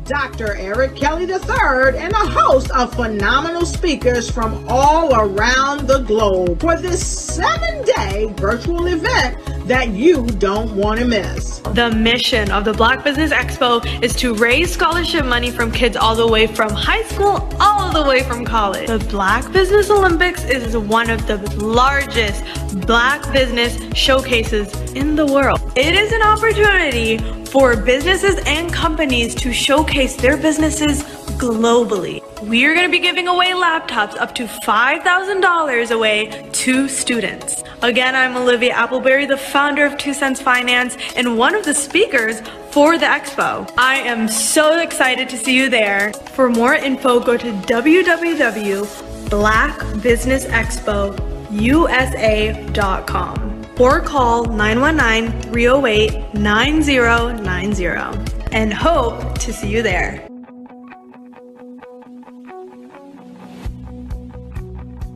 Dr. Eric Kelly III and a host of phenomenal speakers from all around the globe for this 7-day virtual event that you don't want to miss. The mission of the Black Business Expo is to raise scholarship money from kids all the way from high school all the way from college. The Black Business Olympics is one of the largest Black business showcases in the world. It is an opportunity for businesses and companies to showcase their businesses globally. We are going to be giving away laptops up to $5,000 away to students. Again, I'm Olivia Appleberry, the founder of 2 Cents Finance and one of the speakers for the expo. I am so excited to see you there. For more info, go to www.blackbusinessexpousa.com or call 919-308-9090 and hope to see you there.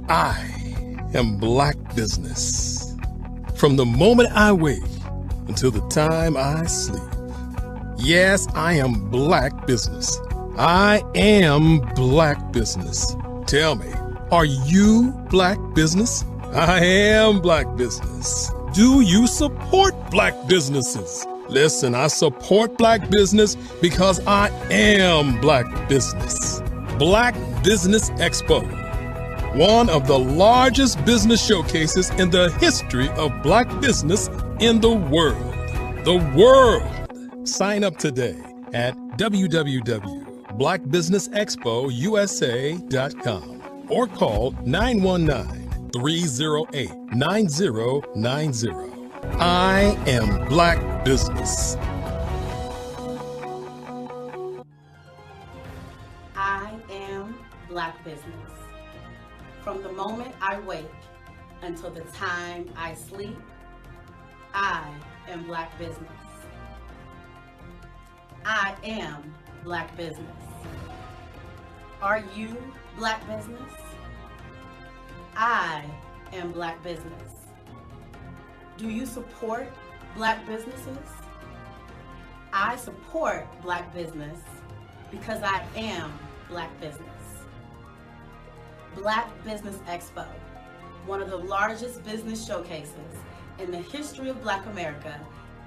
I am Black Business. From the moment I wake until the time I sleep. Yes, I am Black Business. I am Black Business. Tell me, are you Black Business? I am Black Business. Do you support Black businesses? Listen, I support Black business because I am Black Business. Black Business Expo, one of the largest business showcases in the history of Black business in the world. The world! Sign up today at www.blackbusinessexpousa.com or call 919-308-9090. I am Black Business. I am Black Business. From the moment I wake until the time I sleep, I am Black Business. I am Black Business. Are you Black Business? I am Black Business. Do you support Black businesses? I support Black business because I am Black Business. Black Business Expo, one of the largest business showcases in the history of Black America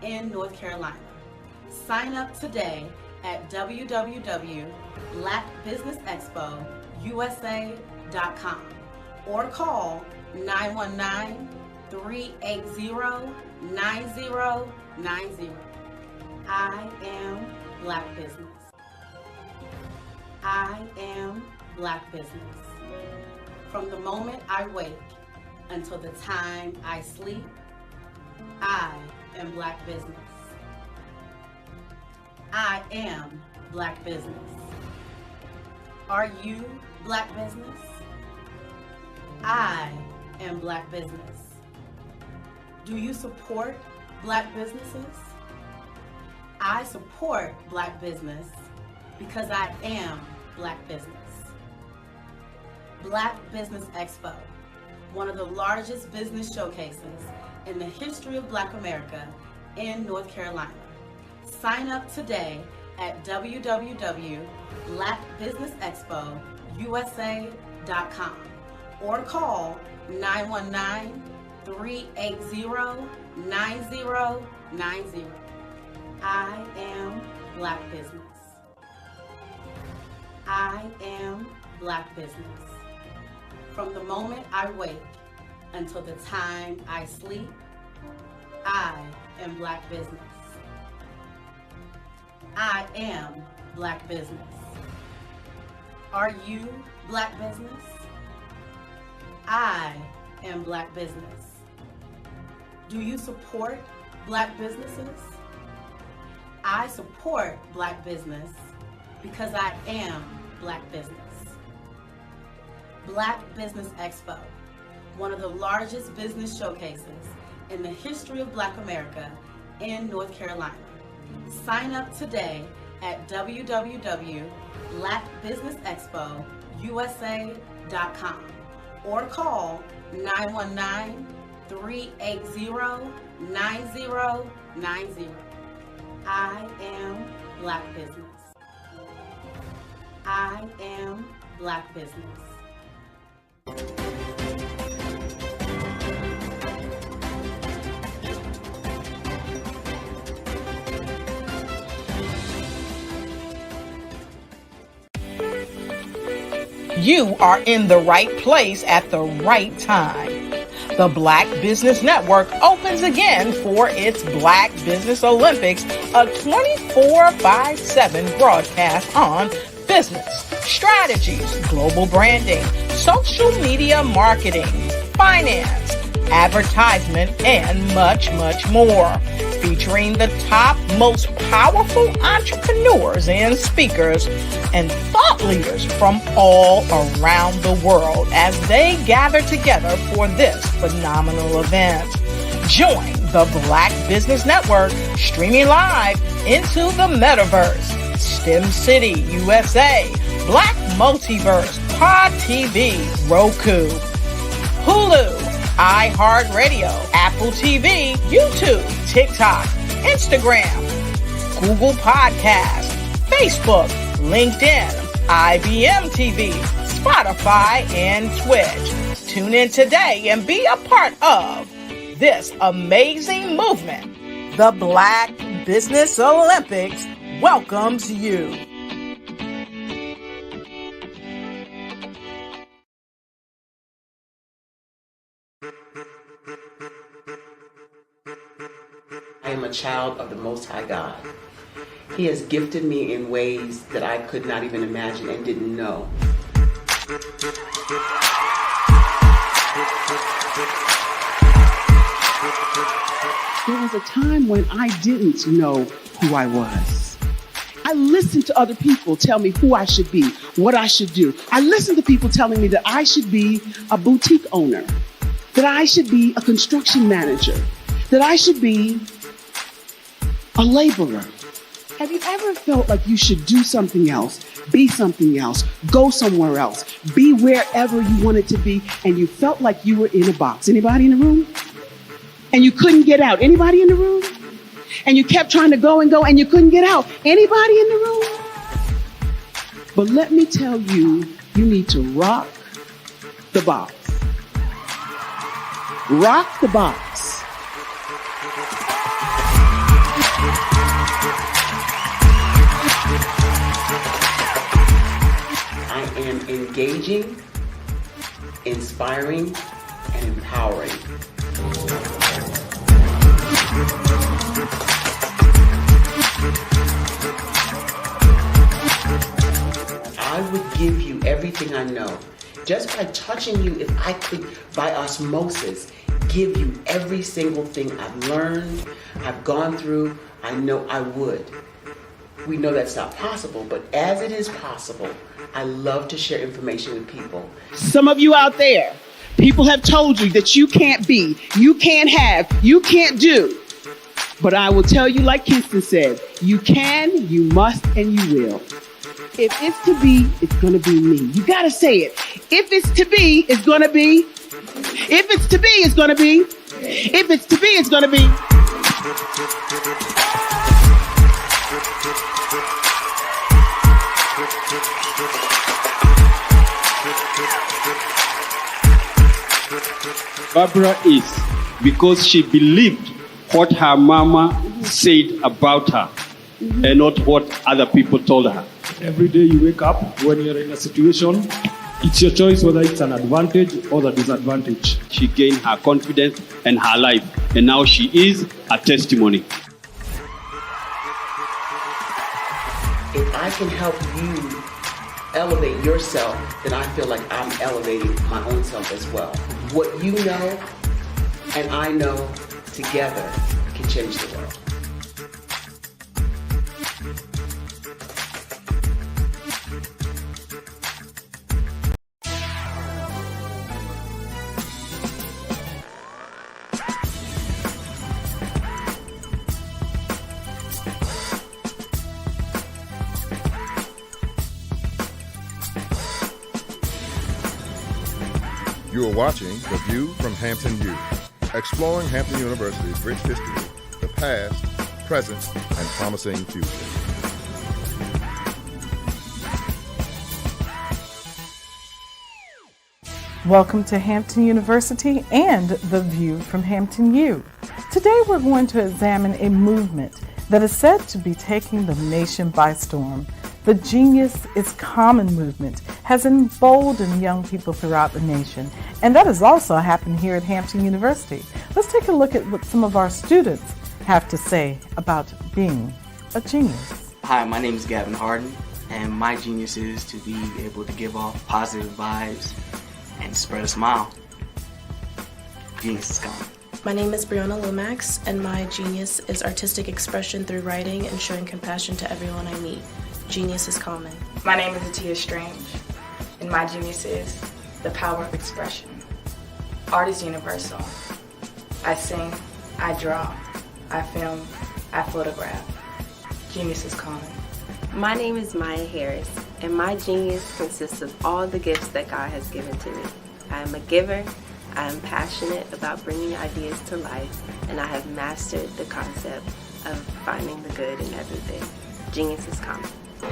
in North Carolina. Sign up today at www.blackbusinessexpousa.com or call 919-380-9090. I am Black Business. I am Black Business. From the moment I wake until the time I sleep, I am Black Business. I am Black Business. Are you Black Business? I am Black Business. Do you support Black businesses? I support Black business because I am Black Business. Black Business Expo, one of the largest business showcases in the history of Black America in North Carolina. Sign up today at www.blackbusinessexpousa.com or call 919-380-9090. I am Black Business. I am Black Business. From the moment I wake until the time I sleep, I am Black business. I am Black business. Are you Black business? I am Black business. Do you support Black businesses? I support Black business because I am Black business. Black Business Expo, one of the largest business showcases in the history of Black America in North Carolina. Sign up today at www.blackbusinessexpousa.com or call 919-380-9090. I am Black business. I am Black business. You are in the right place at the right time. The Black Business Network opens again for its Black Business Olympics, a 24/7 broadcast on business, strategies, global branding, social media marketing, finance, advertisement, and much, much more. Featuring the top, most powerful entrepreneurs and speakers and thought leaders from all around the world as they gather together for this phenomenal event. Join the Black Business Network streaming live into the metaverse, STEM City, USA, Black Multiverse, Pod TV, Roku, Hulu, iHeartRadio, Apple TV, YouTube, TikTok, Instagram, Google Podcasts, Facebook, LinkedIn, IBM TV, Spotify, and Twitch. Tune in today and be a part of this amazing movement. The Black Business Olympics welcomes you. I am a child of the Most High God. He has gifted me in ways that I could not even imagine and didn't know. There was a time when I didn't know who I was. I listened to other people tell me who I should be, what I should do. I listened to people telling me that I should be a boutique owner, that I should be a construction manager, that I should be a laborer. Have you ever felt like you should do something else, be something else, go somewhere else, be wherever you wanted to be, and you felt like you were in a box? Anybody in the room? And you couldn't get out? Anybody in the room? And you kept trying to go and go and you couldn't get out? Anybody in the room? But let me tell you, you need to rock the box. Rock the box. I am engaging, inspiring, and empowering. I would give you everything I know. Just by touching you, if I could, by osmosis, give you every single thing I've learned, I've gone through, I know I would. We know that's not possible, but as it is possible, I love to share information with people. Some of you out there, people have told you that you can't be, you can't have, you can't do. But I will tell you, like Kingston said, you can, you must, and you will. If it's to be, it's going to be me. You got to say it. If it's to be, it's going to be. If it's to be, it's going to be. If it's to be, it's going to be. Barbara is because she believed what her mama said about her and not what other people told her. Every day you wake up, when you're in a situation, It's your choice whether it's an advantage or the disadvantage. She gained her confidence and her life, and now she is a testimony. If I can help you elevate yourself, then I feel like I'm elevating my own self as well. What you know and I know together can change the world. You are watching The View from Hampton U, exploring Hampton University's rich history, the past, present, and promising future. Welcome to Hampton University and The View from Hampton U. Today we're going to examine a movement that is said to be taking the nation by storm. The Genius is Common movement has emboldened young people throughout the nation, and that has also happened here at Hampton University. Let's take a look at what some of our students have to say about being a genius. Hi, my name is Gavin Harden, and my genius is to be able to give off positive vibes and spread a smile. Genius is common. My name is Brianna Lomax, and my genius is artistic expression through writing and showing compassion to everyone I meet. Genius is common. My name is Atia Strange, and my genius is the power of expression. Art is universal. I sing, I draw, I film, I photograph. Genius is common. My name is Maya Harris, and my genius consists of all the gifts that God has given to me. I am a giver, I am passionate about bringing ideas to life, and I have mastered the concept of finding the good in everything. Genius is common.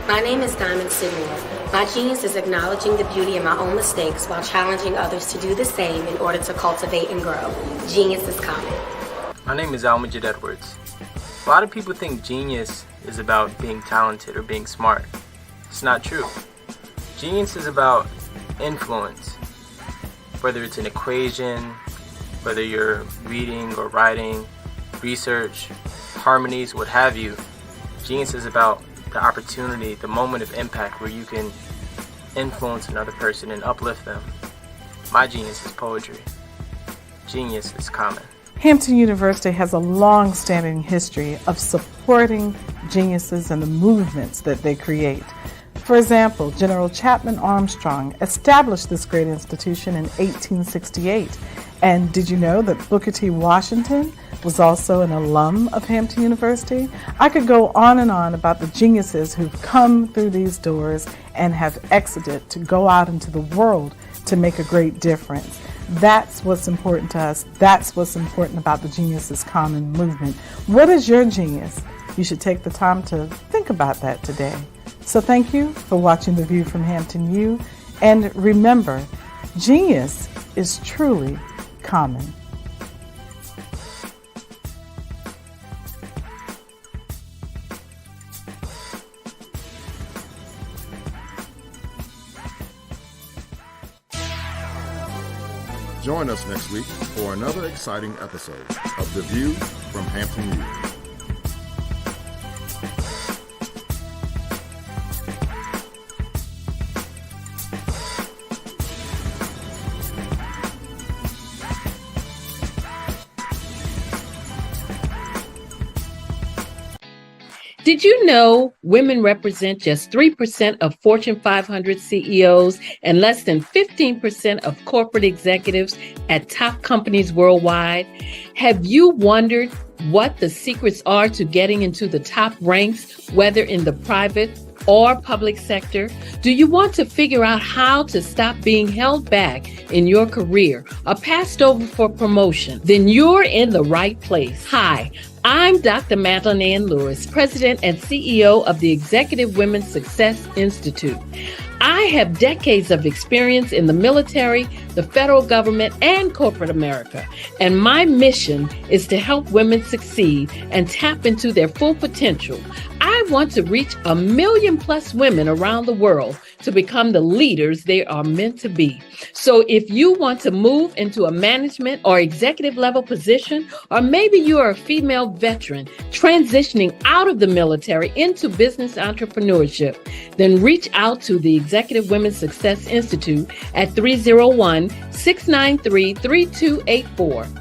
My name is Diamond Sidmore. My genius is acknowledging the beauty in my own mistakes while challenging others to do the same in order to cultivate and grow. Genius is common. My name is Almajid Edwards. A lot of people think genius is about being talented or being smart. It's not true. Genius is about influence. Whether it's an equation, whether you're reading or writing, research, harmonies, what have you, genius is about the opportunity, the moment of impact where you can influence another person and uplift them. My genius is poetry. Genius is common. Hampton University has a long-standing history of supporting geniuses and the movements that they create. For example, General Chapman Armstrong established this great institution in 1868. And did you know that Booker T. Washington was also an alum of Hampton University? I could go on and on about the geniuses who've come through these doors and have exited to go out into the world to make a great difference. That's what's important to us. That's what's important about the Genius is Common movement. What is your genius? You should take the time to think about that today. So thank you for watching The View from Hampton U. And remember, genius is truly common. Join us next week for another exciting episode of The View from Hampton U. Did you know women represent just 3% of Fortune 500 CEOs and less than 15% of corporate executives at top companies worldwide? Have you wondered what the secrets are to getting into the top ranks, whether in the private or public sector? Do you want to figure out how to stop being held back in your career or passed over for promotion? Then you're in the right place. Hi, I'm Dr. Madeline Ann Lewis, President and CEO of the Executive Women's Success Institute. I have decades of experience in the military, the federal government, and corporate America. And my mission is to help women succeed and tap into their full potential. I want to reach 1 million+ women around the world to become the leaders they are meant to be. So if you want to move into a management or executive level position, or maybe you are a female veteran transitioning out of the military into business entrepreneurship, then reach out to the Executive Women's Success Institute at 301-693-3284.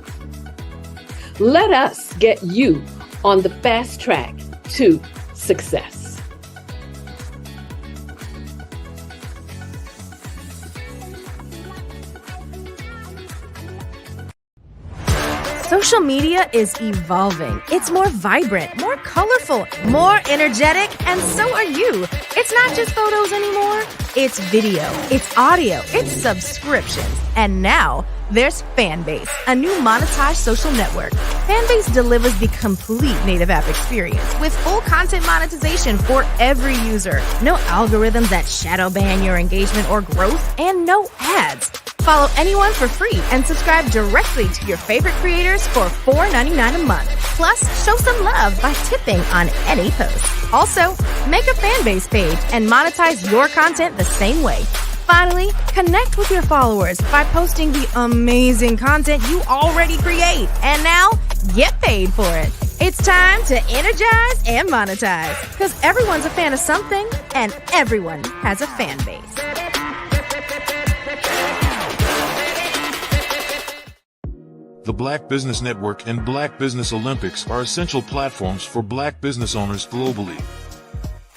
Let us get you on the fast track to success. Social media is evolving. It's more vibrant, more colorful, more energetic, and so are you. It's not just photos anymore. It's video, it's audio, it's subscriptions. And now there's Fanbase, a new monetized social network. Fanbase delivers the complete native app experience with full content monetization for every user. No algorithms that shadow ban your engagement or growth, and no ads. Follow anyone for free and subscribe directly to your favorite creators for $4.99 a month. Plus, show some love by tipping on any post. Also, make a Fanbase page and monetize your content the same way. Finally, connect with your followers by posting the amazing content you already create. And now, get paid for it. It's time to energize and monetize, because everyone's a fan of something and everyone has a fan base. The Black Business Network and Black Business Olympics are essential platforms for Black business owners globally.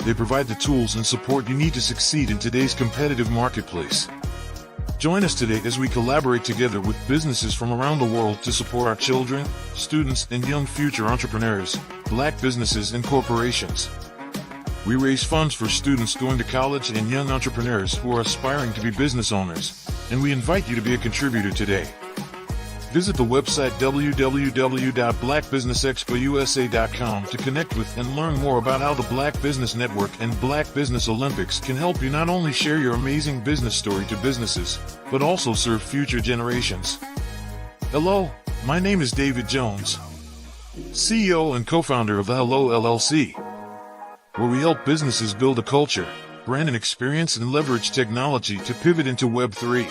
They provide the tools and support you need to succeed in today's competitive marketplace. Join us today as we collaborate together with businesses from around the world to support our children, students, and young future entrepreneurs, Black businesses and corporations. We raise funds for students going to college and young entrepreneurs who are aspiring to be business owners, and we invite you to be a contributor today. Visit the website www.blackbusinessexpousa.com to connect with and learn more about how the Black Business Network and Black Business Olympics can help you not only share your amazing business story to businesses, but also serve future generations. Hello, my name is David Jones, CEO and co-founder of the Hello LLC, where we help businesses build a culture, brand and experience, and leverage technology to pivot into Web3.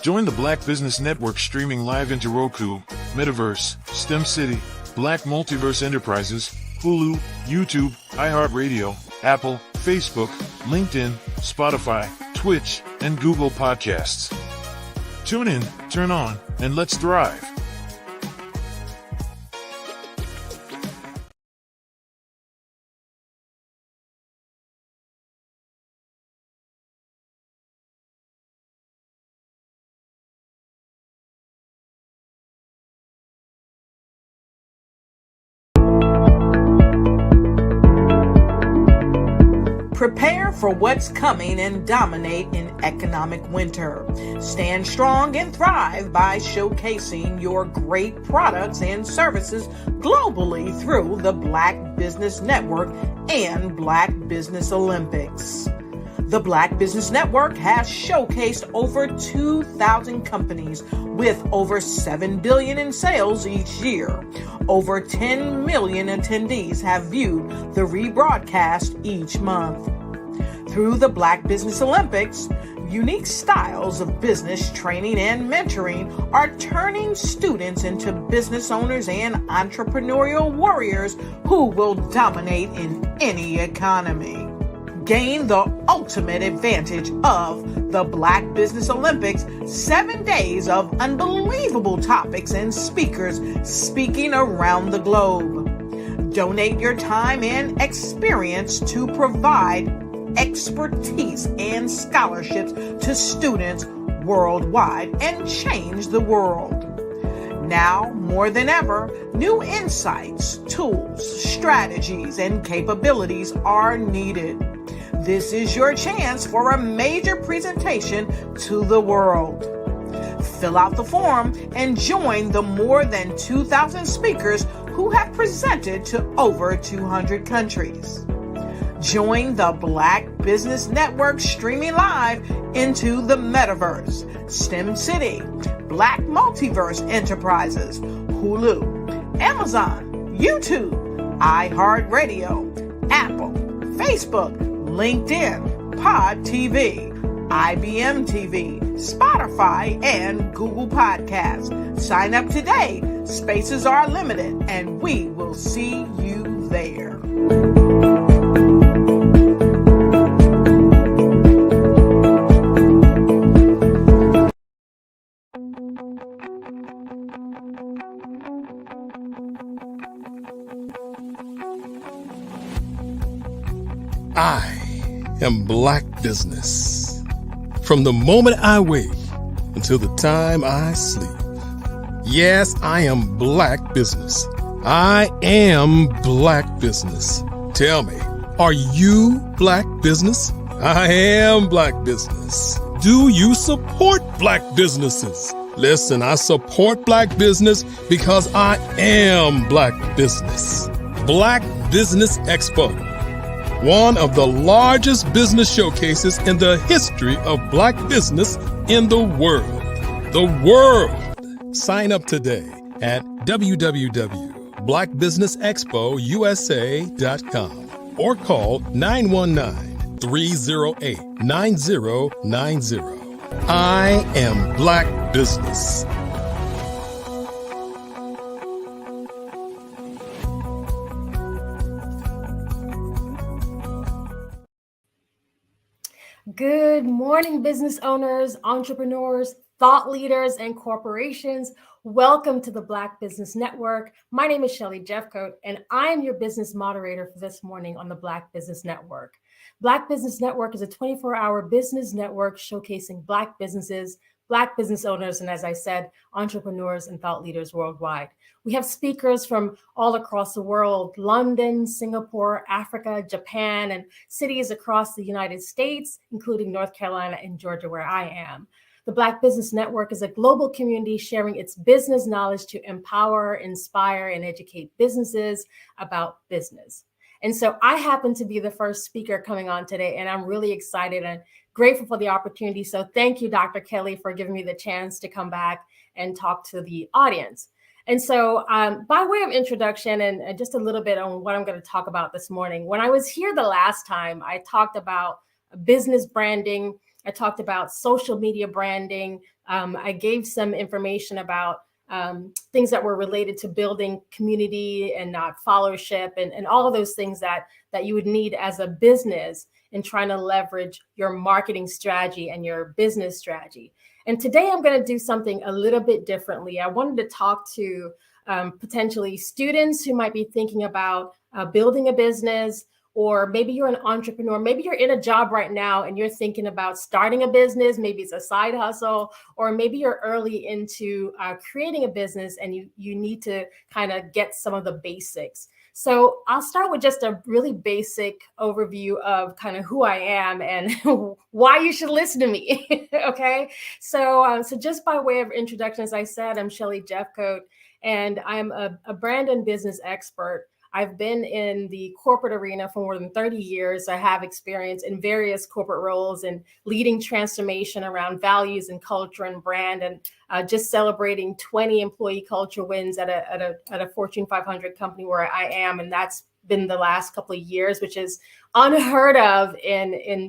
Join the Black Business Network streaming live into Roku, Metaverse, STEM City, Black Multiverse Enterprises, Hulu, YouTube, iHeartRadio, Apple, Facebook, LinkedIn, Spotify, Twitch, and Google Podcasts. Tune in, turn on, and let's thrive. Prepare for what's coming and dominate in economic winter. Stand strong and thrive by showcasing your great products and services globally through the Black Business Network and Black Business Olympics. The Black Business Network has showcased over 2,000 companies with over $7 billion in sales each year. Over 10 million attendees have viewed the rebroadcast each month. Through the Black Business Olympics, unique styles of business training and mentoring are turning students into business owners and entrepreneurial warriors who will dominate in any economy. Gain the ultimate advantage of the Black Business Olympics, 7 days of unbelievable topics and speakers speaking around the globe. Donate your time and experience to provide expertise and scholarships to students worldwide and change the world. Now, more than ever, new insights, tools, strategies, and capabilities are needed. This is your chance for a major presentation to the world. Fill out the form and join the more than 2,000 speakers who have presented to over 200 countries. Join the Black Business Network streaming live into the Metaverse, STEM City, Black Multiverse Enterprises, Hulu, Amazon, YouTube, iHeartRadio, Apple, Facebook, LinkedIn, Pod TV, IBM TV, Spotify, and Google Podcasts. Sign up today. Spaces are limited, and we will see you there. I am Black Business. From the moment I wake until the time I sleep. Yes, I am Black Business. I am Black Business. Tell me, are you Black Business? I am Black Business. Do you support Black businesses? Listen, I support Black business because I am Black Business. Black Business Expo, one of the largest business showcases in the history of Black business in the world. The world! Sign up today at www.blackbusinessexpousa.com or call 919-308-9090. I am Black Business. Good morning, business owners, entrepreneurs, thought leaders, and corporations. Welcome to the Black Business Network. My name is Shelly Jeffcoat, and I am your business moderator for this morning on the Black Business Network. Black Business Network is a 24-hour business network showcasing Black businesses, Black business owners, and as I said, entrepreneurs and thought leaders worldwide. We have speakers from all across the world: London, Singapore, Africa, Japan, and cities across the United States, including North Carolina and Georgia, where I am. The Black Business Network is a global community sharing its business knowledge to empower, inspire, and educate businesses about business. And so I happen to be the first speaker coming on today, and I'm really excited and grateful for the opportunity. So thank you, Dr. Kelly, for giving me the chance to come back and talk to the audience. And so by way of introduction and just a little bit on what I'm going to talk about this morning, when I was here the last time, I talked about business branding. I talked about social media branding. I gave some information about things that were related to building community and followership and all of those things that you would need as a business in trying to leverage your marketing strategy and your business strategy. And today I'm going to do something a little bit differently. I wanted to talk to potentially students who might be thinking about building a business, or maybe you're an entrepreneur, maybe you're in a job right now and you're thinking about starting a business, maybe it's a side hustle, or maybe you're early into creating a business and you need to kind of get some of the basics. So I'll start with just a really basic overview of kind of who I am and why you should listen to me, okay? So just by way of introduction, as I said, I'm Shelly Jeffcoat, and I'm a brand and business expert. I've been in the corporate arena for more than 30 years. I have experience in various corporate roles and leading transformation around values and culture and brand, and just celebrating 20 employee culture wins at a Fortune 500 company where I am. And that's been the last couple of years, which is unheard of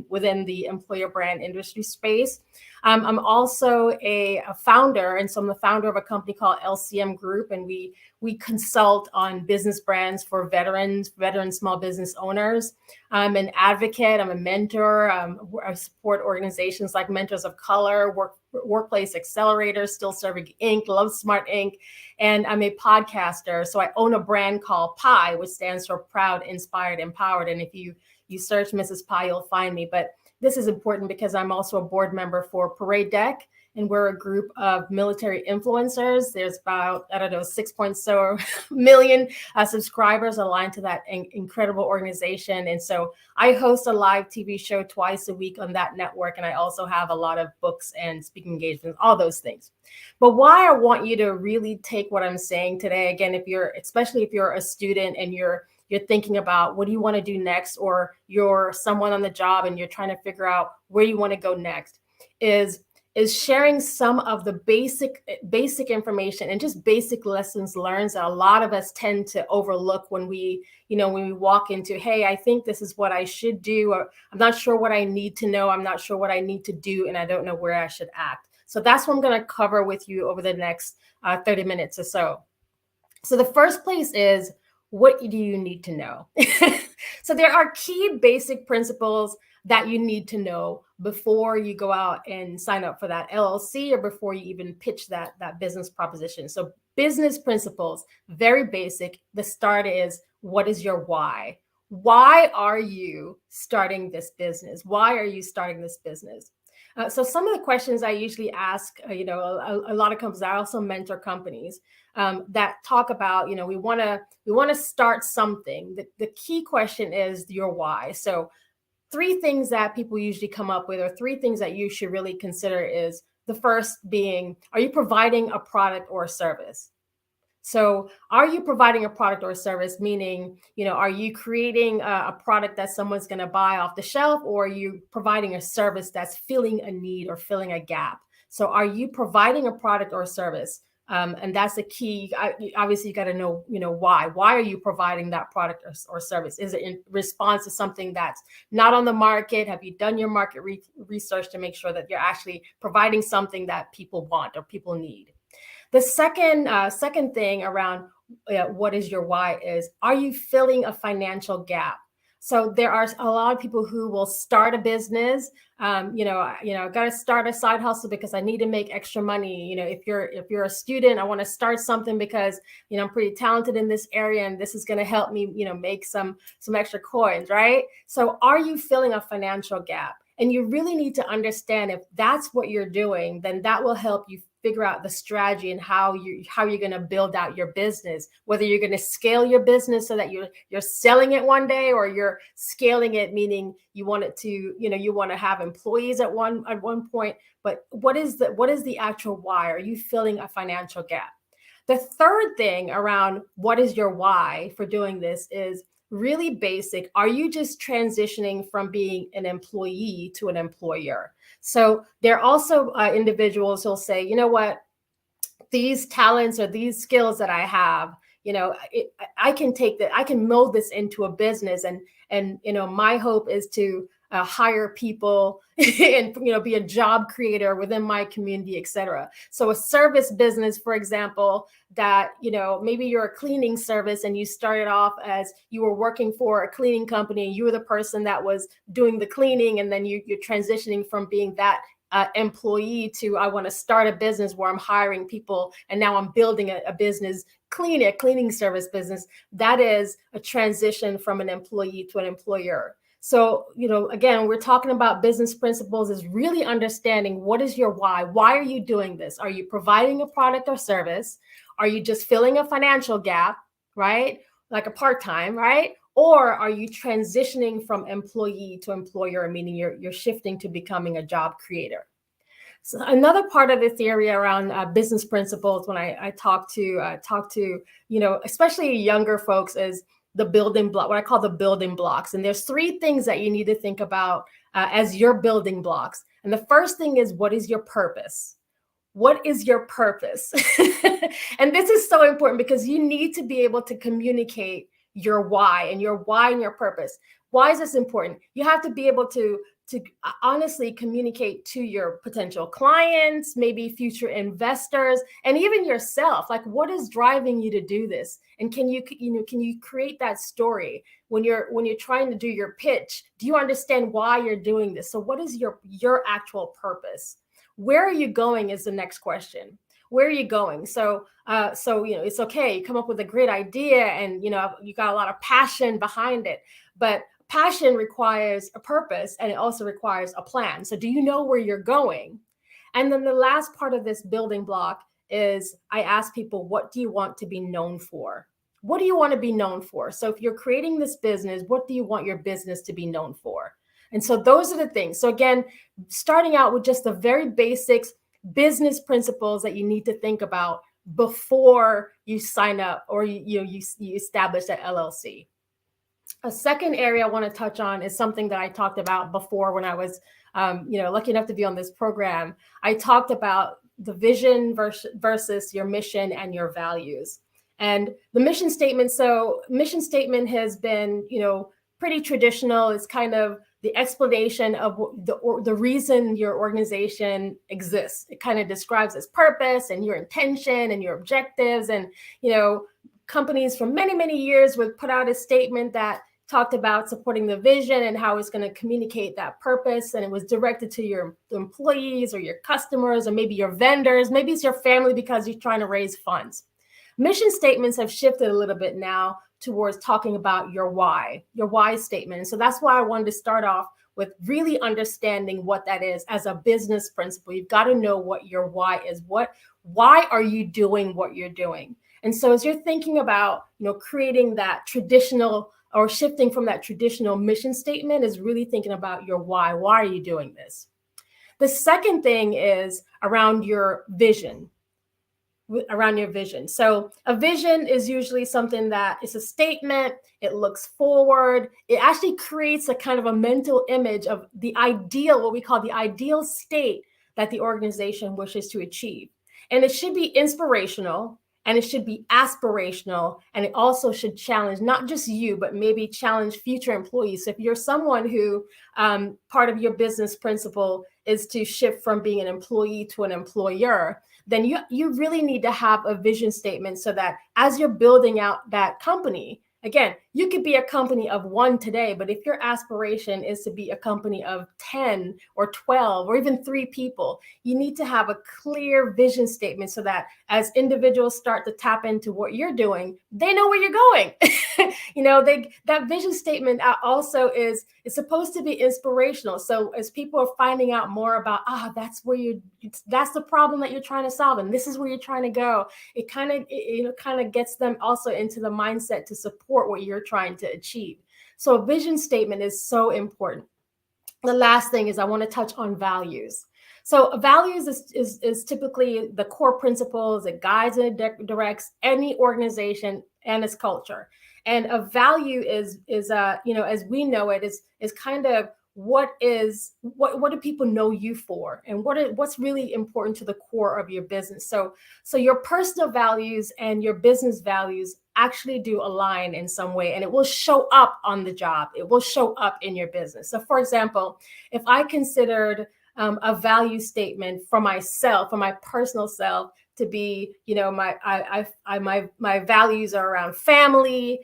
within the employer brand industry space. I'm also a founder, and so I'm the founder of a company called LCM Group, and we consult on business brands for veteran small business owners. I'm an advocate. I'm a mentor. I support organizations like Mentors of Color, Workplace Accelerators, Still Serving Inc., Love Smart Inc., and I'm a podcaster. So I own a brand called PI, which stands for Proud, Inspired, Empowered. And if you search Mrs. Pie, you'll find me. But this is important because I'm also a board member for Parade Deck, and we're a group of military influencers. There's about, 6.0 million subscribers aligned to that incredible organization. And so I host a live TV show twice a week on that network. And I also have a lot of books and speaking engagements, all those things. But why I want you to really take what I'm saying today, again, especially if you're a student and you're thinking about what do you want to do next, or you're someone on the job and you're trying to figure out where you want to go next, is is sharing some of the basic information and just basic lessons learned that a lot of us tend to overlook when we walk into, hey, I think this is what I should do, or I'm not sure what I need to know, I'm not sure what I need to do, and I don't know where I should act. So that's what I'm going to cover with you over the next 30 minutes or so. So the first place is, what do you need to know? So there are key basic principles that you need to know before you go out and sign up for that LLC or before you even pitch that business proposition. So business principles, very basic. The start is, what is your why? Why are you starting this business? Why are you starting this business? So some of the questions I usually ask, a lot of companies, I also mentor companies that talk about, we want to start something. The key question is your why. So 3 things that people usually come up with, or 3 things that you should really consider, is the first being, are you providing a product or a service? So are you providing a product or a service, meaning, are you creating a product that someone's going to buy off the shelf, or are you providing a service that's filling a need or filling a gap? So are you providing a product or a service? And that's the key. Obviously, you got to know, why. Why are you providing that product or service? Is it in response to something that's not on the market? Have you done your market research to make sure that you're actually providing something that people want or people need? The second thing around what is your why is, are you filling a financial gap? So there are a lot of people who will start a business, got to start a side hustle because I need to make extra money. If you're a student, I want to start something because, I'm pretty talented in this area and this is going to help me, make some extra coins, right? So are you filling a financial gap? And you really need to understand, if that's what you're doing, then that will help you figure out the strategy and how you're going to build out your business, whether you're going to scale your business so that you're selling it one day, or you're scaling it, meaning you want it to, you want to have employees at one point. But what is the actual why? Are you filling a financial gap? The third thing around what is your why for doing this is really basic. Are you just transitioning from being an employee to an employer? So there are also individuals who'll say, you know what, these talents or these skills that I have, I can take that, I can mold this into a business, and my hope is to hire people and be a job creator within my community, etc. So a service business, for example, that maybe you're a cleaning service and you started off as you were working for a cleaning company and you were the person that was doing the cleaning, and then you're transitioning from being that employee to, I want to start a business where I'm hiring people and now I'm building a business, a cleaning service business. That is a transition from an employee to an employer. So, again, we're talking about business principles, is really understanding, what is your why? Why are you doing this? Are you providing a product or service? Are you just filling a financial gap, right? Like a part-time, right? Or are you transitioning from employee to employer, meaning you're shifting to becoming a job creator? So another part of the theory around business principles, when I talk to especially younger folks, is the building block, what I call the building blocks. And there's 3 things that you need to think about as your building blocks. And the first thing is, what is your purpose? What is your purpose? And this is so important because you need to be able to communicate your why and your purpose. Why is this important? You have to be able to honestly communicate to your potential clients, maybe future investors, and even yourself. Like, what is driving you to do this? And can you create that story when you're trying to do your pitch? Do you understand why you're doing this? So what is your actual purpose? Where are you going is the next question. Where are you going? So it's okay. You come up with a great idea and you got a lot of passion behind it, but passion requires a purpose, and it also requires a plan. So do you know where you're going? And then the last part of this building block is, I ask people, what do you want to be known for? What do you want to be known for? So if you're creating this business, what do you want your business to be known for? And so those are the things. So again, starting out with just the very basics, business principles that you need to think about before you sign up or you establish that LLC. A second area I want to touch on is something that I talked about before when I was, lucky enough to be on this program. I talked about the vision versus your mission and your values. And the mission statement. So mission statement has been, pretty traditional. It's kind of the explanation of the reason your organization exists. It kind of describes its purpose and your intention and your objectives. And, companies for many, many years would put out a statement that talked about supporting the vision and how it's going to communicate that purpose. And it was directed to your employees or your customers or maybe your vendors. Maybe it's your family because you're trying to raise funds. Mission statements have shifted a little bit now towards talking about your why statement. And so that's why I wanted to start off with really understanding what that is as a business principle. You've got to know what your why is. Why are you doing what you're doing? And so as you're thinking about, creating that traditional or shifting from that traditional mission statement is really thinking about your why. Why are you doing this? The second thing is around your vision. So a vision is usually something that is a statement. It looks forward. It actually creates a kind of a mental image of the ideal, what we call the ideal state that the organization wishes to achieve. And it should be inspirational. And it should be aspirational, and it also should challenge not just you, but maybe challenge future employees. So if you're someone who part of your business principle is to shift from being an employee to an employer, then you really need to have a vision statement so that as you're building out that company, again, you could be a company of 1 today, but if your aspiration is to be a company of 10 or 12 or even 3 people, you need to have a clear vision statement so that as individuals start to tap into what you're doing, they know where you're going. That vision statement also is supposed to be inspirational. So as people are finding out more about, that's the problem that you're trying to solve, and this is where you're trying to go, it kind of gets them also into the mindset to support what you're trying to achieve. So a vision statement is so important. The last thing is I want to touch on values. So values is typically the core principles that guides and directs any organization and its culture. And a value is as we know it, is kind of what do people know you for, and what's really important to the core of your business. So your personal values and your business values actually do align in some way, and it will show up on the job. It will show up in your business. So for example, if I considered a value statement for myself, for my personal self, to be, my values are around family,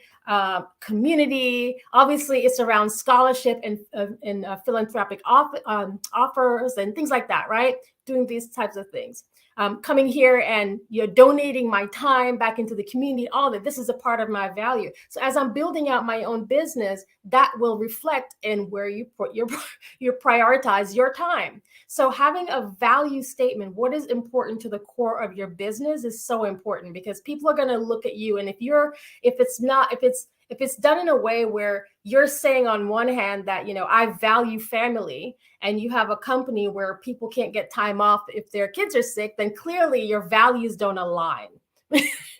community. Obviously, it's around scholarship and philanthropic offers and things like that, right? Doing these types of things. Coming here and donating my time back into the community, all that. This is a part of my value. So as I'm building out my own business, that will reflect in where you put you prioritize your time. So having a value statement, what is important to the core of your business, is so important, because people are going to look at you, and if it's done in a way where you're saying on one hand that, I value family, and you have a company where people can't get time off if their kids are sick, then clearly your values don't align,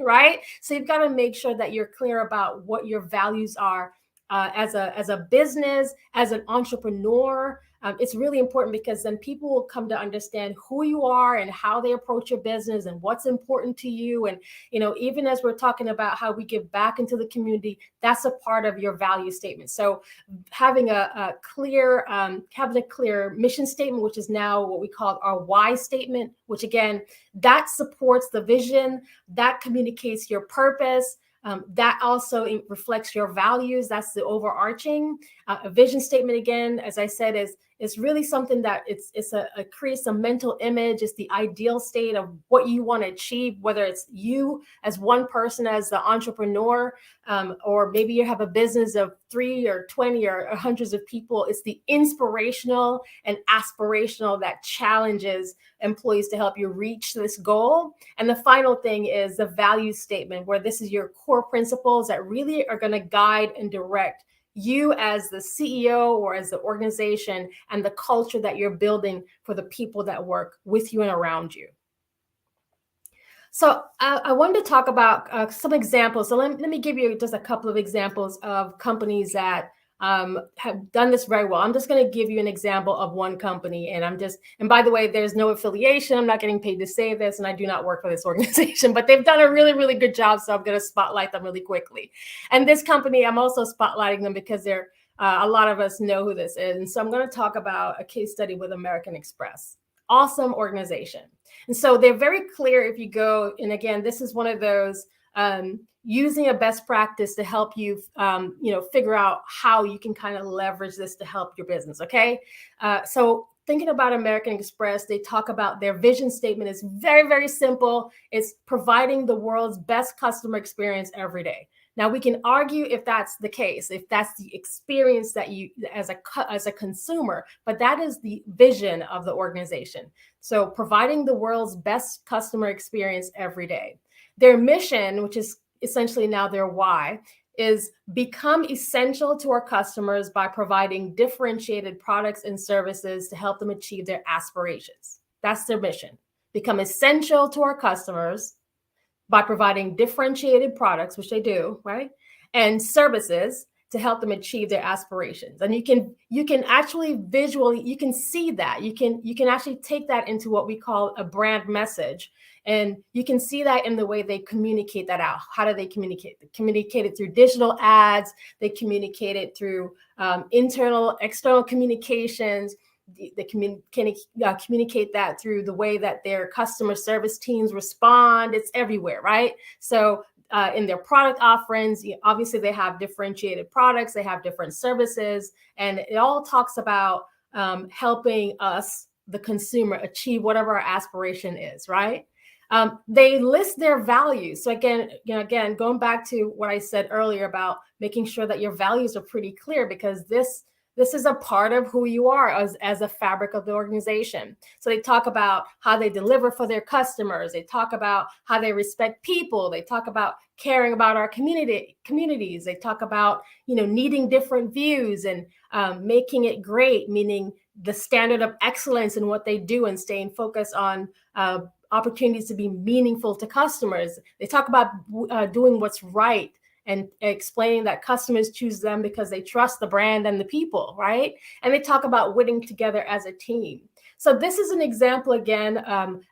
right? So you've got to make sure that you're clear about what your values are as a business, as an entrepreneur. It's really important, because then people will come to understand who you are and how they approach your business and what's important to you. And, even as we're talking about how we give back into the community, that's a part of your value statement. So having a clear mission statement, which is now what we call our why statement, which again, that supports the vision, that communicates your purpose. That also reflects your values. That's the overarching. A vision statement, again, as I said, is really something that it creates a mental image. It's the ideal state of what you want to achieve, whether it's you as one person, as the entrepreneur, or maybe you have a business of 3 or 20 or hundreds of people. It's the inspirational and aspirational that challenges employees to help you reach this goal. And the final thing is the value statement, where this is your core principles that really are going to guide and direct you as the CEO or as the organization, and the culture that you're building for the people that work with you and around you. So I wanted to talk about some examples. So let me give you just a couple of examples of companies that have done this very well. I'm just going to give you an example of one company, and by the way, there's no affiliation. I'm not getting paid to say this, and I do not work for this organization, but they've done a really, really good job. So I'm going to spotlight them really quickly. And this company, I'm also spotlighting them because they're a lot of us know who this is. And so I'm going to talk about a case study with American Express. Awesome organization. And so they're very clear if you go, and again, this is one of those using a best practice to help you, figure out how you can kind of leverage this to help your business. Okay. So thinking about American Express, they talk about their vision statement is very, very simple. It's providing the world's best customer experience every day. Now, we can argue if that's the case, if that's the experience that you as a consumer, but that is the vision of the organization. So providing the world's best customer experience every day. Their mission, which is essentially now their why, is become essential to our customers by providing differentiated products and services to help them achieve their aspirations. That's their mission. Become essential to our customers by providing differentiated products, which they do, right? And services to help them achieve their aspirations. And you can actually visually, you can see that. You can actually take that into what we call a brand message. And you can see that in the way they communicate that out. How do they communicate? They communicate it through digital ads. They communicate it through internal, external communications. They communicate that through the way that their customer service teams respond. It's everywhere, right? So in their product offerings, obviously they have differentiated products, they have different services, and it all talks about helping us, the consumer, achieve whatever our aspiration is, right? They list their values. So again, going back to what I said earlier about making sure that your values are pretty clear, because this is a part of who you are as a fabric of the organization. So they talk about how they deliver for their customers. They talk about how they respect people. They talk about caring about our communities. They talk about, needing different views and making it great, meaning the standard of excellence in what they do and staying focused on opportunities to be meaningful to customers. They talk about doing what's right and explaining that customers choose them because they trust the brand and the people, right? And they talk about winning together as a team. So this is an example, again,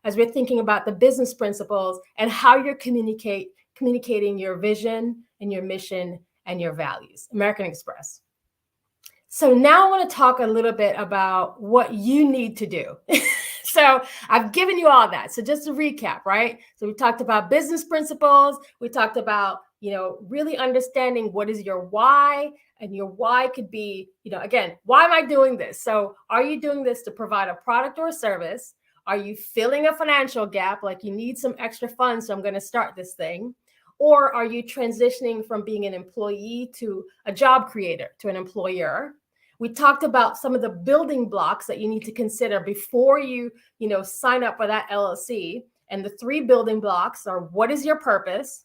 as we're thinking about the business principles and how you're communicating your vision and your mission and your values. American Express. So now I want to talk a little bit about what you need to do. So I've given you all that. So just to recap, right? So we talked about business principles. We talked about, really understanding what is your why, and your why could be, again, why am I doing this? So are you doing this to provide a product or a service? Are you filling a financial gap? Like you need some extra funds, so I'm going to start this thing. Or are you transitioning from being an employee to a job creator, to an employer? We talked about some of the building blocks that you need to consider before you, sign up for that LLC. And the 3 building blocks are: what is your purpose?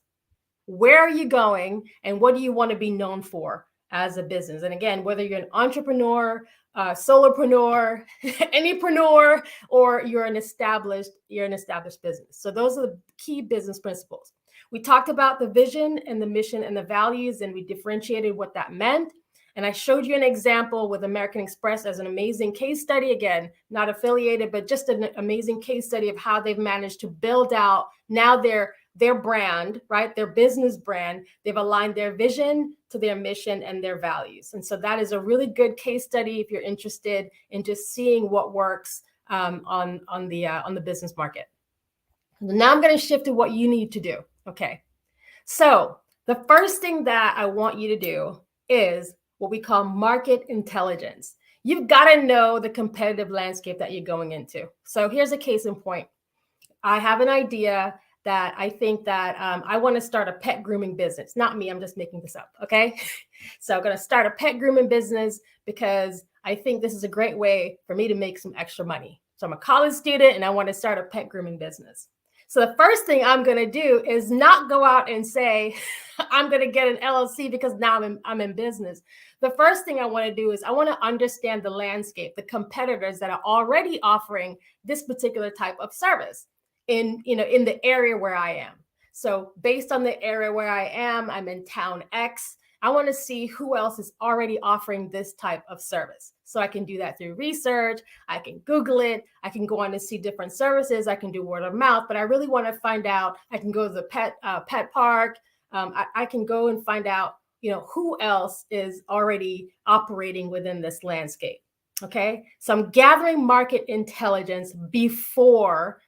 Where are you going? And what do you want to be known for as a business? And again, whether you're an entrepreneur, solopreneur, anypreneur, or you're an established business. So those are the key business principles. We talked about the vision and the mission and the values, and we differentiated what that meant. And I showed you an example with American Express as an amazing case study. Again, not affiliated, but just an amazing case study of how they've managed to build out now their brand, right? Their business brand. They've aligned their vision to their mission and their values. And so that is a really good case study if you're interested in just seeing what works on the business market. Now I'm going to shift to what you need to do. Okay. So the first thing that I want you to do is what we call market intelligence. You've got to know the competitive landscape that you're going into. So here's a case in point. I have an idea that I think that I want to start a pet grooming business. Not me, I'm just making this up, okay? So I'm going to start a pet grooming business because I think this is a great way for me to make some extra money. So I'm a college student and I want to start a pet grooming business. So the first thing I'm going to do is not go out and say, I'm going to get an LLC because now I'm in business. The first thing I want to do is I want to understand the landscape, the competitors that are already offering this particular type of service. in the area where I am. So based on the area where I am, I'm in town X. I want to see who else is already offering this type of service. So I can do that through research. I can Google it. I can go on to see different services. I can do word of mouth, but I really want to find out. I can go to the pet park. I can go and find out, who else is already operating within this landscape. Okay. So I'm gathering market intelligence before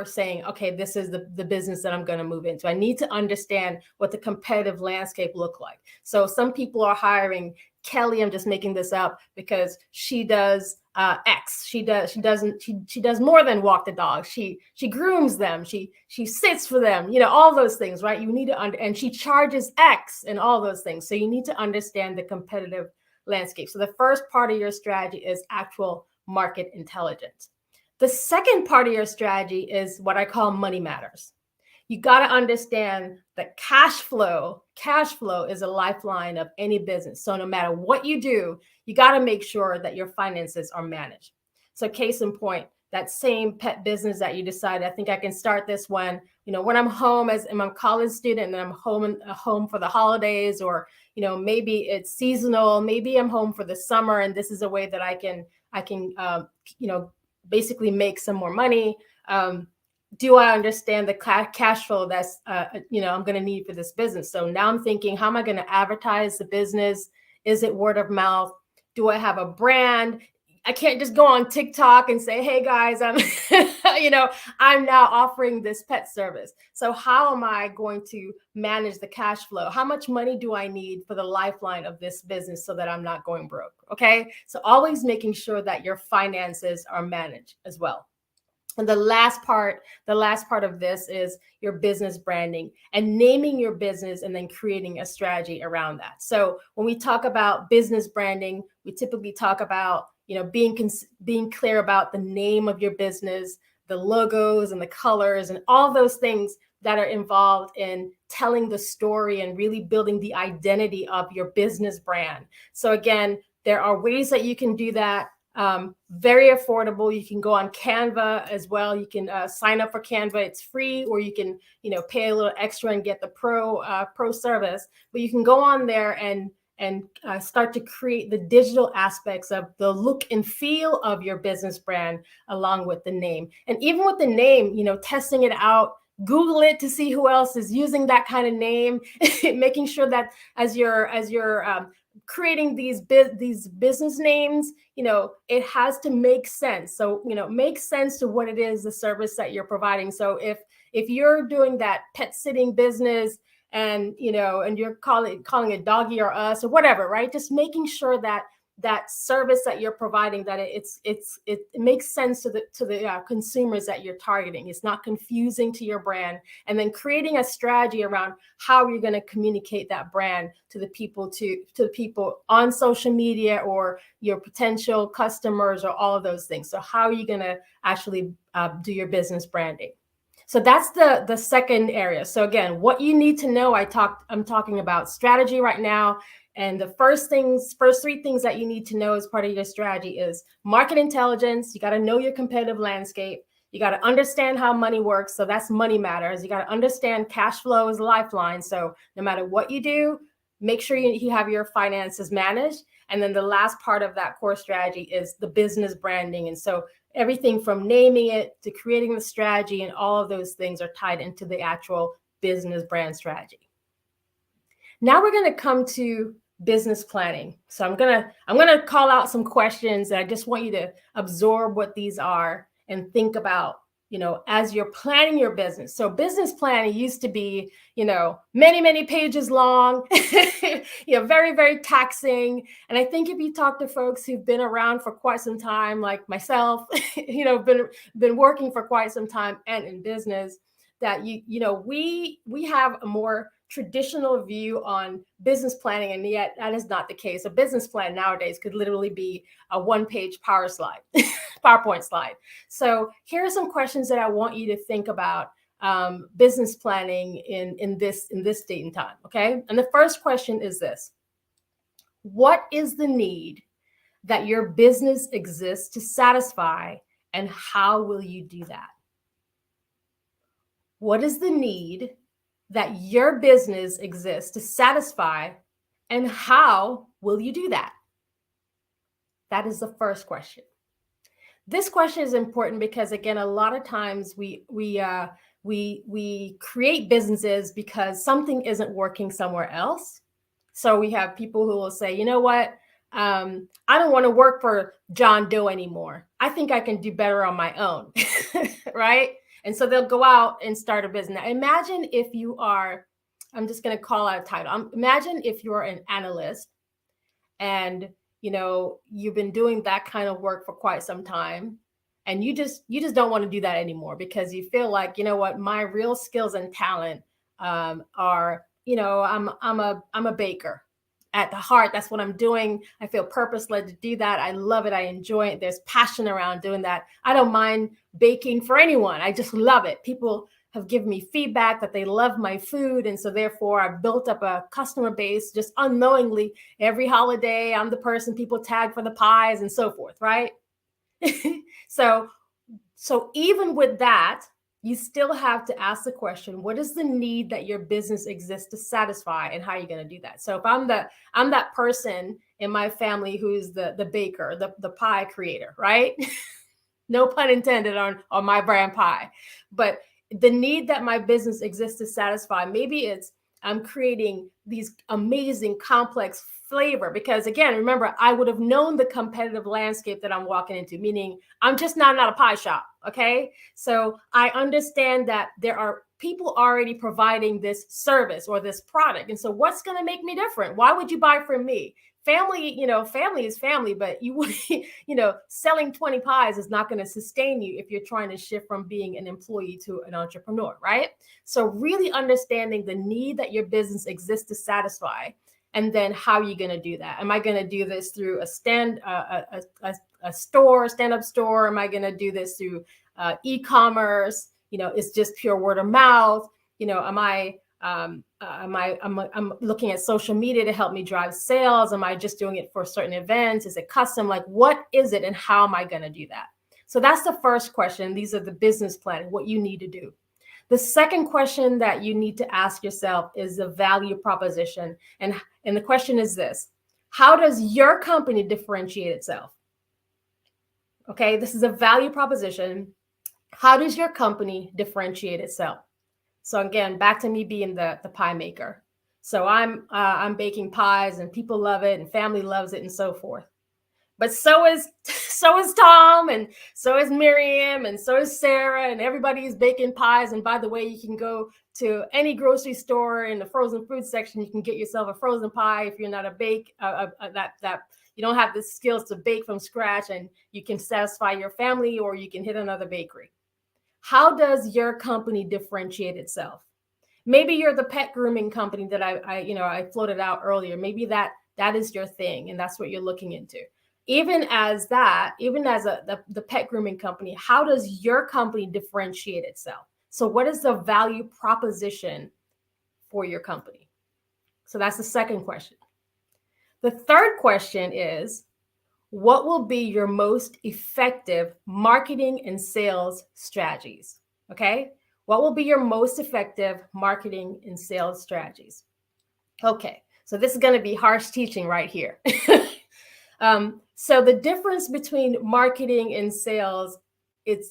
saying, okay, this is the business that I'm going to move into. I need to understand what the competitive landscape look like. So some people are hiring Kelly, I'm just making this up, because she does X. She does more than walk the dog. She grooms them. She sits for them, all those things, right? You need to and she charges X and all those things. So you need to understand the competitive landscape. So the first part of your strategy is actual market intelligence. The second part of your strategy is what I call money matters. You got to understand that cash flow is a lifeline of any business. So no matter what you do, you got to make sure that your finances are managed. So case in point, that same pet business that you decided, I think I can start this when I'm home as I'm a college student and I'm home for the holidays, or, maybe it's seasonal, maybe I'm home for the summer. And this is a way that I can basically make some more money. Do I understand the cash flow that's, I'm going to need for this business? So now I'm thinking, how am I going to advertise the business? Is it word of mouth? Do I have a brand? I can't just go on TikTok and say, hey guys, I'm now offering this pet service. So how am I going to manage the cash flow? How much money do I need for the lifeline of this business so that I'm not going broke? Okay. So always making sure that your finances are managed as well. And the last part of this is your business branding and naming your business and then creating a strategy around that. So when we talk about business branding, we typically talk about, being clear about the name of your business, the logos and the colors and all those things that are involved in telling the story and really building the identity of your business brand. So again, there are ways that you can do that. Very affordable. You can go on Canva as well. You can sign up for Canva. It's free, or you can, pay a little extra and get the pro service. But you can go on there and start to create the digital aspects of the look and feel of your business brand, along with the name. And even with the name, testing it out, Google it to see who else is using that kind of name, making sure that as you're creating these business names, it has to make sense. So, make sense to what it is, the service that you're providing. So if you're doing that pet sitting business and, and you're calling it Doggy or Us or whatever, right? Just making sure that that service that you're providing, that it makes sense to the consumers that you're targeting. It's not confusing to your brand, and then creating a strategy around how you're going to communicate that brand to the people on social media or your potential customers or all of those things. So how are you going to actually do your business branding? So that's the second area. So again, what you need to know, I'm talking about strategy right now. And the first three things that you need to know as part of your strategy is market intelligence. You got to know your competitive landscape. You got to understand how money works. So that's money matters. You got to understand cash flow is a lifeline. So no matter what you do, make sure you have your finances managed. And then the last part of that core strategy is the business branding. And so everything from naming it to creating the strategy and all of those things are tied into the actual business brand strategy. Now we're going to come to business planning. So I'm gonna call out some questions that I just want you to absorb what these are and think about, as you're planning your business. So business planning used to be, many pages long, very, very taxing. And I think if you talk to folks who've been around for quite some time, like myself, been working for quite some time and in business, that we have a more traditional view on business planning, and yet that is not the case. A business plan nowadays could literally be a one-page PowerPoint slide. So here are some questions that I want you to think about business planning in this date and time. Okay, and the first question is this: what is the need that your business exists to satisfy, and how will you do that? What is the need that your business exists to satisfy, and how will you do that? That is the first question. This question is important because, again, a lot of times we create businesses because something isn't working somewhere else. So we have people who will say, you know what, I don't want to work for John Doe anymore. I think I can do better on my own, right? And so they'll go out and start a business. Now, imagine if you are, I'm just going to call out a title. Imagine if you're an analyst and you've been doing that kind of work for quite some time, and you just don't want to do that anymore because you feel like, you know what, my real skills and talent are, I'm a baker. At the heart, that's what I'm doing. I feel purpose-led to do that. I love it. I enjoy it. There's passion around doing that. I don't mind baking for anyone. I just love it. People have given me feedback that they love my food. And so therefore I've built up a customer base just unknowingly. Every holiday, I'm the person people tag for the pies and so forth, right? So even with that, you still have to ask the question, what is the need that your business exists to satisfy, and how are you going to do that? So if I'm that person in my family who's the baker, the pie creator, right? No pun intended on my brand pie. But the need that my business exists to satisfy, maybe it's I'm creating these amazing complex flavor, because again, remember, I would have known the competitive landscape that I'm walking into, meaning I'm just not a pie shop. Okay. So I understand that there are people already providing this service or this product. And so what's going to make me different? Why would you buy from me? Family, family is family, but you would, selling 20 pies is not going to sustain you if you're trying to shift from being an employee to an entrepreneur, right? So really understanding the need that your business exists to satisfy, and then how are you going to do that? Am I going to do this through a stand-up store? Am I going to do this through e-commerce? It's just pure word of mouth. I'm looking at social media to help me drive sales? Am I just doing it for certain events? Is it custom? Like, what is it and how am I going to do that? So that's the first question. These are the business plan, what you need to do. The second question that you need to ask yourself is the value proposition. And the question is this: how does your company differentiate itself? Okay, this is a value proposition. How does your company differentiate itself? So again, back to me being the pie maker. So I'm baking pies and people love it and family loves it and so forth. But so is Tom, and so is Miriam, and so is Sarah, and everybody is baking pies. And by the way, you can go to any grocery store in the frozen food section. You can get yourself a frozen pie if you're not a bake that you don't have the skills to bake from scratch, and you can satisfy your family, or you can hit another bakery. How does your company differentiate itself? Maybe you're the pet grooming company that I floated out earlier. Maybe that is your thing, and that's what you're looking into. Even as the pet grooming company, how does your company differentiate itself? So what is the value proposition for your company? So that's the second question. The third question is, what will be your most effective marketing and sales strategies? Okay. What will be your most effective marketing and sales strategies? Okay. So this is going to be harsh teaching right here. So the difference between marketing and sales, it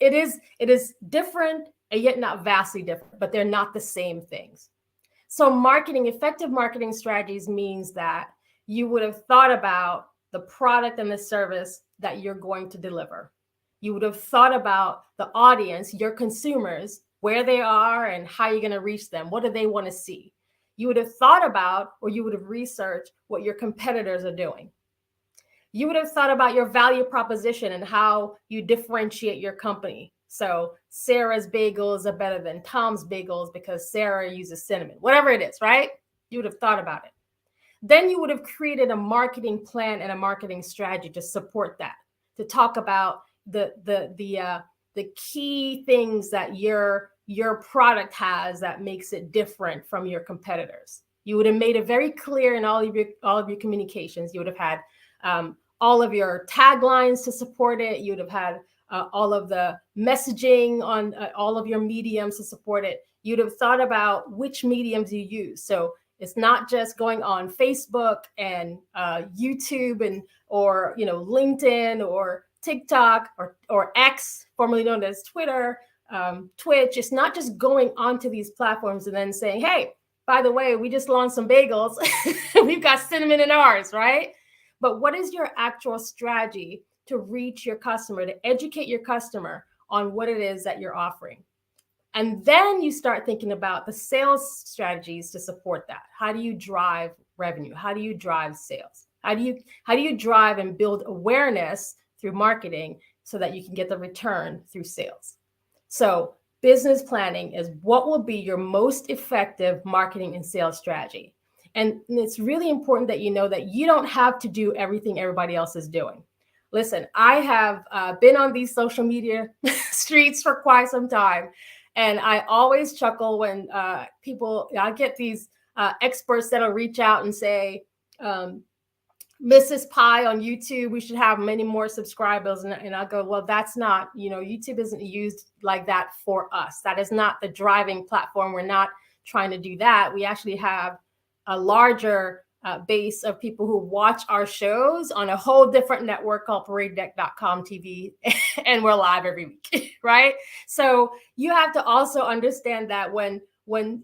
is different and yet not vastly different, but they're not the same things. So effective marketing strategies means that you would have thought about the product and the service that you're going to deliver. You would have thought about the audience, your consumers, where they are and how you're going to reach them. What do they want to see? You would have thought about, or you would have researched what your competitors are doing. You would have thought about your value proposition and how you differentiate your company. So Sarah's bagels are better than Tom's bagels because Sarah uses cinnamon, whatever it is, right? You would have thought about it. Then you would have created a marketing plan and a marketing strategy to support that, to talk about the key things that your product has that makes it different from your competitors. You would have made it very clear in all of your communications. You would have had all of your taglines to support it. You would have had all of the messaging on all of your mediums to support it, you'd have thought about which mediums you use. So it's not just going on Facebook and YouTube and or LinkedIn or TikTok or X, formerly known as Twitter, Twitch. It's not just going onto these platforms and then saying, hey, by the way, we just launched some bagels. We've got cinnamon in ours, right? But what is your actual strategy to reach your customer, to educate your customer on what it is that you're offering? And then you start thinking about the sales strategies to support that. How do you drive revenue? How do you drive sales? How do you drive and build awareness through marketing so that you can get the return through sales? So business planning is what will be your most effective marketing and sales strategy. And it's really important that you know that you don't have to do everything everybody else is doing. Listen, I have been on these social media streets for quite some time. And I always chuckle when I get these experts that'll reach out and say, Mrs. Pie on YouTube, we should have many more subscribers. And I go, well, that's not, YouTube isn't used like that for us. That is not the driving platform. We're not trying to do that. We actually have a larger base of people who watch our shows on a whole different network called ParadeDeck.com TV, and we're live every week, right? So you have to also understand that when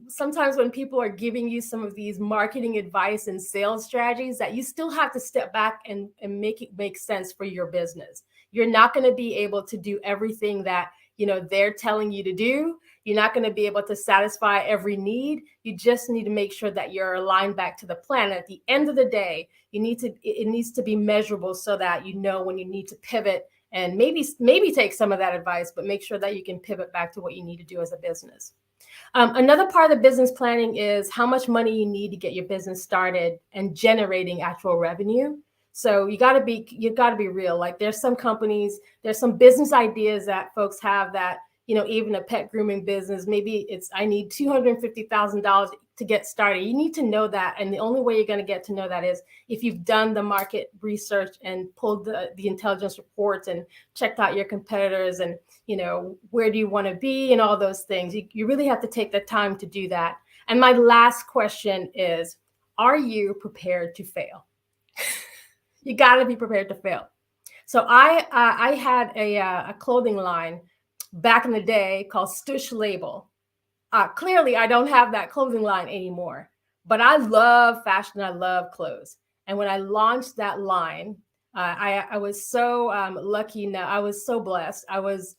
sometimes when people are giving you some of these marketing advice and sales strategies, that you still have to step back and make it make sense for your business. You're not going to be able to do everything that they're telling you to do. You're not going to be able to satisfy every need. You just need to make sure that you're aligned back to the plan. At the end of the day, it needs to be measurable so that you know when you need to pivot and maybe take some of that advice, but make sure that you can pivot back to what you need to do as a business. Another part of business planning is how much money you need to get your business started and generating actual revenue. So you got to be real. Like there's some companies, there's some business ideas that folks have that, even a pet grooming business, maybe I need $250,000 to get started. You need to know that. And the only way you're going to get to know that is if you've done the market research and pulled the intelligence reports and checked out your competitors and, where do you want to be and all those things. You really have to take the time to do that. And my last question is, are you prepared to fail? You got to be prepared to fail. So I had a clothing line back in the day called Stush Label. Clearly, I don't have that clothing line anymore, but I love fashion. I love clothes. And when I launched that line, I was so lucky. Now I was so blessed. I was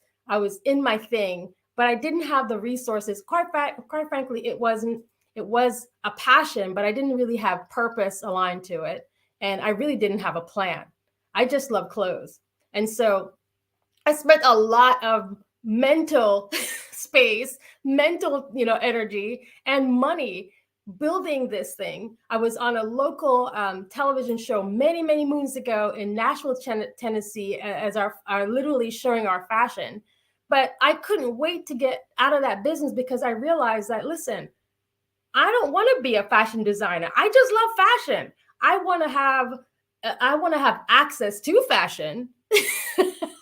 in my thing, but I didn't have the resources. Quite frankly, it was a passion, but I didn't really have purpose aligned to it. And I really didn't have a plan. I just love clothes. And so I spent a lot of mental space, mental, energy and money building this thing. I was on a local television show many, many moons ago in Nashville, Tennessee, as our literally showing our fashion. But I couldn't wait to get out of that business because I realized that, listen, I don't want to be a fashion designer. I just love fashion. I want to have access to fashion.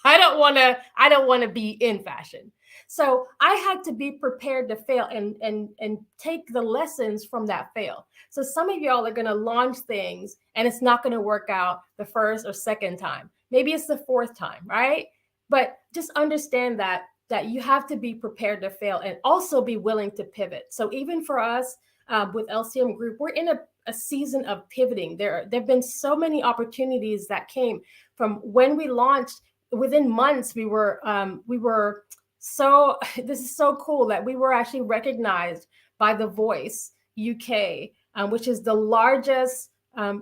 I don't want to be in fashion. So I had to be prepared to fail and take the lessons from that fail. So some of y'all are going to launch things and it's not going to work out the first or second time. Maybe it's the fourth time, right? But just understand that you have to be prepared to fail and also be willing to pivot. So even for us with LCM Group, we're in a season of pivoting. There have been so many opportunities that came from when we launched. Within months, we were so, this is so cool that we were actually recognized by The Voice UK, which is the largest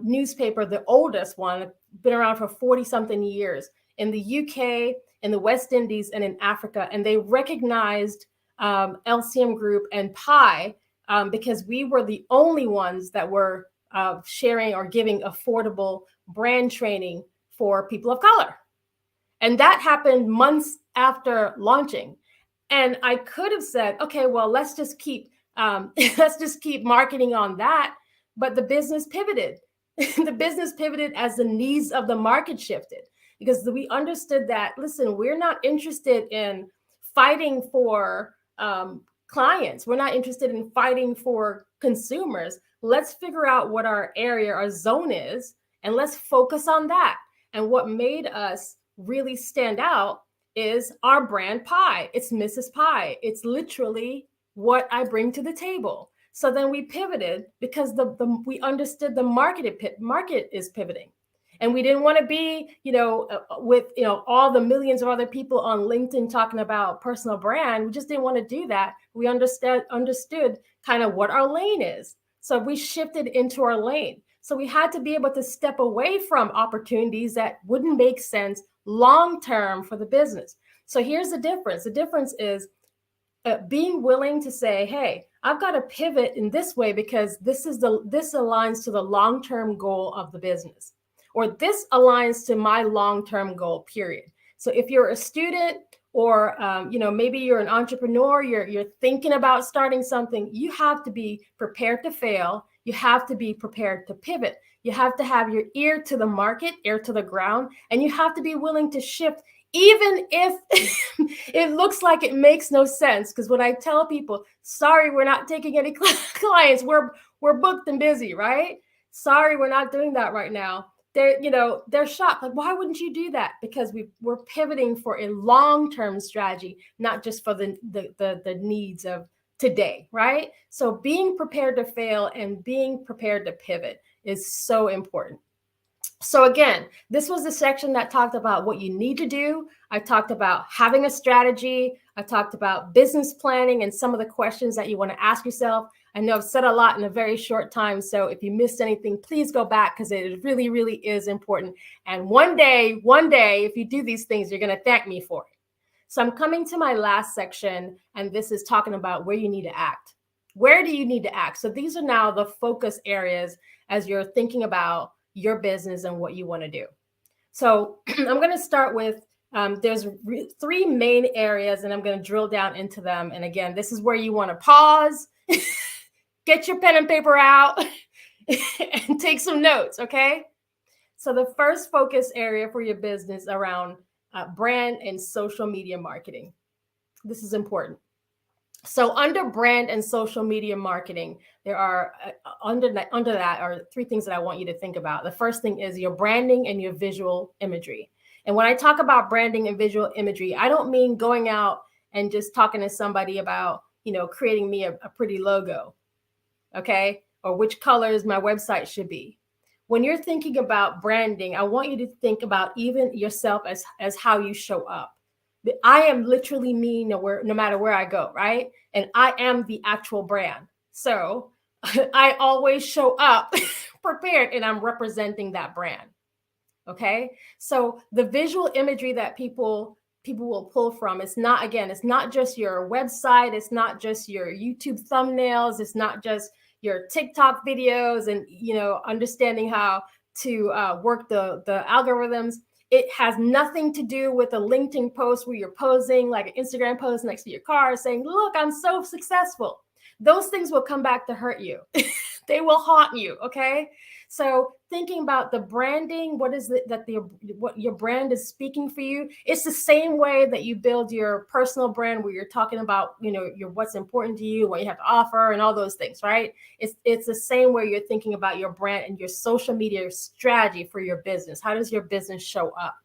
newspaper, the oldest one, been around for 40 something years in the UK, in the West Indies, and in Africa. And they recognized LCM Group and Pi because we were the only ones that were sharing or giving affordable brand training for people of color. And that happened months after launching. And I could have said, okay, well, let's just keep marketing on that. But the business pivoted. The business pivoted as the needs of the market shifted. because we understood that, listen, we're not interested in fighting for clients. We're not interested in fighting for consumers. Let's figure out what our area, our zone is, and let's focus on that. And what made us really stand out is our brand pie. It's Mrs. Pie. It's literally what I bring to the table. So then we pivoted because we understood the market is pivoting. And we didn't want to be, with, all the millions of other people on LinkedIn talking about personal brand. We just didn't want to do that. We understood kind of what our lane is. So we shifted into our lane. So we had to be able to step away from opportunities that wouldn't make sense long-term for the business. So here's the difference. The difference is being willing to say, hey, I've got to pivot in this way because this aligns to the long-term goal of the business, or this aligns to my long-term goal, period. So if you're a student or, maybe you're an entrepreneur, you're thinking about starting something, you have to be prepared to fail. You have to be prepared to pivot. You have to have your ear to the market, ear to the ground, and you have to be willing to shift, even if it looks like it makes no sense. Because when I tell people, sorry, we're not taking any clients, we're booked and busy, right? Sorry, we're not doing that right now. They're shocked. Like, why wouldn't you do that? Because we're pivoting for a long-term strategy, not just for the needs of today, right? So being prepared to fail and being prepared to pivot is so important. So again, this was the section that talked about what you need to do. I talked about having a strategy. I talked about business planning and some of the questions that you want to ask yourself. I know I've said a lot in a very short time. So if you missed anything, please go back because it really, really is important. And one day, if you do these things, you're going to thank me for it. So I'm coming to my last section, and this is talking about where you need to act. Where do you need to act? So these are now the focus areas as you're thinking about your business and what you want to do. So I'm going to start with, there's three main areas, and I'm going to drill down into them. And again, this is where you want to pause, get your pen and paper out, and take some notes, okay? So the first focus area for your business around brand and social media marketing. This is important. So under brand and social media marketing, there are under that are three things that I want you to think about. The first thing is your branding and your visual imagery. And when I talk about branding and visual imagery, I don't mean going out and just talking to somebody about, creating me a pretty logo, okay? Or which colors my website should be. When you're thinking about branding, I want you to think about even yourself as how you show up. I am literally me no matter where I go, right? And I am the actual brand. So I always show up prepared and I'm representing that brand. Okay. So the visual imagery that people will pull from, it's not just your website. It's not just your YouTube thumbnails. It's not just your TikTok videos and, understanding how to work the algorithms. It has nothing to do with a LinkedIn post where you're posing like an Instagram post next to your car saying, look, I'm so successful. Those things will come back to hurt you. They will haunt you. Okay. So thinking about the branding, what your brand is speaking for you. It's the same way that you build your personal brand where you're talking about, your what's important to you, what you have to offer and all those things, right? It's the same way you're thinking about your brand and your social media strategy for your business. How does your business show up?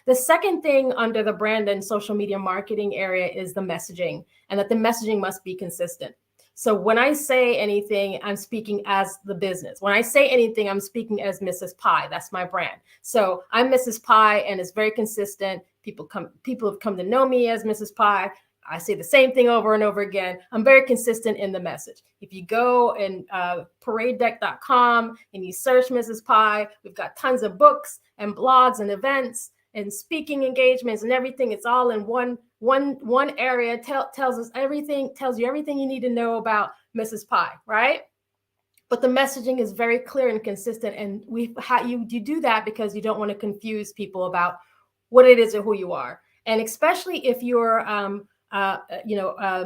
The second thing under the brand and social media marketing area is the messaging, and that the messaging must be consistent. So when I say anything, I'm speaking as the business. When I say anything, I'm speaking as Mrs. Pie. That's my brand. So I'm Mrs. Pie, and it's very consistent. People have come to know me as Mrs. Pie. I say the same thing over and over again. I'm very consistent in the message. If you go and paradedeck.com and you search Mrs. Pie, we've got tons of books and blogs and events and speaking engagements and everything. It's all in one area. Tells you everything you need to know about Mrs. Pie, right? But the messaging is very clear and consistent, and you do that because you don't want to confuse people about what it is or who you are. And especially if you're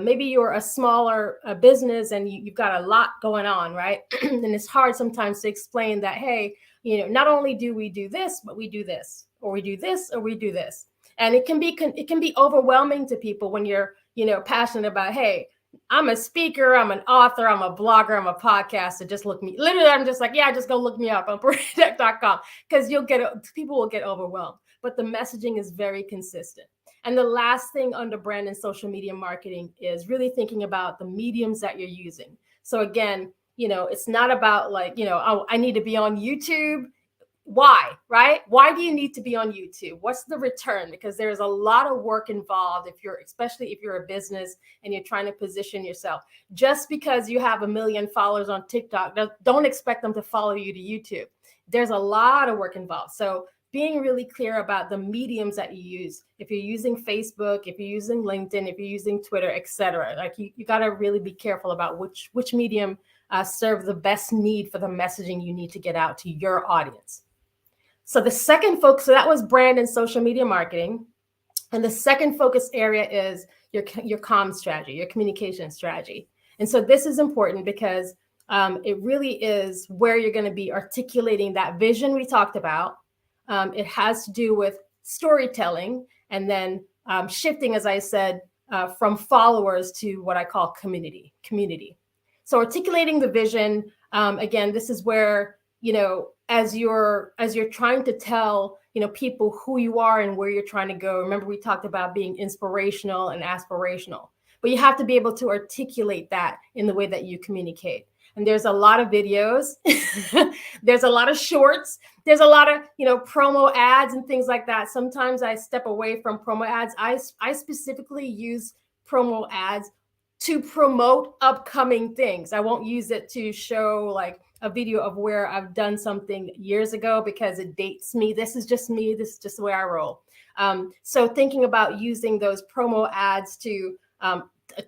maybe you're a smaller business and you've got a lot going on, right? And it's hard sometimes to explain that, hey, not only do we do this, but we do this. or we do this, or we do this. And it can be overwhelming to people when you're, passionate about, hey, I'm a speaker, I'm an author, I'm a blogger, I'm a podcaster. Just look me. Literally, I'm just like, yeah, just go look me up on paredeck.com, because people will get overwhelmed. But the messaging is very consistent. And the last thing under brand and social media marketing is really thinking about the mediums that you're using. So again, it's not about like, oh, I need to be on YouTube. Why, right? Why do you need to be on YouTube? What's the return? Because there's a lot of work involved especially if you're a business and you're trying to position yourself. Just because you have 1 million followers on TikTok, don't expect them to follow you to YouTube. There's a lot of work involved. So being really clear about the mediums that you use. If you're using Facebook, if you're using LinkedIn, if you're using Twitter, etc., like you got to really be careful about which medium serve the best need for the messaging you need to get out to your audience. So the second focus, so that was brand and social media marketing. And the second focus area is your comm strategy, your communication strategy. And so this is important because it really is where you're going to be articulating that vision we talked about. It has to do with storytelling and then shifting, as I said, from followers to what I call community. So articulating the vision, again, this is where, as you're trying to tell, people who you are and where you're trying to go. Remember, we talked about being inspirational and aspirational, but you have to be able to articulate that in the way that you communicate. And there's a lot of videos, there's a lot of shorts, there's a lot of, promo ads and things like that. Sometimes I step away from promo ads. I specifically use promo ads to promote upcoming things. I won't use it to show like a video of where I've done something years ago because it dates me. This is just me. This is just the way I roll. So thinking about using those promo ads to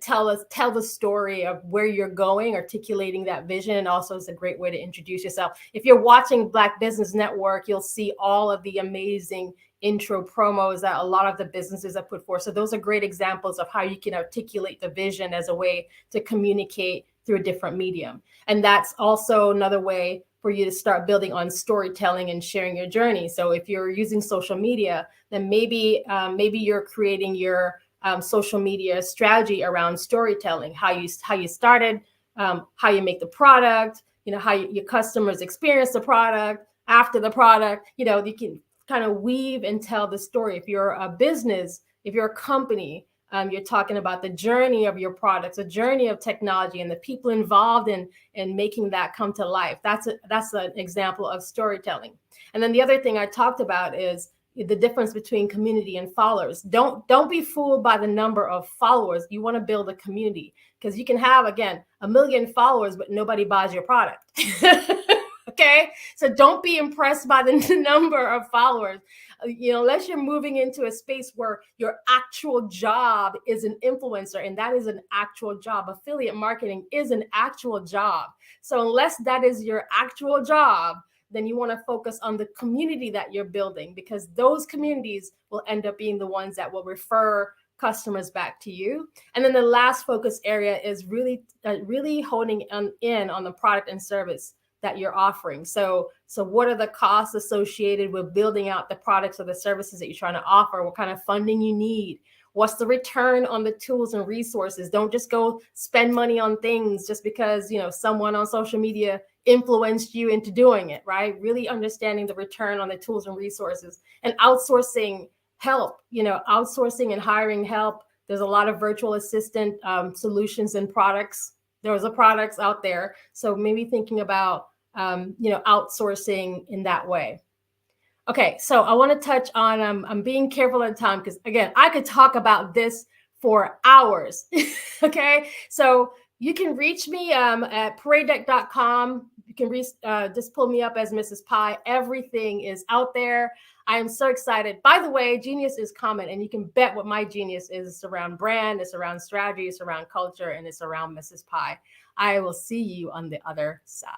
tell the story of where you're going, articulating that vision, and also is a great way to introduce yourself. If you're watching Black Business Network, you'll see all of the amazing intro promos that a lot of the businesses have put forth. So those are great examples of how you can articulate the vision as a way to communicate through a different medium. And that's also another way for you to start building on storytelling and sharing your journey. So if you're using social media, then maybe you're creating your social media strategy around storytelling, how you started, how you make the product, how your customers experience the product, after the product, you can kind of weave and tell the story. If you're a business, if you're a company, you're talking about the journey of your products, the journey of technology, and the people involved in making that come to life. That's an example of storytelling. And then the other thing I talked about is the difference between community and followers. Don't be fooled by the number of followers. You want to build a community, because you can have, again, 1 million followers, but nobody buys your product. Okay, so don't be impressed by the number of followers, unless you're moving into a space where your actual job is an influencer, and that is an actual job. Affiliate marketing is an actual job. So unless that is your actual job, then you want to focus on the community that you're building, because those communities will end up being the ones that will refer customers back to you. And then the last focus area is really honing in on the product and service that you're offering. So what are the costs associated with building out the products or the services that you're trying to offer? What kind of funding you need? What's the return on the tools and resources? Don't just go spend money on things just because, someone on social media influenced you into doing it, right? Really understanding the return on the tools and resources, and outsourcing help, outsourcing and hiring help. There's a lot of virtual assistant solutions and products. There's products out there. So maybe thinking about, outsourcing in that way. Okay, so I want to touch on, I'm being careful at the time, because again, I could talk about this for hours. Okay, so you can reach me at paredeck.com. You can just pull me up as Mrs. Pie. Everything is out there. I am so excited. By the way, genius is common, and you can bet what my genius is. It's around brand, it's around strategy, it's around culture, and it's around Mrs. Pie. I will see you on the other side.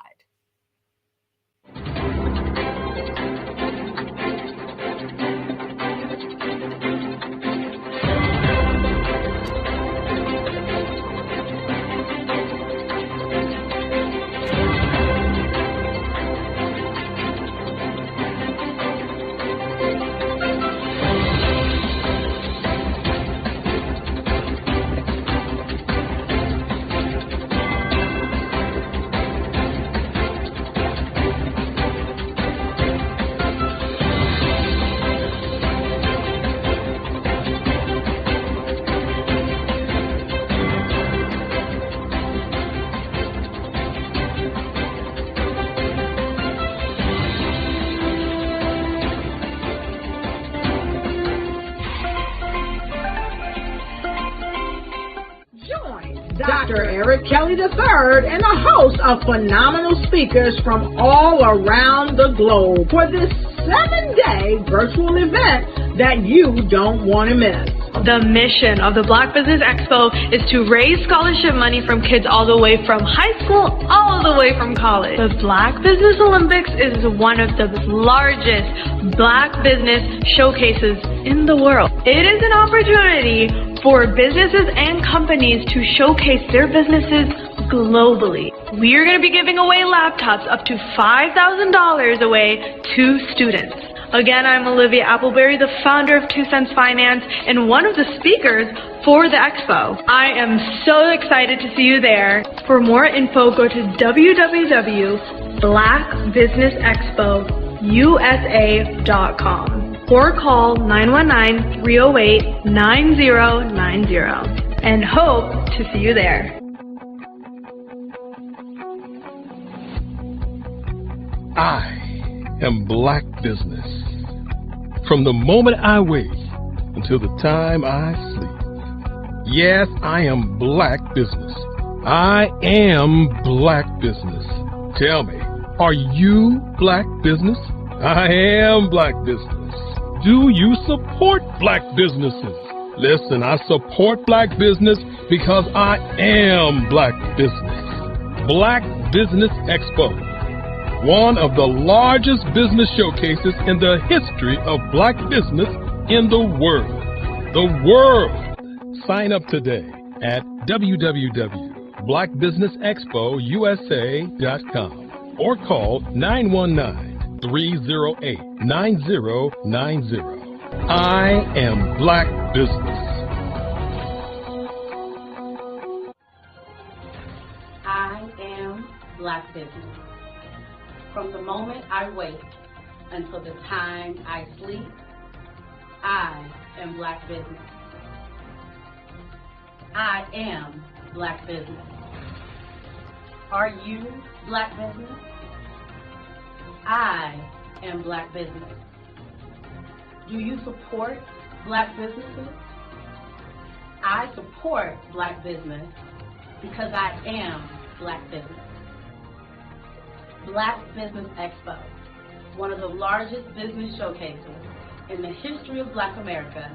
Dr. Eric Kelly III and a host of phenomenal speakers from all around the globe for this 7-day virtual event that you don't want to miss. The mission of the Black Business Expo is to raise scholarship money from kids all the way from high school, all the way from college. The Black Business Olympics is one of the largest Black business showcases in the world. It is an opportunity for businesses and companies to showcase their businesses globally. We are going to be giving away laptops up to $5,000 away to students. Again, I'm Olivia Appleberry, the founder of 2 Cents Finance and one of the speakers for the expo. I am so excited to see you there. For more info, go to www.blackbusinessexpousa.com or call 919-308-9090 and hope to see you there. I am Black Business. From the moment I wake until the time I sleep. Yes, I am Black Business. I am Black Business. Tell me, are you Black Business? I am Black Business. Do you support Black businesses? Listen, I support Black business because I am Black Business. Black Business Expo, one of the largest business showcases in the history of Black business in the world. The world! Sign up today at www.blackbusinessexpousa.com or call 919-308-9090. I am Black Business. I am Black Business. From the moment I wake until the time I sleep, I am Black Business. I am Black Business. Are you Black Business? I am Black Business. Do you support Black businesses? I support Black business because I am Black Business. Black Business Expo, one of the largest business showcases in the history of Black America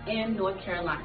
in North Carolina.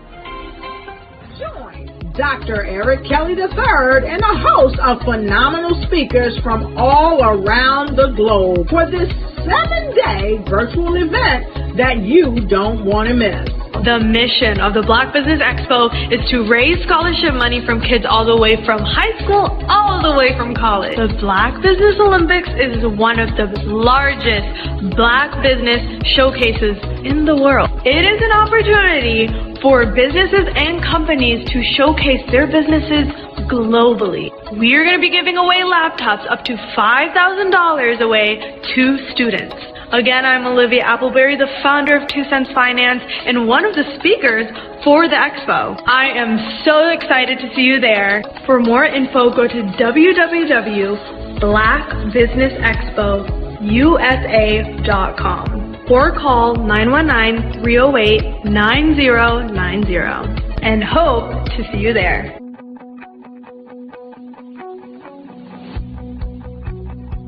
Join Dr. Eric Kelly III and a host of phenomenal speakers from all around the globe for this 7-day virtual event that you don't want to miss. The mission of the Black Business Expo is to raise scholarship money from kids all the way from high school, all the way from college. The Black Business Olympics is one of the largest Black business showcases in the world. It is an opportunity for businesses and companies to showcase their businesses globally. We are going to be giving away laptops up to $5,000 away to students. Again, I'm Olivia Appleberry, the founder of 2 Cents Finance and one of the speakers for the expo. I am so excited to see you there. For more info, go to www.blackbusinessexpousa.com or call 919-308-9090 and hope to see you there.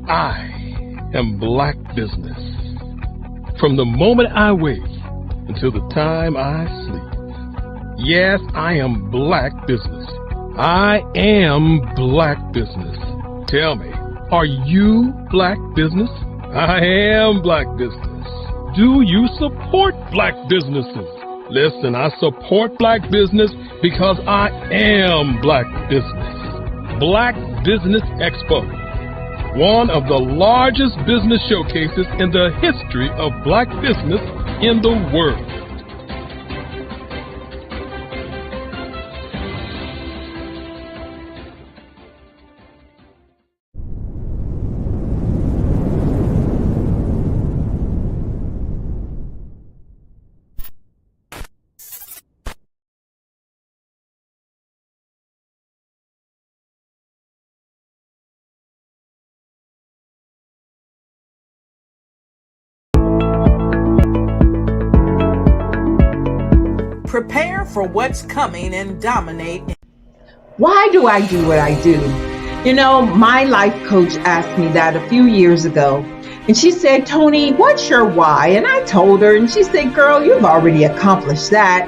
I am Black Business. From the moment I wake until the time I sleep. Yes, I am Black Business. I am Black Business. Tell me, are you Black Business? I am Black Business. Do you support Black businesses? Listen, I support Black business because I am Black Business. Black Business Expo, one of the largest business showcases in the history of Black business in the world. Prepare for what's coming and dominate. Why do I do what I do? You know, my life coach asked me that a few years ago. And she said, Tony, what's your why? And I told her, and she said, girl, you've already accomplished that.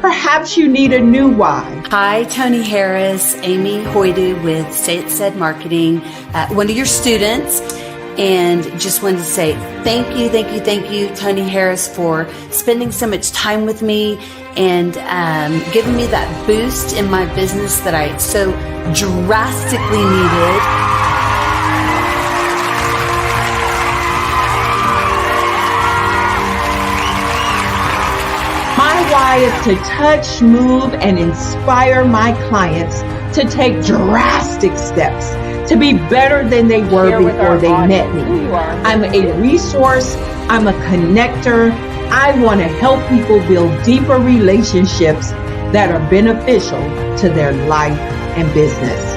Perhaps you need a new why. Hi, Tony Harris, Amy Hoydu with Say It Said Marketing, one of your students. And just wanted to say thank you, Tony Harris, for spending so much time with me and giving me that boost in my business that I so drastically needed. My why is to touch, move, and inspire my clients to take drastic steps to be better than they were before they met me. I'm a resource. I'm a connector. I want to help people build deeper relationships that are beneficial to their life and business.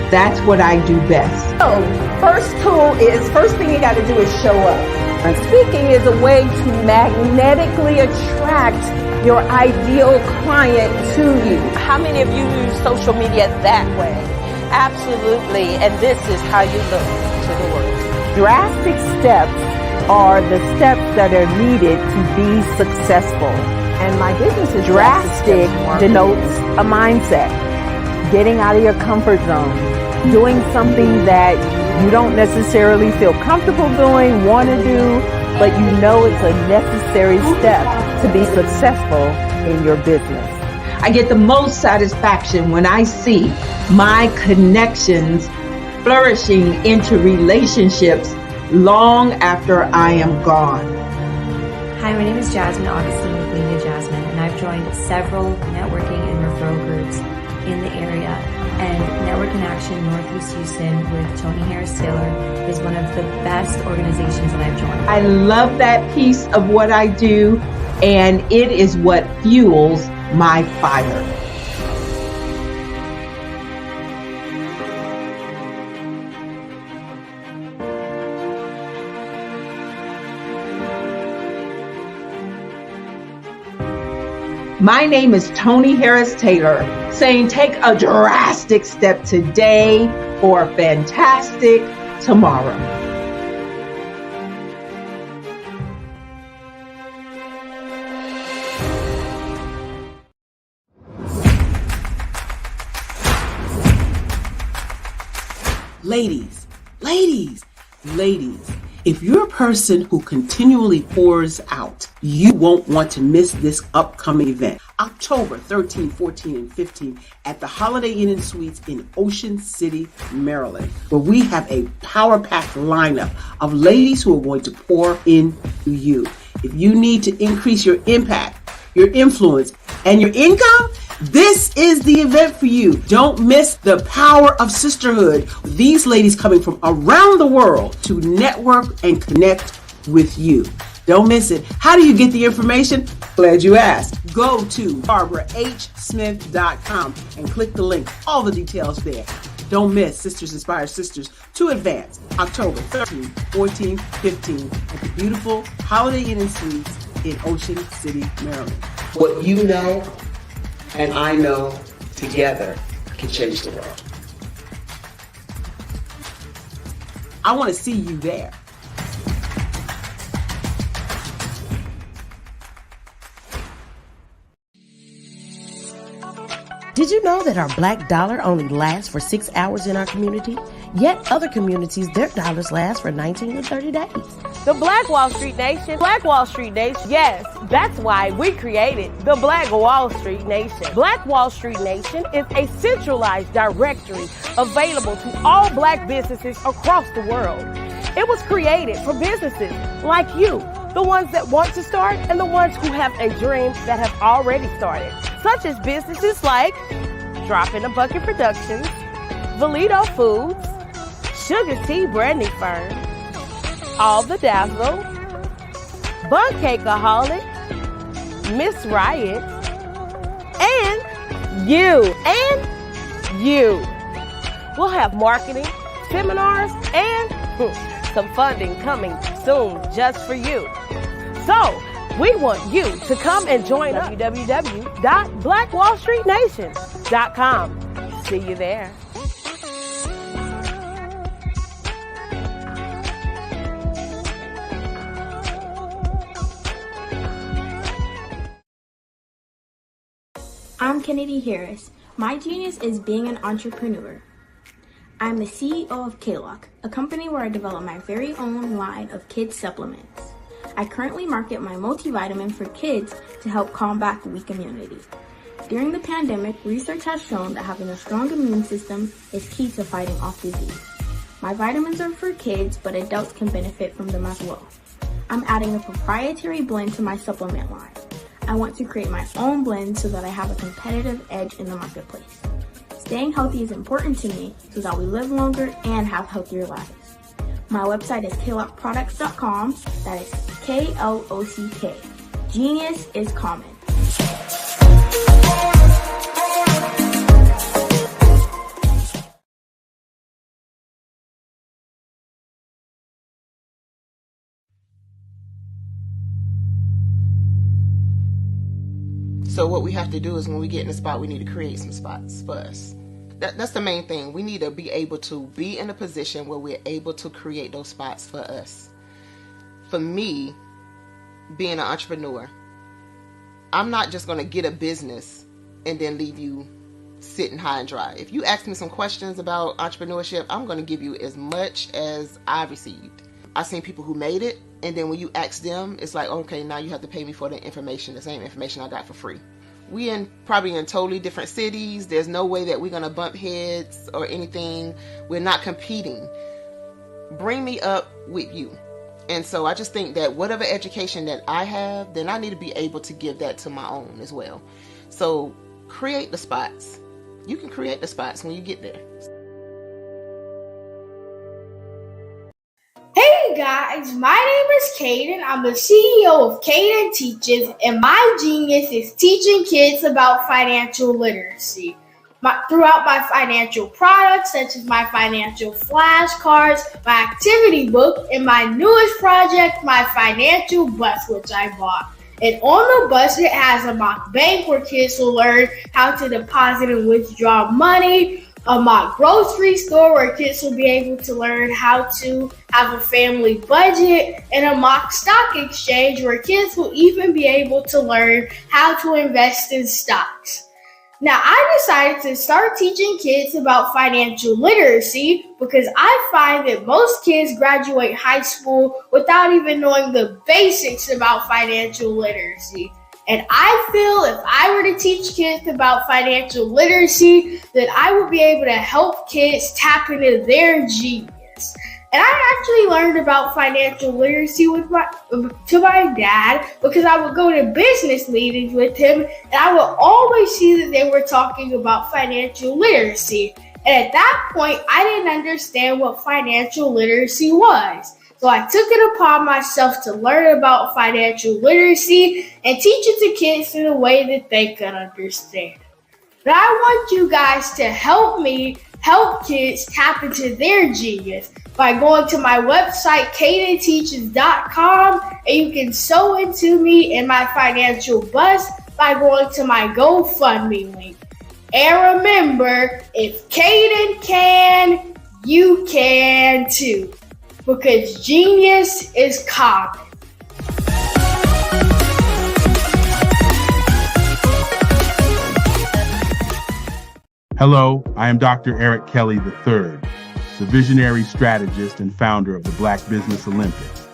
That's what I do best. So, first thing you got to do is show up. And speaking is a way to magnetically attract your ideal client to you. How many of you use social media that way? Absolutely, and this is how you look to the world. Drastic steps are the steps that are needed to be successful. And my business is drastic denotes a mindset. Getting out of your comfort zone, doing something that you don't necessarily feel comfortable doing, want to do, but you know it's a necessary step to be successful in your business. I get the most satisfaction when I see my connections flourishing into relationships long after I am gone. Hi, my name is Jasmine Augustine with Media Jasmine, and I've joined several networking and referral groups in the area. And Network in Action Northeast Houston with Tony Harris Taylor is one of the best organizations that I've joined. I love that piece of what I do, and it is what fuels my fire. My name is Tony Harris Taylor, saying take a drastic step today for a fantastic tomorrow. Ladies, if you're a person who continually pours out, you won't want to miss this upcoming event. October 13, 14, and 15 at the Holiday Inn & Suites in Ocean City, Maryland, where we have a power-packed lineup of ladies who are going to pour into you. If you need to increase your impact, your influence, and your income, this is the event for you. Don't miss the power of sisterhood. These ladies coming from around the world to network and connect with you. Don't miss it. How do you get the information? Glad you asked. Go to barbarahsmith.com and click the link. All the details there. Don't miss Sisters Inspire Sisters to Advance, October 13, 14, 15 at the beautiful Holiday Inn & Suites in Ocean City, Maryland. What you know and I know together can change the world. I want to see you there. Did you know that our black dollar only lasts for 6 hours in our community? Yet other communities, their dollars last for 19 to 30 days. The Black Wall Street Nation. Black Wall Street Nation. Yes, that's why we created the Black Wall Street Nation. Black Wall Street Nation is a centralized directory available to all black businesses across the world. It was created for businesses like you, the ones that want to start and the ones who have a dream that have already started, such as businesses like Drop in a Bucket Productions, Valito Foods, Sugar Tea Branding Firm, All the Dazzle, Bun Cakeaholic, Miss Riot, and you. We'll have marketing, seminars, and some funding coming soon just for you. So, we want you to come and join us. www.blackwallstreetnation.com. See you there. I'm Kennedy Harris. My genius is being an entrepreneur. I'm the CEO of K-Lock, a company where I develop my very own line of kids supplements. I currently market my multivitamin for kids to help combat weak immunity. During the pandemic, research has shown that having a strong immune system is key to fighting off disease. My vitamins are for kids, but adults can benefit from them as well. I'm adding a proprietary blend to my supplement line. I want to create my own blend so that I have a competitive edge in the marketplace. Staying healthy is important to me so that we live longer and have healthier lives. My website is klockproducts.com. That is K-L-O-C-K. Genius is common. So what we have to do is when we get in the spot, we need to create some spots for us. That's the main thing. We need to be able to be in a position where we're able to create those spots for us. For me, being an entrepreneur, I'm not just going to get a business and then leave you sitting high and dry. If you ask me some questions about entrepreneurship, I'm going to give you as much as I received. I've seen people who made it, and then when you ask them, it's like, okay, now you have to pay me for the information, the same information I got for free. We probably in totally different cities. There's no way that we're going to bump heads or anything. We're not competing. Bring me up with you. And so I just think that whatever education that I have, then I need to be able to give that to my own as well. So create the spots. You can create the spots when you get there. Hey guys, my name is Caden. I'm the CEO of Caden Teaches, and my genius is teaching kids about financial literacy. Throughout my financial products, such as my financial flashcards, my activity book, and my newest project, my financial bus, which I bought. And on the bus, it has a mock bank where kids will learn how to deposit and withdraw money, a mock grocery store where kids will be able to learn how to have a family budget, and a mock stock exchange where kids will even be able to learn how to invest in stocks. Now, I decided to start teaching kids about financial literacy because I find that most kids graduate high school without even knowing the basics about financial literacy. And I feel if I were to teach kids about financial literacy, that I would be able to help kids tap into their genius. And I actually learned about financial literacy to my dad because I would go to business meetings with him, and I would always see that they were talking about financial literacy. And at that point, I didn't understand what financial literacy was. So I took it upon myself to learn about financial literacy and teach it to kids in a way that they could understand. But I want you guys to help me help kids tap into their genius by going to my website, cadenteaches.com, and you can sew into me in my financial bus by going to my GoFundMe link. And remember, if Caden can, you can too. Because genius is common. Hello, I am Dr. Eric Kelly III, the visionary strategist and founder of the Black Business Olympics.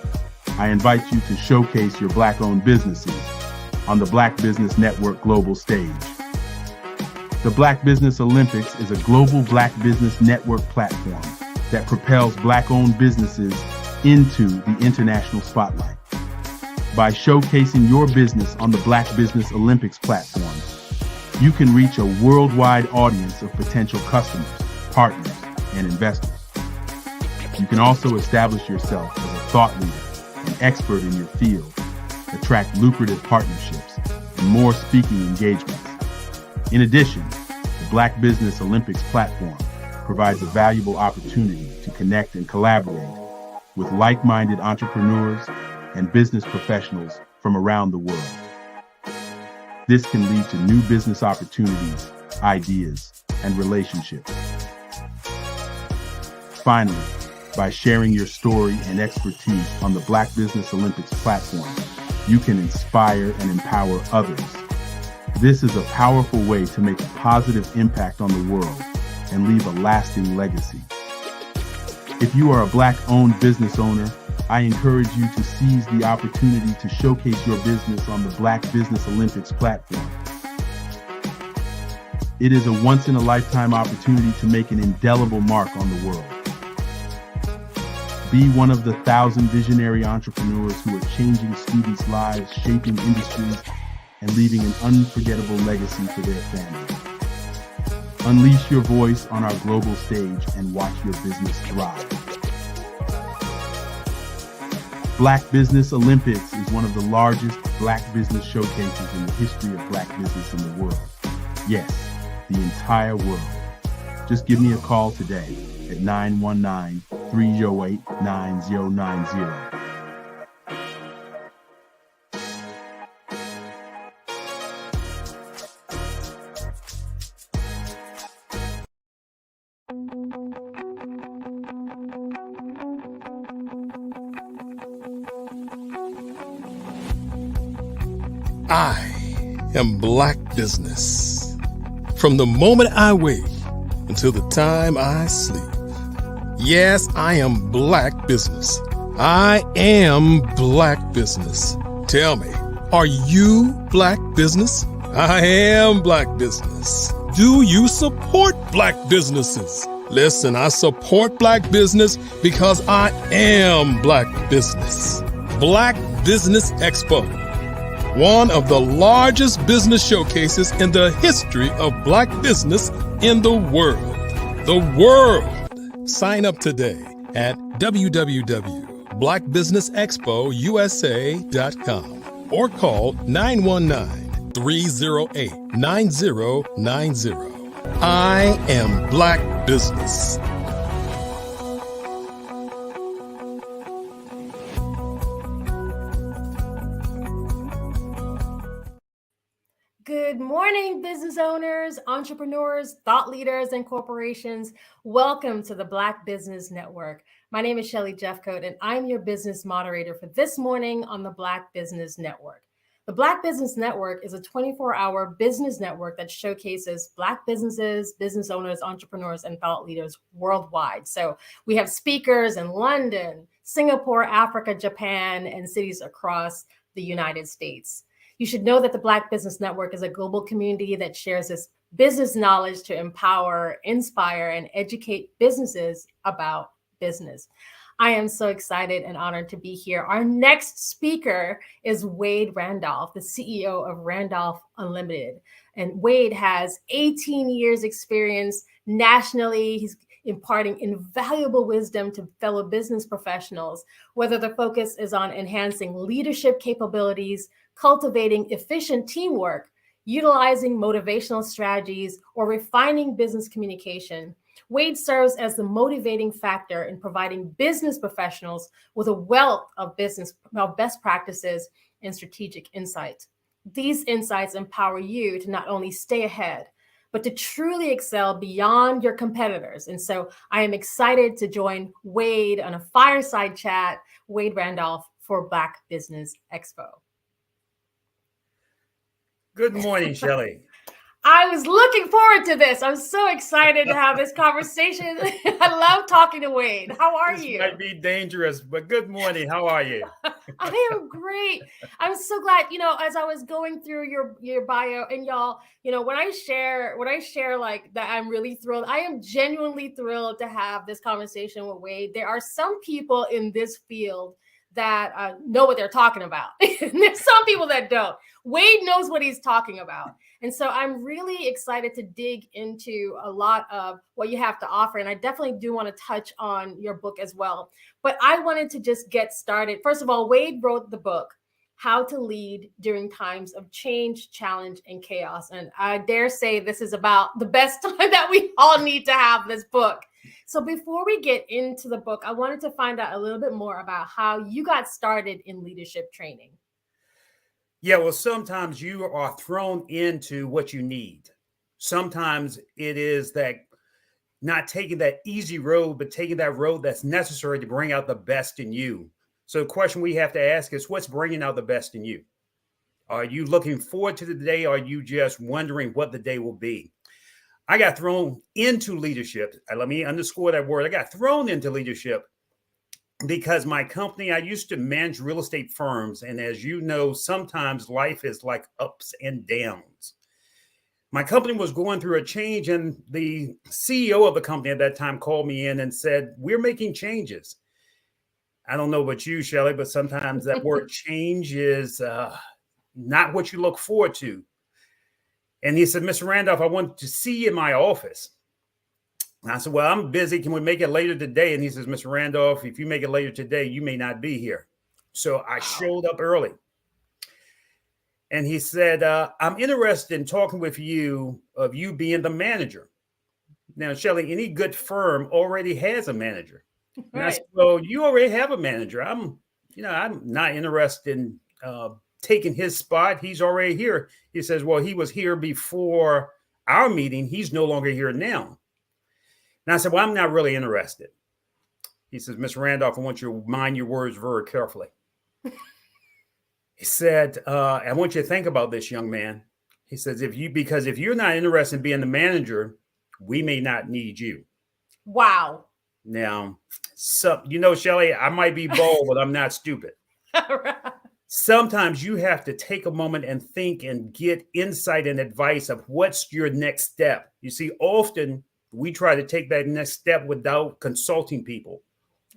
I invite you to showcase your Black-owned businesses on the Black Business Network global stage. The Black Business Olympics is a global Black Business Network platform that propels Black-owned businesses into the international spotlight. By showcasing your business on the Black Business Olympics platform, you can reach a worldwide audience of potential customers, partners, and investors. You can also establish yourself as a thought leader and expert in your field, attract lucrative partnerships, and more speaking engagements. In addition, the Black Business Olympics platform provides a valuable opportunity to connect and collaborate with like-minded entrepreneurs and business professionals from around the world. This can lead to new business opportunities, ideas, and relationships. Finally, by sharing your story and expertise on the Black Business Olympics platform, you can inspire and empower others. This is a powerful way to make a positive impact on the world and leave a lasting legacy. If you are a Black-owned business owner, I encourage you to seize the opportunity to showcase your business on the Black Business Olympics platform. It is a once-in-a-lifetime opportunity to make an indelible mark on the world. Be one of the 1,000 visionary entrepreneurs who are changing students' lives, shaping industries, and leaving an unforgettable legacy for their families. Unleash your voice on our global stage and watch your business thrive. Black Business Olympics is one of the largest Black business showcases in the history of Black business in the world. Yes, the entire world. Just give me a call today at 919-308-9090. I am Black Business. From the moment I wake until the time I sleep. Yes, I am Black Business. I am Black Business. Tell me, are you Black Business? I am Black Business. Do you support Black businesses? Listen, I support Black business because I am Black Business. Black Business Expo, one of the largest business showcases in the history of Black business in the world. The world! Sign up today at www.blackbusinessexpousa.com or call 919-308-9090. I am Black Business. Good morning, business owners, entrepreneurs, thought leaders, and corporations. Welcome to the Black Business Network. My name is Shelly Jeffcoat, and I'm your business moderator for this morning on the Black Business Network. The Black Business Network is a 24-hour business network that showcases Black businesses, business owners, entrepreneurs, and thought leaders worldwide. So we have speakers in London, Singapore, Africa, Japan, and cities across the United States. You should know that the Black Business Network is a global community that shares this business knowledge to empower, inspire, and educate businesses about business. I am so excited and honored to be here. Our next speaker is Wade Randolph, the CEO of Randolph Unlimited. And Wade has 18 years experience nationally. He's imparting invaluable wisdom to fellow business professionals, whether the focus is on enhancing leadership capabilities, cultivating efficient teamwork, utilizing motivational strategies, or refining business communication. Wade serves as the motivating factor in providing business professionals with a wealth of best practices and strategic insights. These insights empower you to not only stay ahead, but to truly excel beyond your competitors. And so I am excited to join Wade on a fireside chat, Wade Randolph for Black Business Expo. Good morning, Shelly. I was looking forward to this. I'm so excited to have this conversation. I love talking to Wade. How are you? This might be dangerous, but good morning. How are you? I am great. I'm so glad, as I was going through your bio, and y'all, when I share like that, I'm really thrilled. I am genuinely thrilled to have this conversation with Wade. There are some people in this field that know what they're talking about. There's some people that don't. Wade knows what he's talking about. And so I'm really excited to dig into a lot of what you have to offer. And I definitely do want to touch on your book as well. But I wanted to just get started. First of all, Wade wrote the book, How to Lead During Times of Change, Challenge, and Chaos. And I dare say this is about the best time that we all need to have this book. So before we get into the book, I wanted to find out a little bit more about how you got started in leadership training. Yeah, well, sometimes you are thrown into what you need. Sometimes it is that not taking that easy road, but taking that road that's necessary to bring out the best in you. So the question we have to ask is, what's bringing out the best in you? Are you looking forward to the day? Or are you just wondering what the day will be? I got thrown into leadership. Let me underscore that word. I got thrown into leadership because my company, I used to manage real estate firms. And as you know, sometimes life is like ups and downs. My company was going through a change, and the CEO of the company at that time called me in and said, "We're making changes." I don't know about you, Shelley, but sometimes that word change is not what you look forward to. And he said, "Mr. Randolph, I want to see you in my office." And I said, "Well, I'm busy. Can we make it later today?" And he says, "Mr. Randolph, if you make it later today, you may not be here." So I showed up early. And he said, "I'm interested in talking with you of you being the manager." Now, Shelley, any good firm already has a manager. And I said, "Well, you already have a manager. I'm not interested in taking his spot. He's already here." He says, "Well, he was here before our meeting. He's no longer here now." And I said, "Well, I'm not really interested." He says, "Mr. Randolph, I want you to mind your words very carefully." He said, "I want you to think about this, young man." He says, because if you're not interested in being the manager, we may not need you." Wow. Now, Shelley, I might be bold, but I'm not stupid. Sometimes you have to take a moment and think and get insight and advice of what's your next step. You see, often we try to take that next step without consulting people.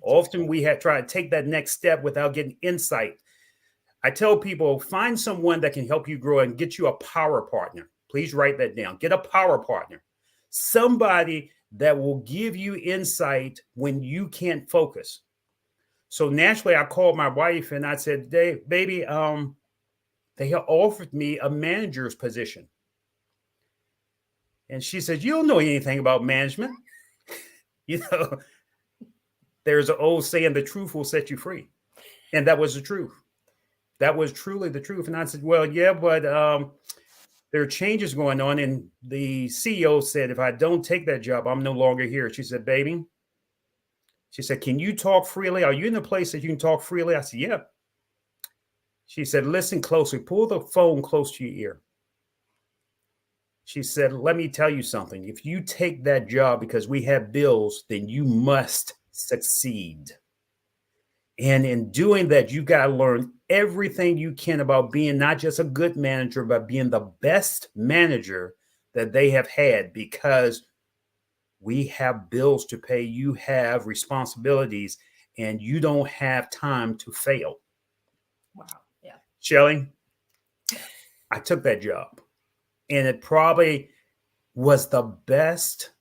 Often we try to take that next step without getting insight. I tell people, find someone that can help you grow and get you a power partner. Please write that down. Get a power partner. Somebody that will give you insight when you can't focus. So naturally, I called my wife and I said, "Baby, they have offered me a manager's position." And she said, "You don't know anything about management." There's an old saying, "The truth will set you free." And that was the truth. That was truly the truth. And I said, "Well, yeah, but there are changes going on." And the CEO said, "If I don't take that job, I'm no longer here." She said, "Baby," she said, "can you talk freely? Are you in a place that you can talk freely?" I said, "Yeah." She said, "Listen closely. Pull the phone close to your ear." She said, "Let me tell you something. If you take that job because we have bills, then you must succeed. And in doing that, you got to learn everything you can about being not just a good manager, but being the best manager that they have had, because we have bills to pay. You have responsibilities, and you don't have time to fail." Wow. Yeah. Shelley, I took that job, and it probably was the best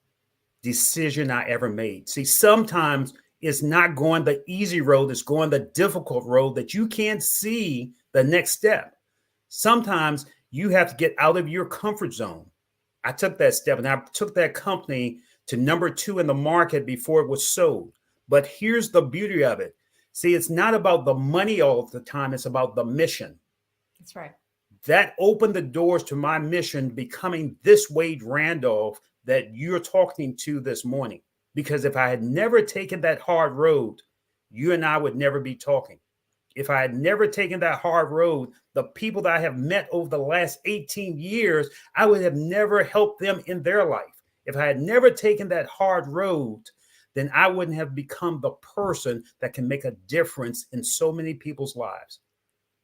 decision I ever made. See, sometimes it's not going the easy road, it's going the difficult road that you can't see the next step. Sometimes you have to get out of your comfort zone. I took that step, and I took that company to number 2 in the market before it was sold. But here's the beauty of it. See, it's not about the money all the time, it's about the mission. That's right. That opened the doors to my mission becoming this Wade Randolph that you're talking to this morning. Because if I had never taken that hard road, you and I would never be talking. If I had never taken that hard road, the people that I have met over the last 18 years, I would have never helped them in their life. If I had never taken that hard road, then I wouldn't have become the person that can make a difference in so many people's lives.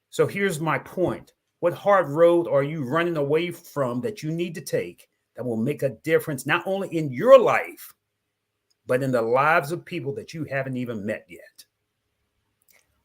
So here's my point. What hard road are you running away from that you need to take that will make a difference, not only in your life, but in the lives of people that you haven't even met yet?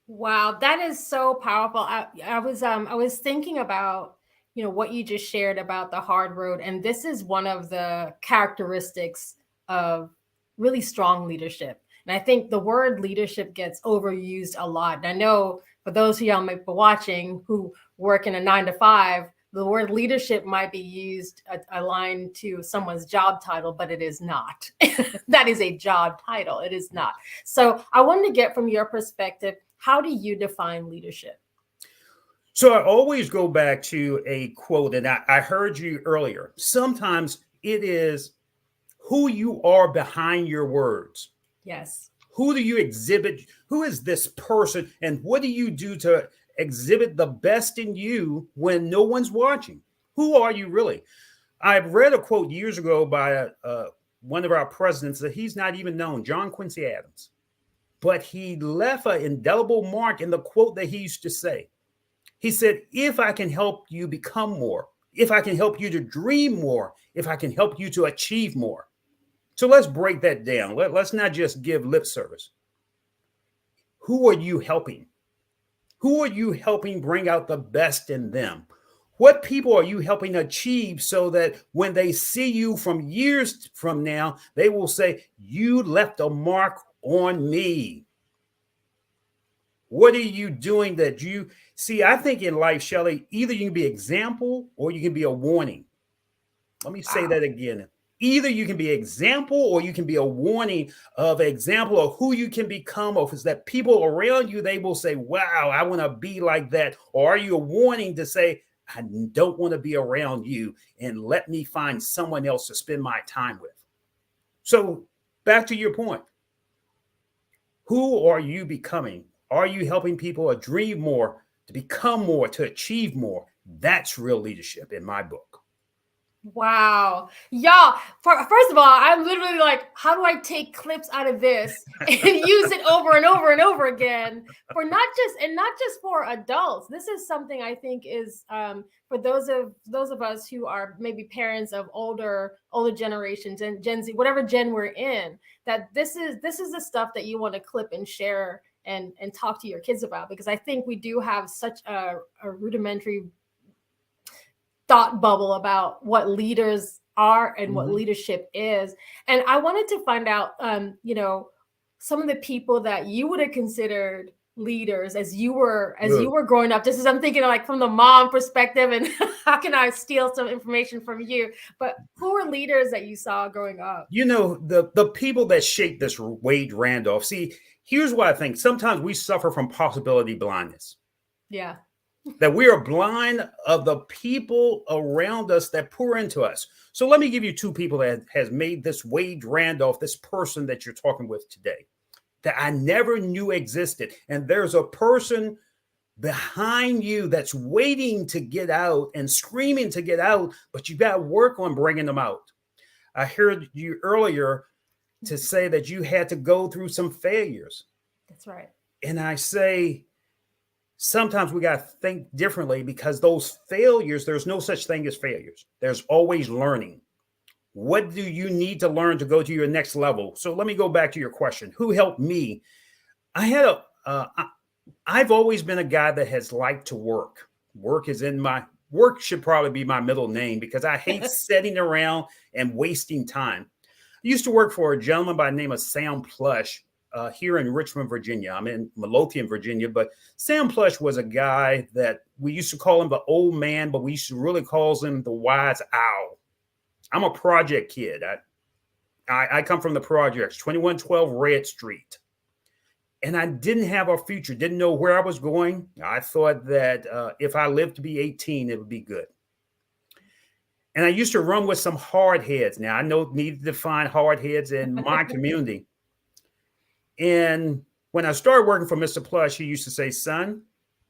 Wow, that is so powerful. I was thinking about, what you just shared about the hard road, and this is one of the characteristics of really strong leadership. And I think the word leadership gets overused a lot. And I know for those of y'all might be watching who work in a 9-to-5, the word leadership might be used aligned to someone's job title, but it is not. That is a job title. It is not. So I wanted to get from your perspective, how do you define leadership? So I always go back to a quote, and I heard you earlier. Sometimes it is who you are behind your words. Yes. Who do you exhibit? Who is this person? And what do you do to exhibit the best in you when no one's watching? Who are you really? I've read a quote years ago by one of our presidents that he's not even known, John Quincy Adams. But he left an indelible mark in the quote that he used to say. He said, if I can help you become more, if I can help you to dream more, if I can help you to achieve more. So let's break that down. Let's not just give lip service. Who are you helping? Who are you helping bring out the best in them? What people are you helping achieve so that when they see you from years from now, they will say, you left a mark on me? What are you doing that you see? I think in life, Shelley, either you can be example or you can be a warning. Let me say that again. Either you can be example or you can be a warning of example of who you can become, or is that people around you, they will say, wow, I want to be like that. Or are you a warning to say, I don't want to be around you and let me find someone else to spend my time with? So back to your point. Who are you becoming? Are you helping people to dream more, to become more, to achieve more? That's real leadership in my book. Wow. Y'all, first of all, I'm literally like, how do I take clips out of this and use it over and over and over again for not just for adults. This is something I think is for those of us who are maybe parents of older generations and Gen Z, whatever gen we're in, that this is the stuff that you want to clip and share and talk to your kids about, because I think we do have such a rudimentary thought bubble about what leaders are and what leadership is. And I wanted to find out, some of the people that you would have considered leaders as you were growing up. Just as I'm thinking like from the mom perspective, and how can I steal some information from you? But who were leaders that you saw growing up? You know, the people that shaped this, Wade Randolph. See, here's what I think. Sometimes we suffer from possibility blindness. Yeah. That we are blind of the people around us that pour into us. So let me give you two people that has made this Wade Randolph, this person that you're talking with today, that I never knew existed. And there's a person behind you that's waiting to get out and screaming to get out, but you got to work on bringing them out. I heard you earlier to say that you had to go through some failures. That's right. And I say, sometimes we got to think differently, because those failures, there's no such thing as failures. There's always learning. What do you need to learn to go to your next level? So let me go back to your question. Who helped me? I've always been a guy that has liked to work. Work should probably be my middle name, because I hate sitting around and wasting time. I used to work for a gentleman by the name of Sam Plush here in Richmond, Virginia. I'm in Midlothian, Virginia, but Sam Plush was a guy that we used to call him the old man, but we used to really call him the wise owl. I'm a project kid. I come from the projects, 2112 Red Street. And I didn't have a future, didn't know where I was going. I thought that if I lived to be 18, it would be good. And I used to run with some hard heads. Now, I needed to find hard heads in my community. And when I started working for Mr. Plush, he used to say, son,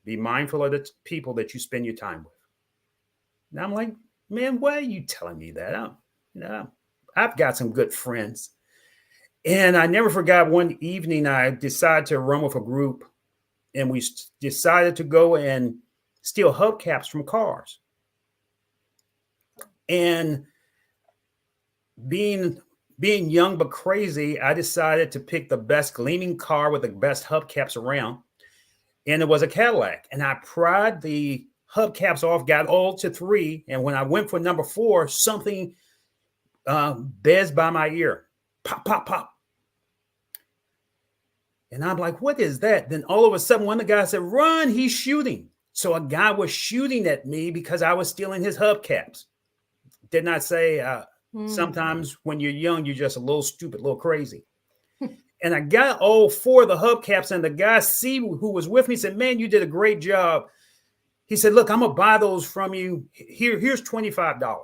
be mindful of the people that you spend your time with. And I'm like, man, why are you telling me that? I've got some good friends. And I never forgot one evening I decided to run with a group, and we decided to go and steal hubcaps from cars. And being young but crazy, I decided to pick the best gleaming car with the best hubcaps around. And it was a Cadillac. And I pried the hubcaps off, got all to 3. And when I went for number 4, something buzzed by my ear. Pop, pop, pop. And I'm like, what is that? Then all of a sudden, one of the guys said, run, he's shooting. So a guy was shooting at me because I was stealing his hubcaps. Did not say, sometimes when you're young, you're just a little stupid, a little crazy. And I got all 4 of the hubcaps, and the guy, who was with me, said, man, you did a great job. He said, look, I'm going to buy those from you. Here's $25.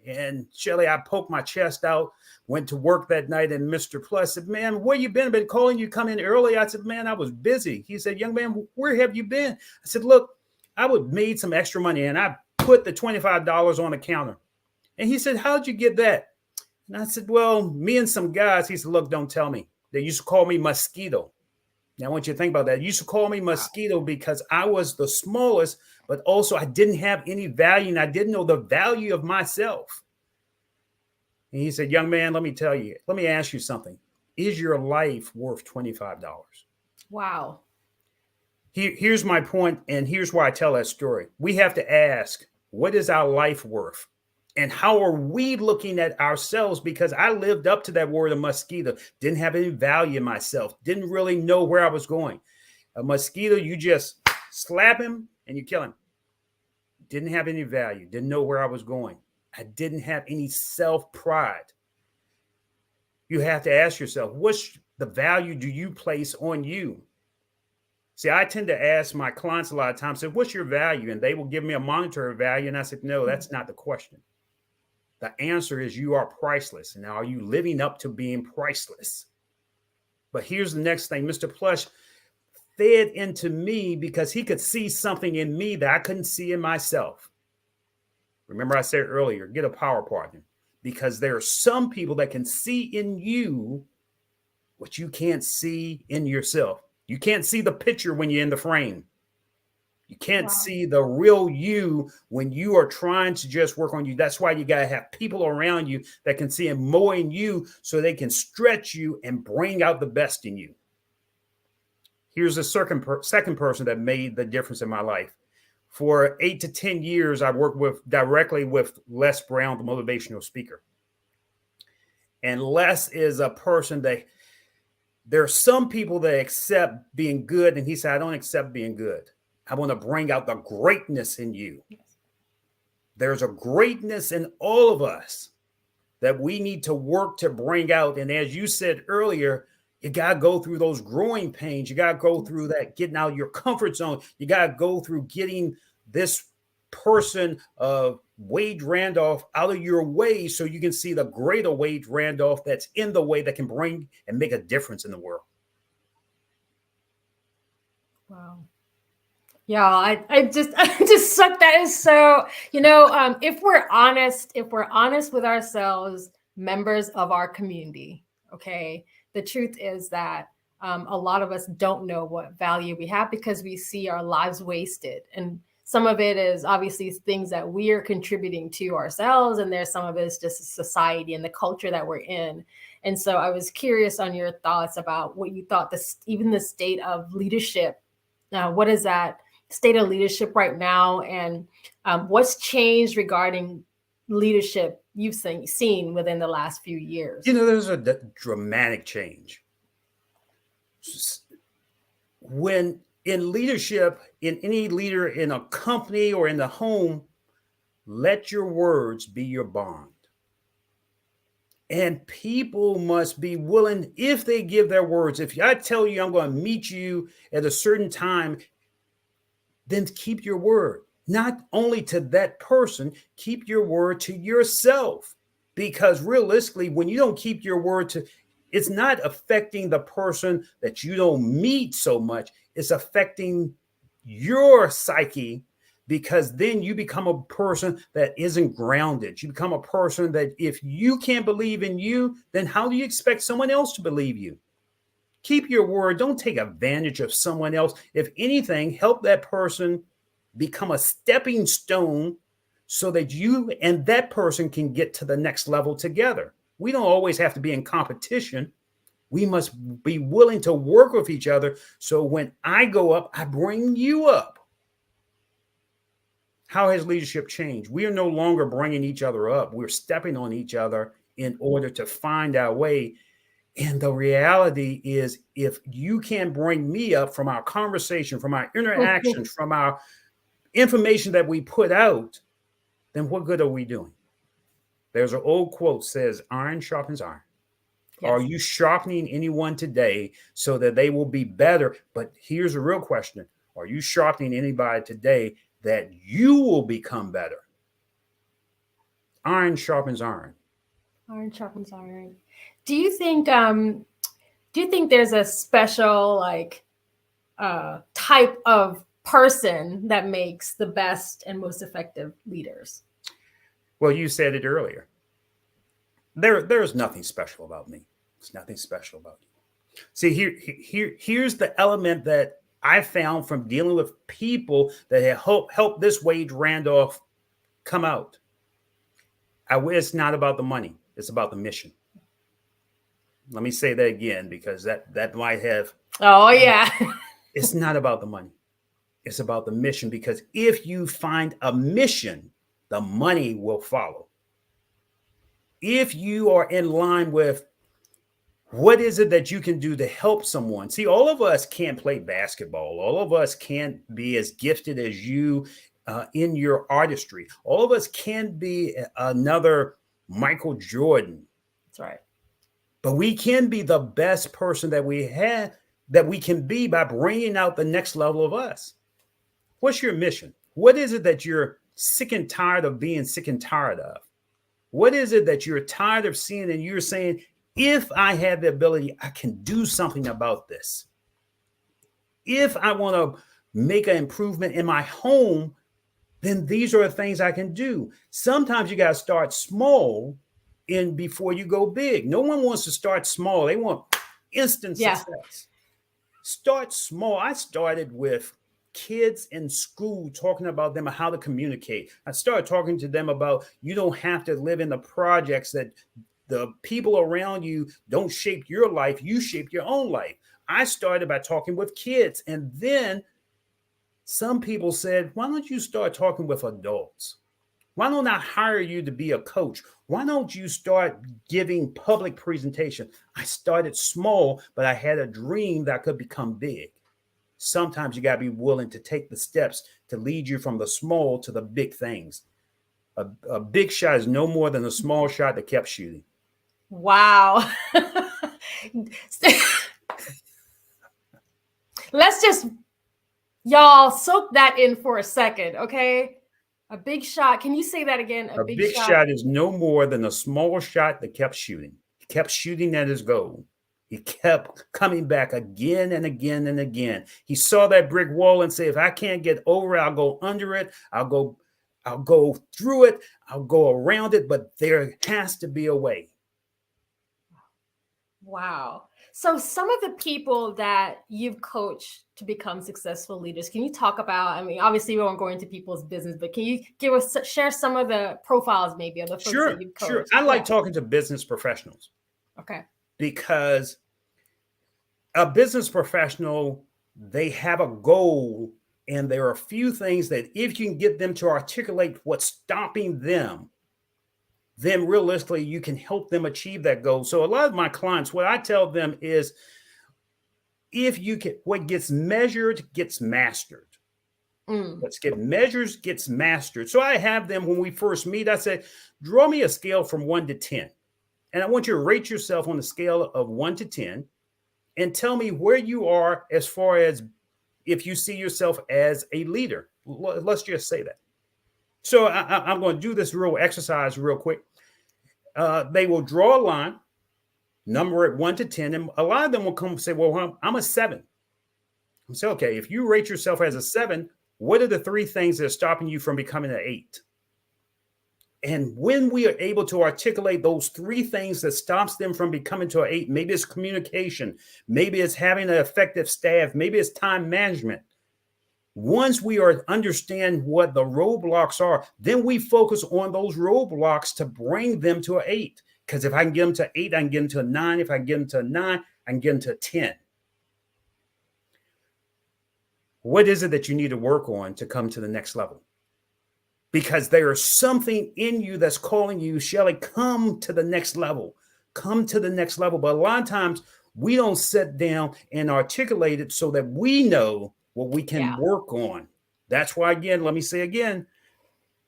And Shelly, I poked my chest out, went to work that night, and Mr. Plus said, man, where you been? I've been calling you, come in early. I said, man, I was busy. He said, young man, where have you been? I said, look, I would made some extra money and I put the $25 on the counter. And he said, how'd you get that? And I said, well, me and some guys, he said, look, don't tell me. They used to call me Mosquito. Now, I want you to think about that. They used to call me Mosquito because I was the smallest, but also I didn't have any value and I didn't know the value of myself. And he said, young man, let me tell you, let me ask you something. Is your life worth $25? Wow. Here's my point, and here's why I tell that story. We have to ask, what is our life worth? And how are we looking at ourselves? Because I lived up to that word of mosquito, didn't have any value in myself, didn't really know where I was going. A mosquito, you just slap him and you kill him. Didn't have any value, didn't know where I was going. I didn't have any self-pride. You have to ask yourself, what's the value do you place on you? See, I tend to ask my clients a lot of times, say, what's your value? And they will give me a monetary value. And I said, no, that's not the question. The answer is you are priceless. And now are you living up to being priceless? But here's the next thing. Mr. Plush fed into me because he could see something in me that I couldn't see in myself. Remember I said earlier, get a power partner, because there are some people that can see in you what you can't see in yourself. You can't see the picture when you're in the frame. You can't see the real you when you are trying to just work on you. That's why you got to have people around you that can see and more in you so they can stretch you and bring out the best in you. Here's a second person that made the difference in my life. For 8 to 10 years, I worked directly with Les Brown, the motivational speaker. And Les is a person that there are some people that accept being good. And he said, I don't accept being good. I want to bring out the greatness in you. Yes. There's a greatness in all of us that we need to work to bring out. And as you said earlier, you got to go through those growing pains. You got to go through that, getting out of your comfort zone. You got to go through getting this person of Wade Randolph out of your way so you can see the greater Wade Randolph that's in the way that can bring and make a difference in the world. Wow. Yeah, I just suck. That is so, if we're honest with ourselves, members of our community, okay, the truth is that a lot of us don't know what value we have because we see our lives wasted. And some of it is obviously things that we are contributing to ourselves. And there's some of it is just society and the culture that we're in. And so I was curious on your thoughts about what you thought, even the state of leadership. What is that state of leadership right now? And what's changed regarding leadership you've seen within the last few years? There's a dramatic change. When in leadership, in any leader in a company or in the home, let your words be your bond. And people must be willing, if they give their words, if I tell you I'm going to meet you at a certain time, then keep your word. Not only to that person, keep your word to yourself. Because realistically, when you don't keep your word to, it's not affecting the person that you don't meet so much. It's affecting your psyche, because then you become a person that isn't grounded. You become a person that if you can't believe in you, then how do you expect someone else to believe you? Keep your word. Don't take advantage of someone else. If anything, help that person become a stepping stone so that you and that person can get to the next level together. We don't always have to be in competition. We must be willing to work with each other. So when I go up, I bring you up. How has leadership changed? We are no longer bringing each other up. We're stepping on each other in order to find our way. And the reality is, if you can't bring me up from our conversation, from our interactions, from our information that we put out, then what good are we doing? There's an old quote says, iron sharpens iron. Yes. Are you sharpening anyone today so that they will be better? But here's a real question. Are you sharpening anybody today that you will become better? Iron sharpens iron. Iron sharpens iron. Do you think there's a special type of person that makes the best and most effective leaders? Well, you said it earlier. There's nothing special about me. There's nothing special about you. See, here's the element that I found from dealing with people that have helped this Wade Randolph come out. It's not about the money. It's about the mission. Let me say that again, because that might have. Oh, yeah. It's not about the money. It's about the mission, because if you find a mission, the money will follow. If you are in line with what is it that you can do to help someone? See, all of us can't play basketball. All of us can't be as gifted as you in your artistry. All of us can't be another Michael Jordan. That's right. But we can be the best person that we can be by bringing out the next level of us. What's your mission? What is it that you're sick and tired of being sick and tired of? What is it that you're tired of seeing and you're saying, if I have the ability, I can do something about this. If I want to make an improvement in my home, then these are the things I can do. Sometimes you got to start small before you go big. No one wants to start small. They want instant success. Start small. I started with kids in school, talking about them how to communicate. I started talking to them about you don't have to live in the projects, that the people around you don't shape your life. You shape your own life. I started by talking with kids. And then some people said, why don't you start talking with adults? Why don't I hire you to be a coach? Why don't you start giving public presentation? I started small, but I had a dream that I could become big. Sometimes you got to be willing to take the steps to lead you from the small to the big things. A big shot is no more than a small shot that kept shooting. Wow. Let's just, y'all, soak that in for a second, okay? A big shot. Can you say that again? A big shot is no more than a small shot that kept shooting. He kept shooting at his goal. He kept coming back again and again and again. He saw that brick wall and said, if I can't get over it, I'll go under it. I'll go through it. I'll go around it, but there has to be a way. Wow. So some of the people that you've coached to become successful leaders, can you talk about, I mean, obviously we won't go into people's business, but can you share some of the profiles maybe of the folks that you've coached? Sure. I like talking to business professionals. Okay. Because a business professional, they have a goal, and there are a few things that if you can get them to articulate what's stopping them, then realistically you can help them achieve that goal. So a lot of my clients, what I tell them is, if you can, what gets measured gets mastered. What's get measured gets mastered. So I have them, when we first meet, I say, draw me a scale from 1 to 10. And I want you to rate yourself on the scale of 1 to 10 and tell me where you are as far as if you see yourself as a leader. Let's just say that. So I'm going to do this real exercise real quick. They will draw a line, number it 1 to 10, and a lot of them will come and say, well, I'm a 7. I say, okay, if you rate yourself as a 7, what are the 3 things that are stopping you from becoming an 8? And when we are able to articulate those 3 things that stops them from becoming to an 8, maybe it's communication, maybe it's having an effective staff, maybe it's time management. Once we understand what the roadblocks are, then we focus on those roadblocks to bring them to an 8. Because if I can get them to 8, I can get them to a 9. If I can get them to a 9, I can get them to a 10. What is it that you need to work on to come to the next level? Because there is something in you that's calling you, Shelly, come to the next level. Come to the next level. But a lot of times we don't sit down and articulate it so that we know what we can work on. That's why, again, let me say again,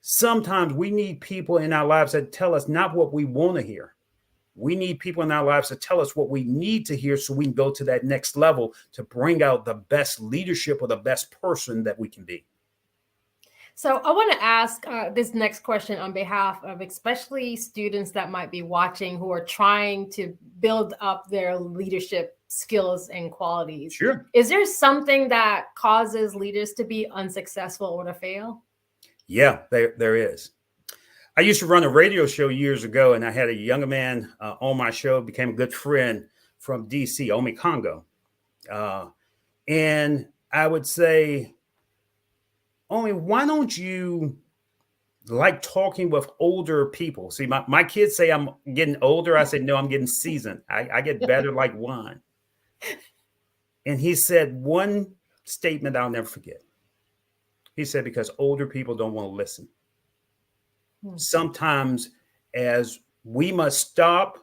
sometimes we need people in our lives that tell us not what we want to hear. We need people in our lives to tell us what we need to hear so we can go to that next level to bring out the best leadership or the best person that we can be. So I want to ask this next question on behalf of especially students that might be watching who are trying to build up their leadership skills and qualities. Sure. Is there something that causes leaders to be unsuccessful or to fail? Yeah, there is. I used to run a radio show years ago, and I had a younger man on my show, became a good friend from DC, Omi Congo. And I would say, Omi, why don't you like talking with older people? See, my kids say I'm getting older. I said, no, I'm getting seasoned. I get better like wine. And he said one statement I'll never forget. He said, because older people don't want to listen. Sometimes as we must stop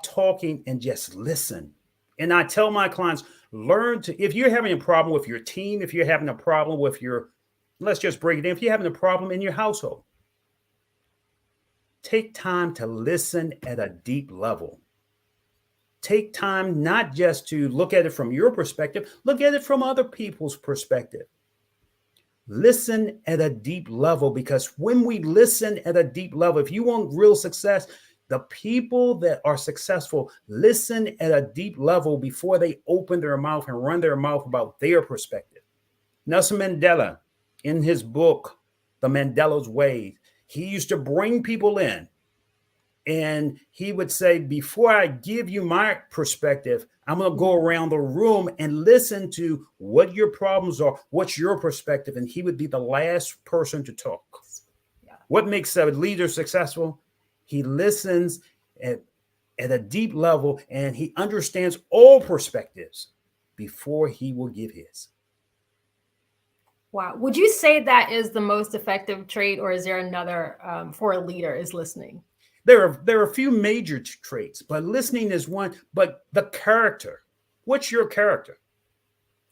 talking and just listen. And I tell my clients, learn to, if you're having a problem with your team, if you're having a problem with let's just break it in. If you're having a problem in your household, take time to listen at a deep level. Take time not just to look at it from your perspective, look at it from other people's perspective. Listen at a deep level, because when we listen at a deep level, if you want real success, the people that are successful listen at a deep level before they open their mouth and run their mouth about their perspective. Nelson Mandela, in his book, The Mandela's Way, he used to bring people in and he would say, before I give you my perspective, I'm going to go around the room and listen to what your problems are, what's your perspective. And he would be the last person to talk. Yeah. What makes a leader successful? He listens at a deep level and he understands all perspectives before he will give his. Wow. Would you say that is the most effective trait, or is there another for a leader is listening? There are a few major traits, but listening is one. But the character, what's your character?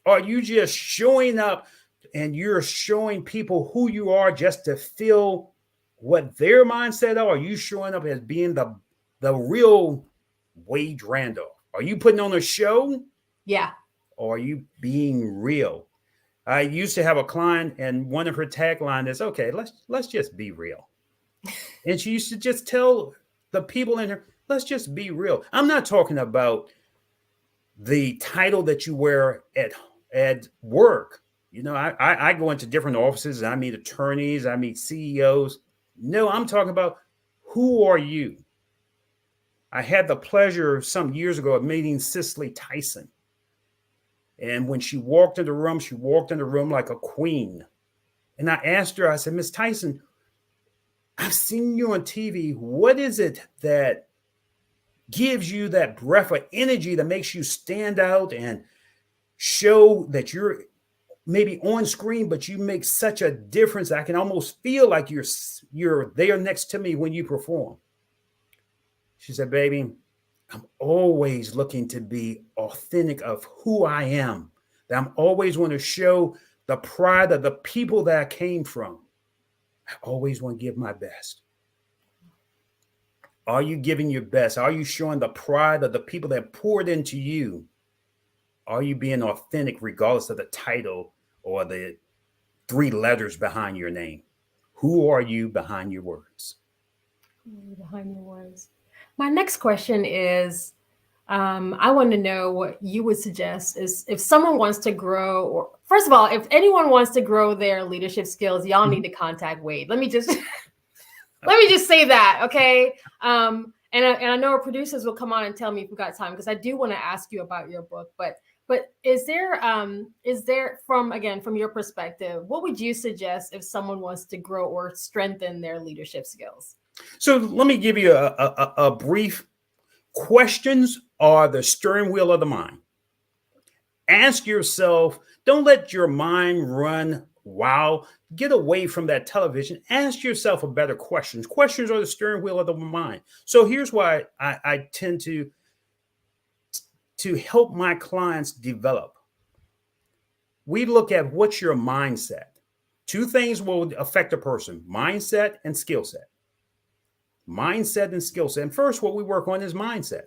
Are you just showing up and you're showing people who you are just to feel what their mindset are? Are you showing up as being the real Wade Randolph? Are you putting on a show? Yeah. Or are you being real? I used to have a client, and one of her tagline is, okay, let's just be real. And she used to just tell the people in her, let's just be real. I'm not talking about the title that you wear at work. You know, I go into different offices and I meet attorneys, I meet CEOs. No, I'm talking about, who are you? I had the pleasure some years ago of meeting Cicely Tyson. And when she walked in the room like a queen. And I asked her, I said, Miss Tyson, I've seen you on TV. What is it that gives you that breath of energy that makes you stand out and show that you're maybe on screen, but you make such a difference? I can almost feel like you're there next to me when you perform. She said, baby, I'm always looking to be authentic of who I am. That I'm always want to show the pride of the people that I came from. I always want to give my best. Are you giving your best? Are you showing the pride of the people that poured into you? Are you being authentic regardless of the title or the 3 letters behind your name? Who are you behind your words? Behind your words. My next question is, I want to know what you would suggest is if someone wants to grow, or first of all, if anyone wants to grow their leadership skills, y'all need to contact Wade. Let me just say that, okay? And I know our producers will come on and tell me if we got time, because I do want to ask you about your book. But is there from your perspective, what would you suggest if someone wants to grow or strengthen their leadership skills? So let me give you a brief. Questions are the steering wheel of the mind. Ask yourself, don't let your mind run wild. Get away from that television. Ask yourself a better questions. Questions are the steering wheel of the mind. So here's why I tend to help my clients develop. We look at what's your mindset. 2 things will affect a person: mindset and skill set. mindset and skill set. And first, what we work on is mindset.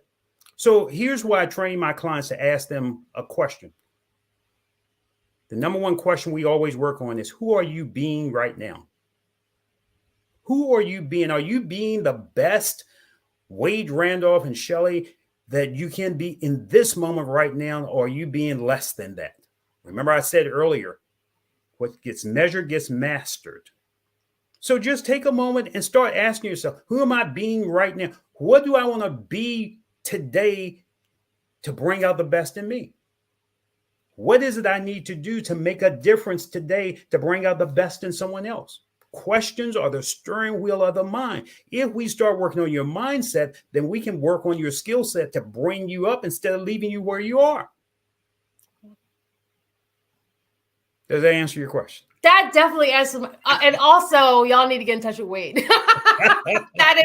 So here's why I train my clients to ask them a question. The number one question we always work on is, who are you being right now? Who are you being? Are you being the best Wade, Randolph, and Shelley that you can be in this moment right now? Or are you being less than that? Remember I said earlier, what gets measured gets mastered. So just take a moment and start asking yourself, who am I being right now? What do I want to be today to bring out the best in me? What is it I need to do to make a difference today to bring out the best in someone else? Questions are the steering wheel of the mind. If we start working on your mindset, then we can work on your skill set to bring you up instead of leaving you where you are. Does that answer your question? That definitely answers. And also, y'all need to get in touch with Wade. That is.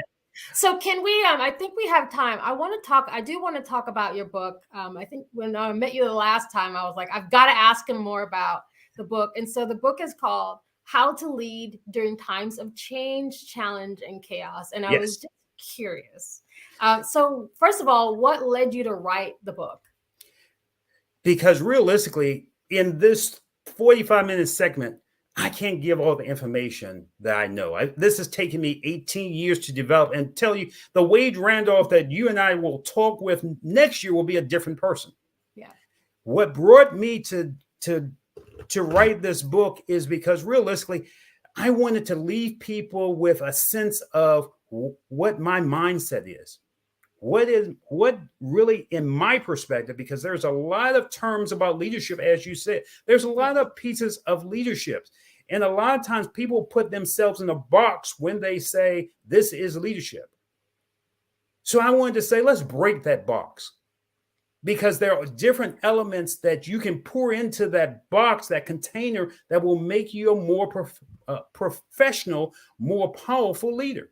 So can we, I think we have time. I do want to talk about your book. I think when I met you the last time, I was like, I've got to ask him more about the book. And so the book is called How to Lead During Times of Change, Challenge, and Chaos. And I was just curious. So first of all, what led you to write the book? Because realistically, in this 45-minute segment, I can't give all the information that I know. This has taken me 18 years to develop and tell you the Wade Randolph that you and I will talk with next year will be a different person. Yeah. What brought me to write this book is because realistically, I wanted to leave people with a sense of what my mindset is. What really, in my perspective, because there's a lot of terms about leadership, as you said, there's a lot of pieces of leadership. And a lot of times people put themselves in a box when they say this is leadership. So I wanted to say, let's break that box, because there are different elements that you can pour into that box, that container, that will make you a more professional, more powerful leader.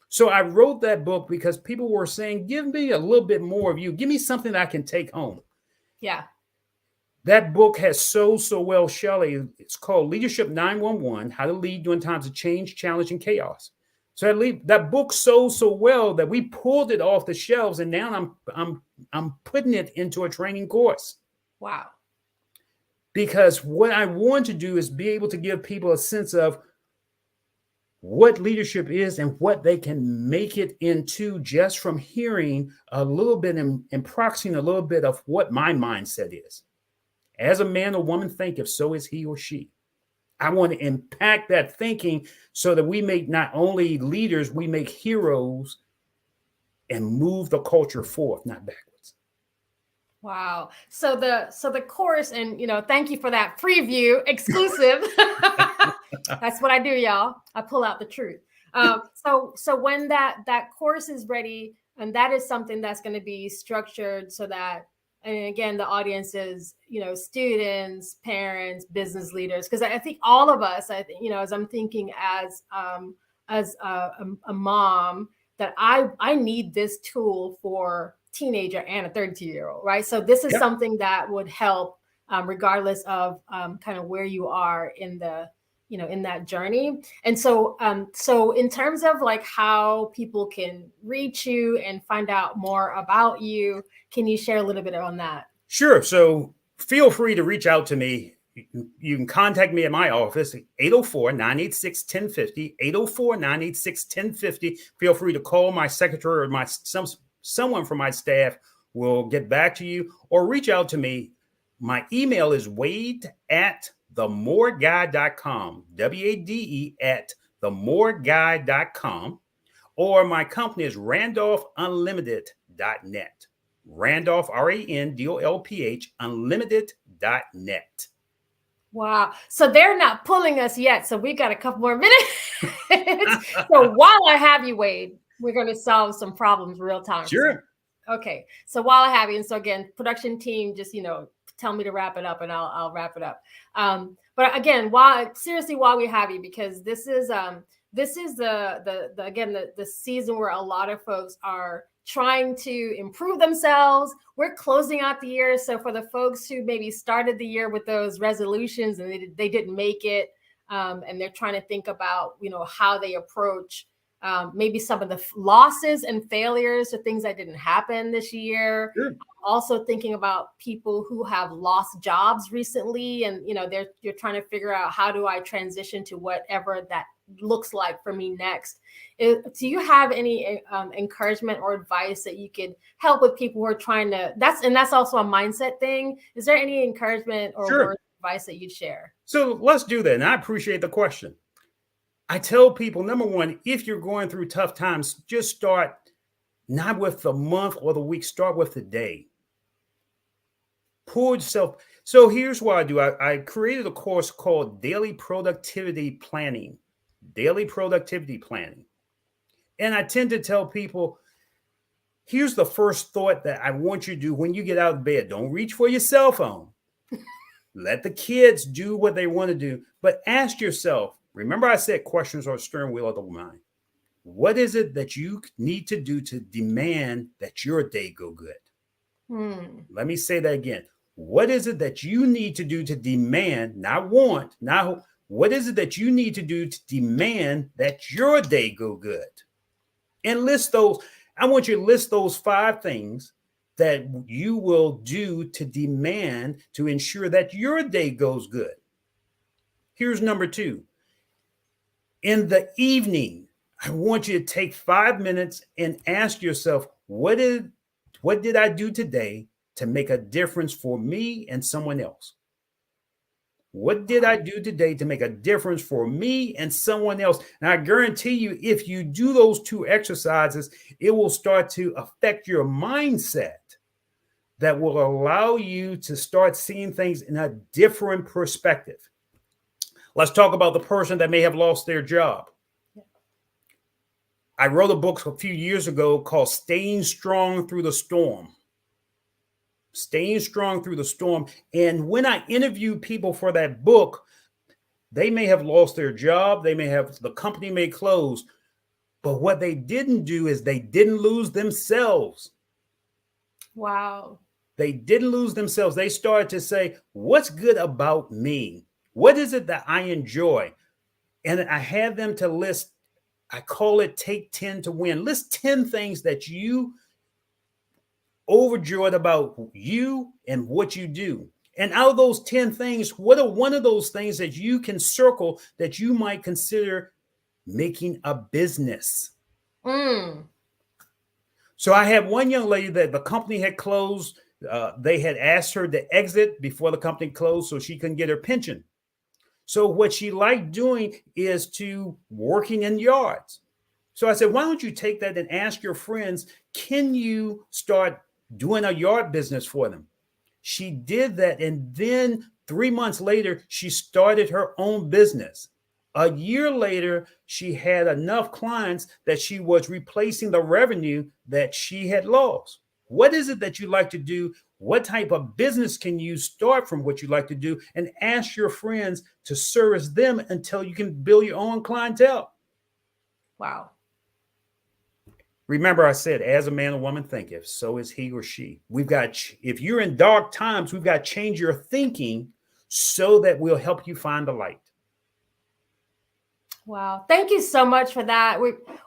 So I wrote that book because people were saying, give me a little bit more of you. Give me something I can take home. Yeah. That book has sold so well, Shelley. It's called Leadership 911, How to Lead During Times of Change, Challenge, and Chaos. So that book sold so well that we pulled it off the shelves, and now I'm putting it into a training course. Wow. Because what I want to do is be able to give people a sense of what leadership is and what they can make it into just from hearing a little bit and proxying a little bit of what my mindset is. As a man or woman thinketh, so is he or she. I want to impact that thinking so that we make not only leaders, we make heroes and move the culture forth, not backwards. Wow. So the course, and thank you for that preview exclusive. That's what I do, y'all. I pull out the truth. So when that course is ready, and that is something that's going to be structured so that, and again, the audience is, students, parents, business leaders, because I think all of us, as I'm thinking as a mom, that I need this tool for teenager and a 32-year-old, right? So this is something that would help, regardless of kind of where you are in the, in that journey. And so in terms of like how people can reach you and find out more about you, can you share a little bit on that? Sure. So feel free to reach out to me. You can contact me at my office, 804-986-1050, 804-986-1050. Feel free to call my secretary or someone from my staff will get back to you, or reach out to me. My email is wade@themoreguy.com, WADE @themoreguy.com, or my company is randolphunlimited.net. Randolph, RANDOLPH, unlimited.net. Wow. So they're not pulling us yet. So we got a couple more minutes. So while I have you, Wade, we're going to solve some problems real time. Sure. Okay. So while I have you, and so again, production team, just, tell me to wrap it up and I'll wrap it up. But again, while we have you, because this is the season where a lot of folks are trying to improve themselves. We're closing out the year. So for the folks who maybe started the year with those resolutions and they didn't make it, and they're trying to think about, how they approach maybe some of the losses and failures or things that didn't happen this year. Sure. Also thinking about people who have lost jobs recently, and you're trying to figure out, how do I transition to whatever that looks like for me next. Do you have any encouragement or advice that you could help with people who are trying to, that's also a mindset thing. Is there any encouragement or Sure. word of advice that you'd share? So let's do that. And I appreciate the question. I tell people, number one, if you're going through tough times, just start not with the month or the week, start with the day. Pull yourself. So here's what I do. I created a course called Daily Productivity Planning. Daily Productivity Planning. And I tend to tell people, here's the first thought that I want you to do when you get out of bed. Don't reach for your cell phone. Let the kids do what they want to do. But ask yourself, remember I said questions are the steering wheel of the mind. What is it that you need to do to demand that your day go good? Let me say that again. What is it that you need to do to demand, not want, not what is it that you need to do to demand that your day go good? And list those. I want you to list those 5 things that you will do to demand to ensure that your day goes good. Here's number 2. In the evening, I want you to take 5 minutes and ask yourself, what did I do today to make a difference for me and someone else? What did I do today to make a difference for me and someone else? And I guarantee you, if you do those 2 exercises, it will start to affect your mindset that will allow you to start seeing things in a different perspective. Let's talk about the person that may have lost their job. I wrote a book a few years ago called Staying Strong Through the Storm. Staying Strong Through the Storm. And when I interview people for that book, they may have lost their job. The company may close. But what they didn't do is they didn't lose themselves. Wow. They didn't lose themselves. They started to say, what's good about me? What is it that I enjoy? And I had them to list, I call it Take 10 to Win. List 10 things that you overjoyed about you and what you do. And out of those 10 things, what are one of those things that you can circle that you might consider making a business? So I had one young lady that the company had closed. They had asked her to exit before the company closed so she couldn't get her pension. So what she liked doing is to working in yards. So I said, why don't you take that and ask your friends, can you start doing a yard business for them? She did that. And then 3 months later, she started her own business. A year later, she had enough clients that she was replacing the revenue that she had lost. What is it that you like to do? What type of business can you start from what you like to do? And ask your friends to service them until you can build your own clientele. Wow. Remember, I said, as a man or woman thinketh, so is he or she. If you're in dark times, we've got to change your thinking so that we'll help you find the light. Wow. Thank you so much for that.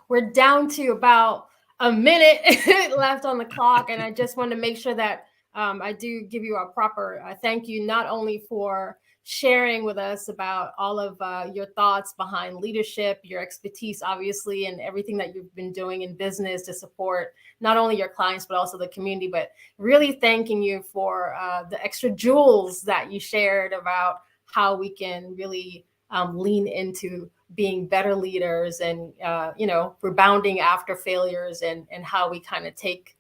We're down to about a minute left on the clock. And I just want to make sure that I do give you a proper thank you, not only for sharing with us about all of your thoughts behind leadership, your expertise, obviously, and everything that you've been doing in business to support not only your clients, but also the community, but really thanking you for the extra jewels that you shared about how we can really lean into being better leaders and, rebounding after failures and how we kind of take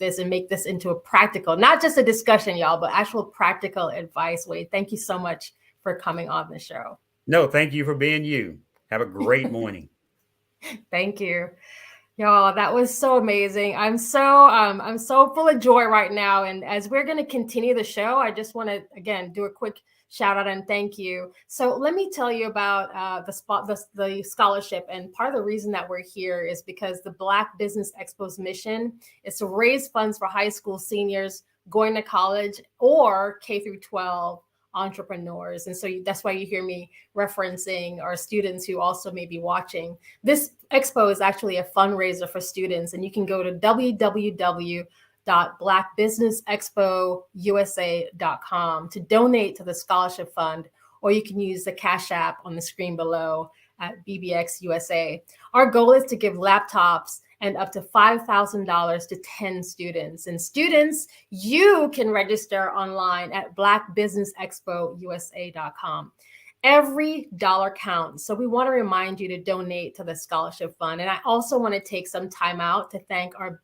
this and make this into a practical, not just a discussion, y'all, but actual practical advice. Wade, thank you so much for coming on the show. No, thank you for being you. Have a great morning. Thank you. Y'all, that was so amazing. I'm so full of joy right now. And as we're going to continue the show, I just want to, again, do a quick shout out and thank you. So let me tell you about the scholarship. And part of the reason that we're here is because the Black Business Expo's mission is to raise funds for high school seniors going to college or K through 12 entrepreneurs. And so that's why you hear me referencing our students who also may be watching. This expo is actually a fundraiser for students, and you can go to www.blackbusinessexpousa.com to donate to the scholarship fund, or you can use the Cash App on the screen below at BBX USA. Our goal is to give laptops and up to $5,000 to 10 students. And students, you can register online at blackbusinessexpousa.com. Every dollar counts. So we want to remind you to donate to the scholarship fund. And I also want to take some time out to thank our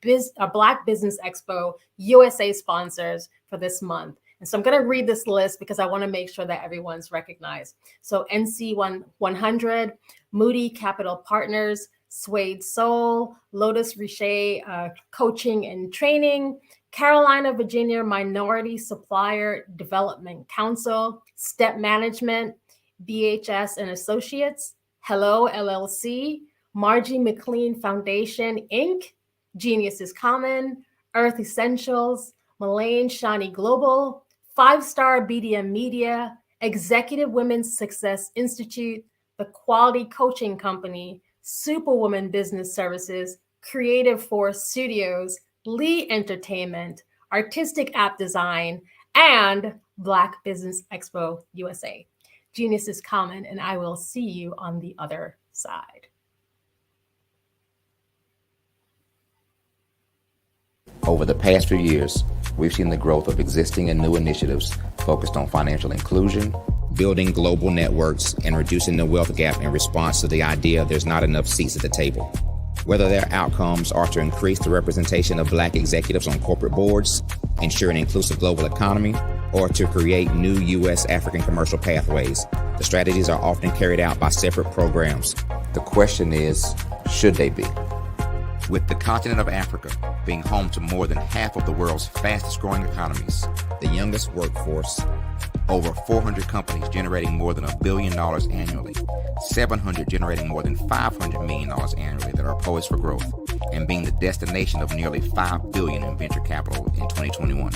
Black Business Expo USA sponsors for this month. And so I'm going to read this list because I want to make sure that everyone's recognized. So NC 100, Moody Capital Partners, Suede Soul, Lotus Richer Coaching and Training, Carolina, Virginia Minority Supplier Development Council, Step Management, BHS and Associates, Hello LLC, Margie McLean Foundation, Inc., Genius is Common, Earth Essentials, Mullane Shawnee Global, 5-Star BDM Media, Executive Women's Success Institute, The Quality Coaching Company, Superwoman Business Services, Creative Force Studios, Lee Entertainment, Artistic App Design, and Black Business Expo USA. Genius is common, and I will see you on the other side. Over the past few years, we've seen the growth of existing and new initiatives focused on financial inclusion, building global networks, and reducing the wealth gap in response to the idea there's not enough seats at the table. Whether their outcomes are to increase the representation of Black executives on corporate boards, ensure an inclusive global economy, or to create new U.S. African commercial pathways, the strategies are often carried out by separate programs. The question is, should they be? With the continent of Africa being home to more than half of the world's fastest growing economies, the youngest workforce, over 400 companies generating more than $1 billion annually, 700 generating more than $500 million annually that are poised for growth, and being the destination of nearly $5 billion in venture capital in 2021.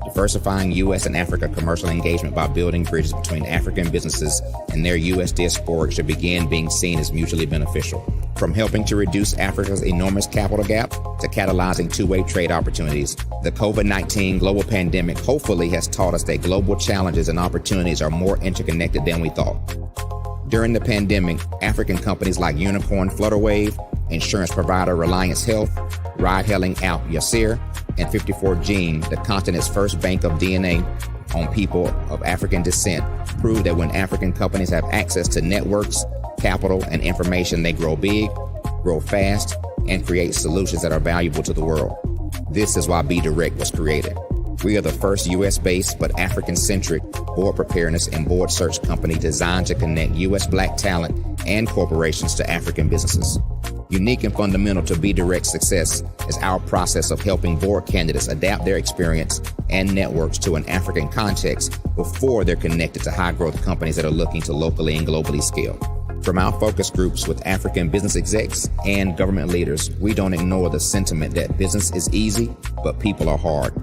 Diversifying U.S. and Africa commercial engagement by building bridges between African businesses and their U.S. diaspora should begin being seen as mutually beneficial. From helping to reduce Africa's enormous capital gap to catalyzing two-way trade opportunities, the COVID-19 global pandemic hopefully has taught us that global challenges and opportunities are more interconnected than we thought. During the pandemic, African companies like Unicorn Flutterwave, insurance provider Reliance Health, ride-hailing app Yasir, and 54 Gene, the continent's first bank of DNA on people of African descent, proved that when African companies have access to networks, capital, and information, they grow big, grow fast, and create solutions that are valuable to the world. This is why Be Direct was created. We are the first U.S.-based but African-centric board preparedness and board search company designed to connect U.S. Black talent and corporations to African businesses. Unique and fundamental to Be Direct's success is our process of helping board candidates adapt their experience and networks to an African context before they're connected to high-growth companies that are looking to locally and globally scale. From our focus groups with African business execs and government leaders, we don't ignore the sentiment that business is easy, but people are hard.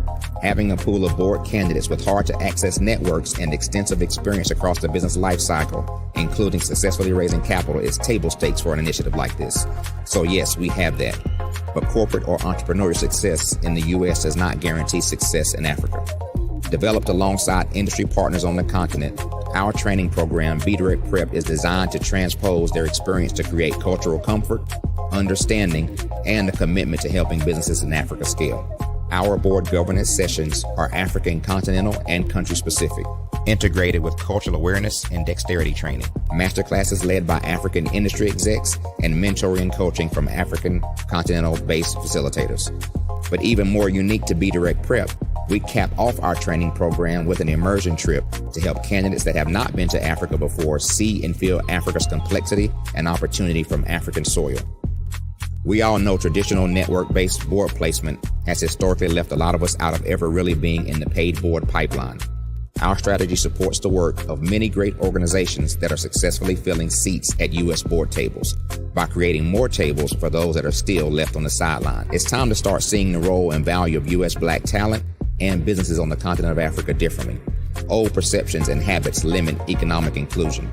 Having a pool of board candidates with hard-to-access networks and extensive experience across the business life cycle, including successfully raising capital, is table stakes for an initiative like this. So yes, we have that. But corporate or entrepreneurial success in the U.S. does not guarantee success in Africa. Developed alongside industry partners on the continent, our training program, Be Direct Prep, is designed to transpose their experience to create cultural comfort, understanding, and a commitment to helping businesses in Africa scale. Our board governance sessions are African continental and country specific, integrated with cultural awareness and dexterity training, masterclasses led by African industry execs, and mentoring coaching from African continental-based facilitators. But even more unique to Be Direct Prep, we cap off our training program with an immersion trip to help candidates that have not been to Africa before see and feel Africa's complexity and opportunity from African soil. We all know traditional network-based board placement has historically left a lot of us out of ever really being in the paid board pipeline. Our strategy supports the work of many great organizations that are successfully filling seats at U.S. board tables by creating more tables for those that are still left on the sideline. It's time to start seeing the role and value of U.S. Black talent and businesses on the continent of Africa differently. old perceptions and habits limit economic inclusion.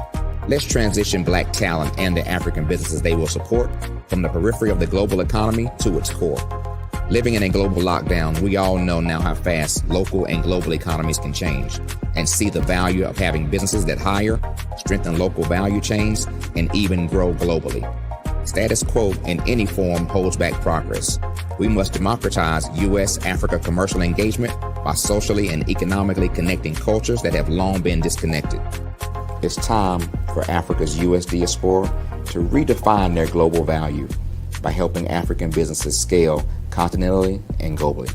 Let's transition Black talent and the African businesses they will support from the periphery of the global economy to its core. Living in a global lockdown, we all know now how fast local and global economies can change, and see the value of having businesses that hire, strengthen local value chains, and even grow globally. Status quo in any form holds back progress. We must democratize U.S.-Africa commercial engagement by socially and economically connecting cultures that have long been disconnected. It's time for Africa's U.S. diaspora to redefine their global value by helping African businesses scale continentally and globally.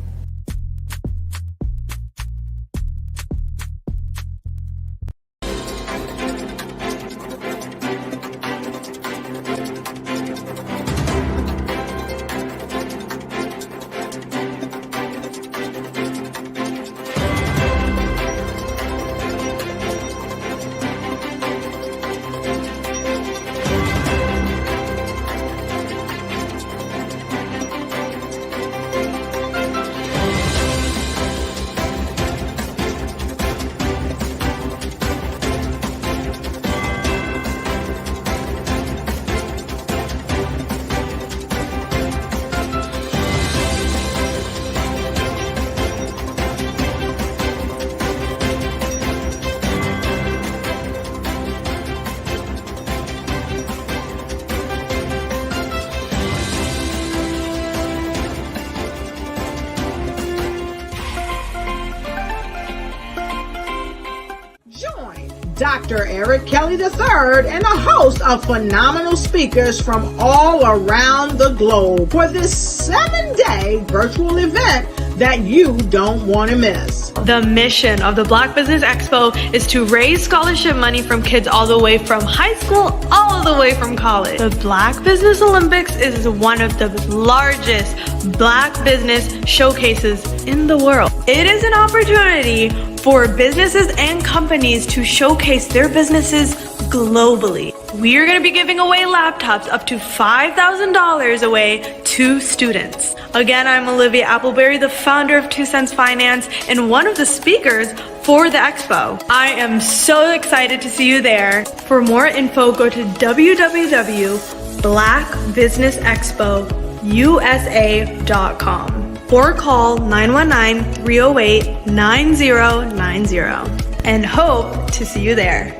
Dr. Eric Kelly III and a host of phenomenal speakers from all around the globe for this 7-day virtual event that you don't want to miss. The mission of the Black Business Expo is to raise scholarship money from kids all the way from high school, all the way from college. The Black Business Olympics is one of the largest Black business showcases in the world. It is an opportunity for businesses and companies to showcase their businesses globally. We are going to be giving away laptops up to $5,000 away to students. Again, I'm Olivia Appleberry, the founder of 2 Cents Finance and one of the speakers for the expo. I am so excited to see you there. For more info, go to www.blackbusinessexpousa.com or call 919-308-9090 and hope to see you there.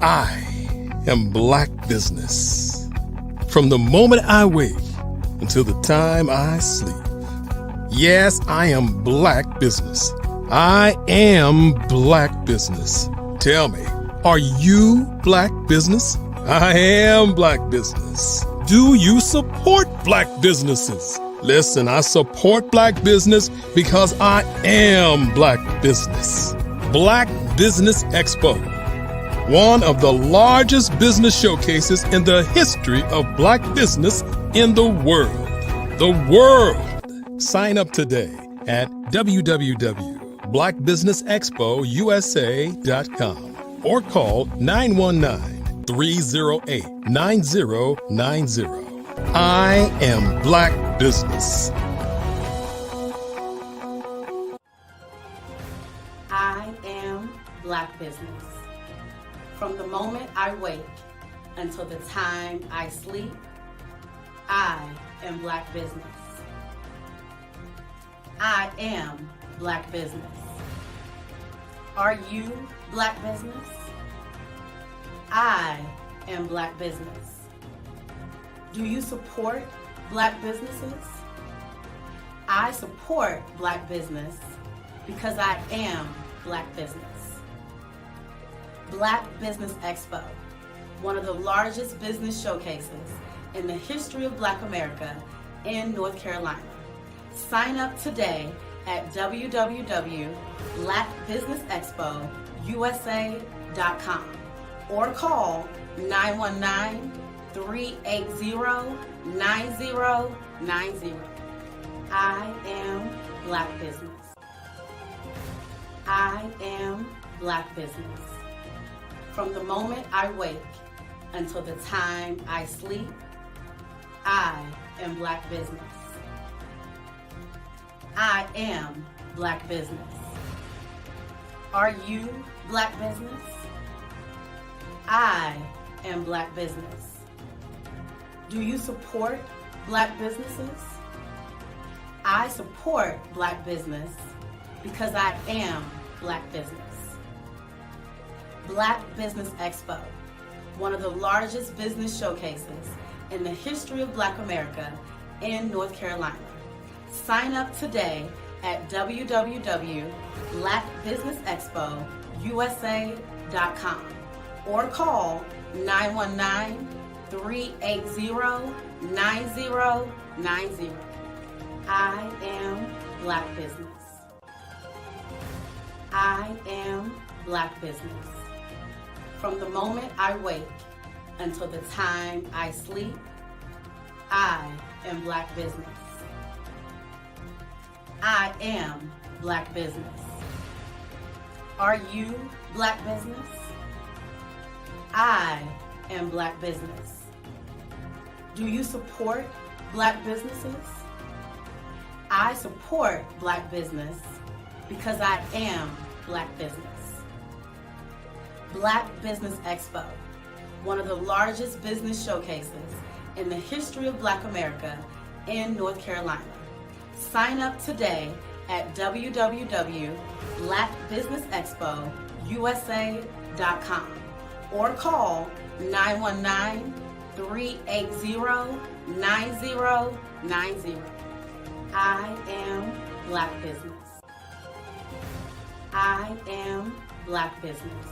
I am Black business. From the moment I wake until the time I sleep. Yes, I am Black business. I am Black business. Tell me, are you Black business? I am Black business. Do you support Black businesses? Listen, I support Black business because I am Black business. Black Business Expo, one of the largest business showcases in the history of Black business in the world. The world. Sign up today at www.blackbusinessexpousa.com or call 919-308-9090. I am Black business. I am Black business. From the moment I wake until the time I sleep, I am Black business. I am Black business. Are you Black business? I am Black business. Do you support Black businesses? I support Black business because I am Black business. Black Business Expo, one of the largest business showcases in the history of Black America in North Carolina. Sign up today at www.blackbusinessexpousa.com or call 919-380-9090. I am Black business. I am Black business. From the moment I wake until the time I sleep, I am Black business. I am Black business. Are you Black business? I am Black business. Do you support Black businesses? I support Black business because I am Black business. Black Business Expo, one of the largest business showcases in the history of Black America in North Carolina. Sign up today at www.blackbusinessexpousa.com or call 919-380-9090. I am Black business. I am Black business. From the moment I wake until the time I sleep, I am Black business. I am Black business. Are you Black business? I am Black business. Do you support Black businesses? I support Black business because I am Black business. Black Business Expo, one of the largest business showcases in the history of Black America in North Carolina. Sign up today at www.blackbusinessexpousa.com or call 919-380-9090. I am Black business. I am Black business.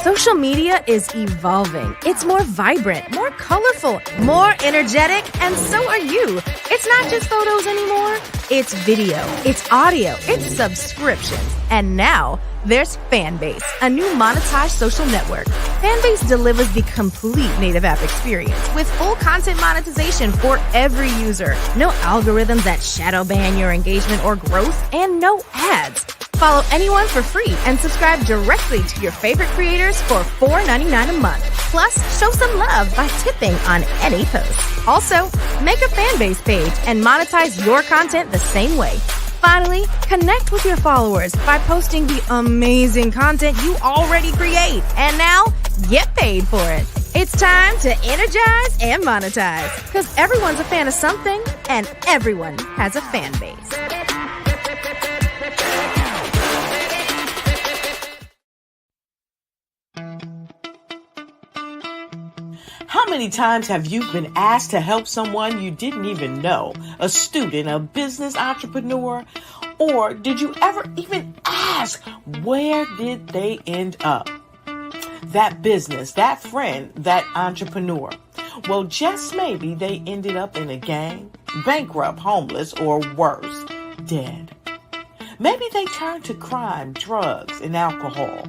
Social media is evolving. It's more vibrant, more colorful, more energetic, and so are you. It's not just photos anymore. It's video, it's audio, it's subscriptions. And now there's Fanbase, a new monetized social network. Fanbase delivers the complete native app experience with full content monetization for every user. No algorithms that shadow ban your engagement or growth, and no ads. Follow anyone for free and subscribe directly to your favorite creators for $4.99 a month. Plus, show some love by tipping on any post. Also, make a Fanbase page and monetize your content the same way. Finally, connect with your followers by posting the amazing content you already create. And now, get paid for it. It's time to energize and monetize, because everyone's a fan of something and everyone has a fan base. How many times have you been asked to help someone you didn't even know, a student, a business entrepreneur? Or did you ever even ask, where did they end up? That business, that friend, that entrepreneur. Well, just maybe they ended up in a gang, bankrupt, homeless, or worse, dead. Maybe they turned to crime, drugs, and alcohol.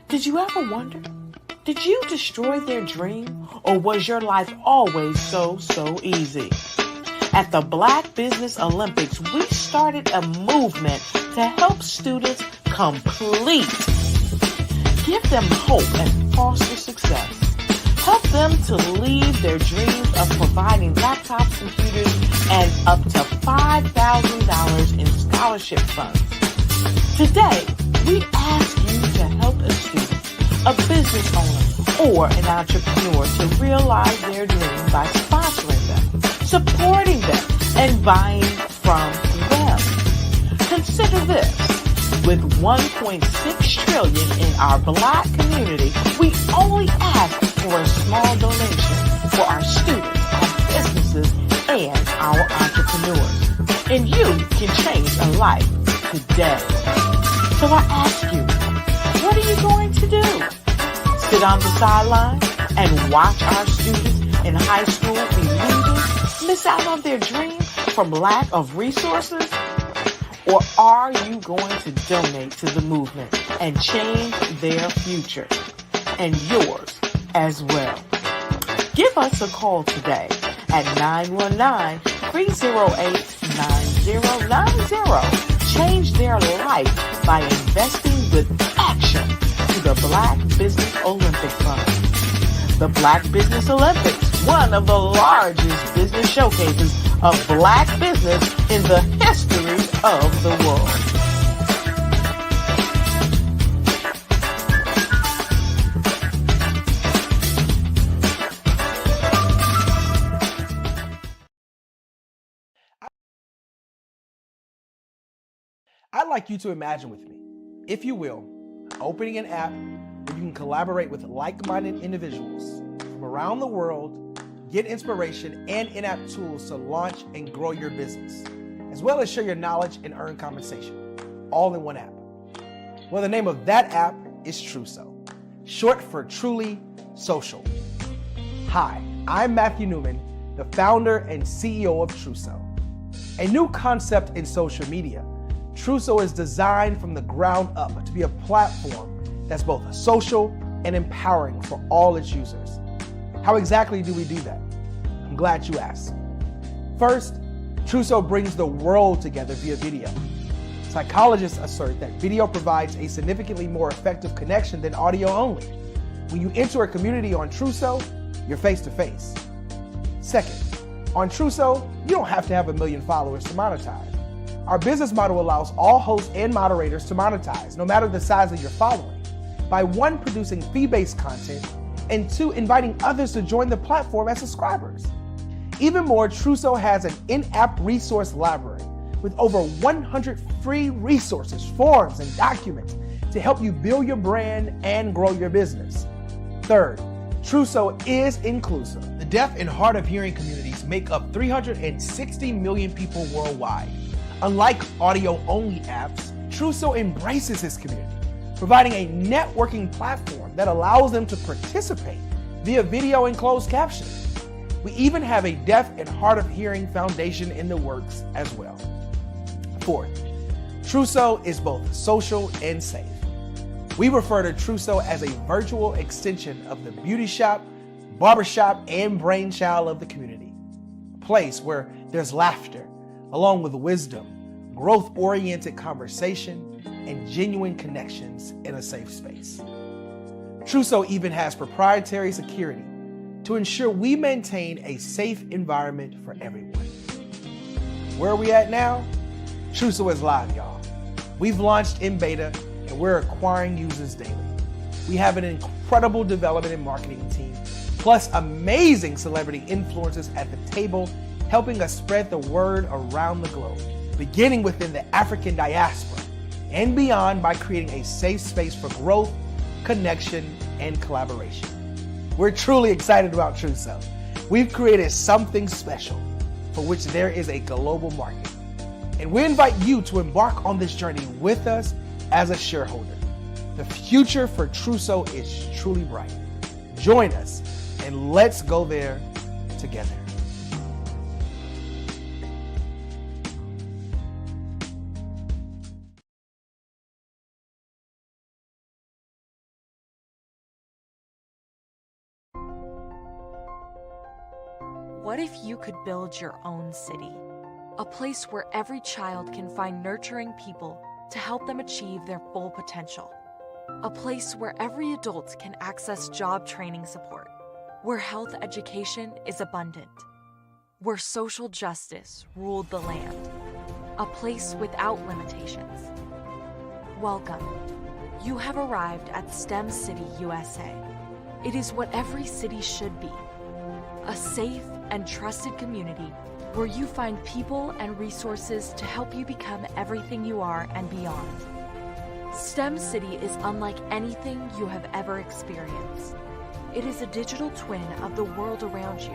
Did you ever wonder? Did you destroy their dream, or was your life always so easy? At the Black Business Olympics, we started a movement to help students complete. Give them hope and foster success. Help them to leave their dreams of providing laptops, computers, and up to $5,000 in scholarship funds. Today, we ask you to help a student, a business owner, or an entrepreneur to realize their dreams by sponsoring them, supporting them, and buying from them. Consider this. With $1.6 trillion in our Black community, we only ask for a small donation for our students, our businesses, and our entrepreneurs. And you can change a life today. So I ask you, what are you going to do? Sit on the sideline and watch our students in high school be leaders, miss out on their dream from lack of resources? Or are you going to donate to the movement and change their future and yours as well? Give us a call today at 919-308-9090. Change their life by investing with action to the Black Business Olympic Fund. The Black Business Olympics, one of the largest business showcases of Black business in the history of the world. I'd like you to imagine with me, if you will, opening an app where you can collaborate with like-minded individuals from around the world, get inspiration and in-app tools to launch and grow your business, as well as share your knowledge and earn compensation, all in one app. Well, the name of that app is Truso, short for Truly Social. Hi, I'm Matthew Newman, the founder and CEO of Truso, a new concept in social media. Truso is designed from the ground up to be a platform that's both social and empowering for all its users. How exactly do we do that? I'm glad you asked. First, Truso brings the world together via video. Psychologists assert that video provides a significantly more effective connection than audio only. When you enter a community on Truso, you're face to face. Second, on Truso, you don't have to have 1 million followers to monetize. Our business model allows all hosts and moderators to monetize, no matter the size of your following, by 1, producing fee-based content, and 2, inviting others to join the platform as subscribers. Even more, Truso has an in-app resource library with over 100 free resources, forms, and documents to help you build your brand and grow your business. Third, Truso is inclusive. The deaf and hard of hearing communities make up 360 million people worldwide. Unlike audio-only apps, Truso embraces its community, providing a networking platform that allows them to participate via video and closed captioning. We even have a deaf and hard of hearing foundation in the works as well. Fourth, Truso is both social and safe. We refer to Truso as a virtual extension of the beauty shop, barbershop, and brainchild of the community. A place where there's laughter, along with wisdom, growth-oriented conversation, and genuine connections in a safe space. Truso even has proprietary security to ensure we maintain a safe environment for everyone. Where are we at now? Truso is live, y'all. We've launched in beta, and we're acquiring users daily. We have an incredible development and marketing team, plus amazing celebrity influencers at the table, helping us spread the word around the globe, beginning within the African diaspora and beyond by creating a safe space for growth, connection, and collaboration. We're truly excited about Truso. We've created something special for which there is a global market. And we invite you to embark on this journey with us as a shareholder. The future for Truso is truly bright. Join us and let's go there together. What if you could build your own city? A place where every child can find nurturing people to help them achieve their full potential. A place where every adult can access job training support. Where health education is abundant. Where social justice ruled the land. A place without limitations. Welcome. You have arrived at STEM City USA. It is what every city should be. A safe and trusted community where you find people and resources to help you become everything you are and beyond. STEM City is unlike anything you have ever experienced. It is a digital twin of the world around you,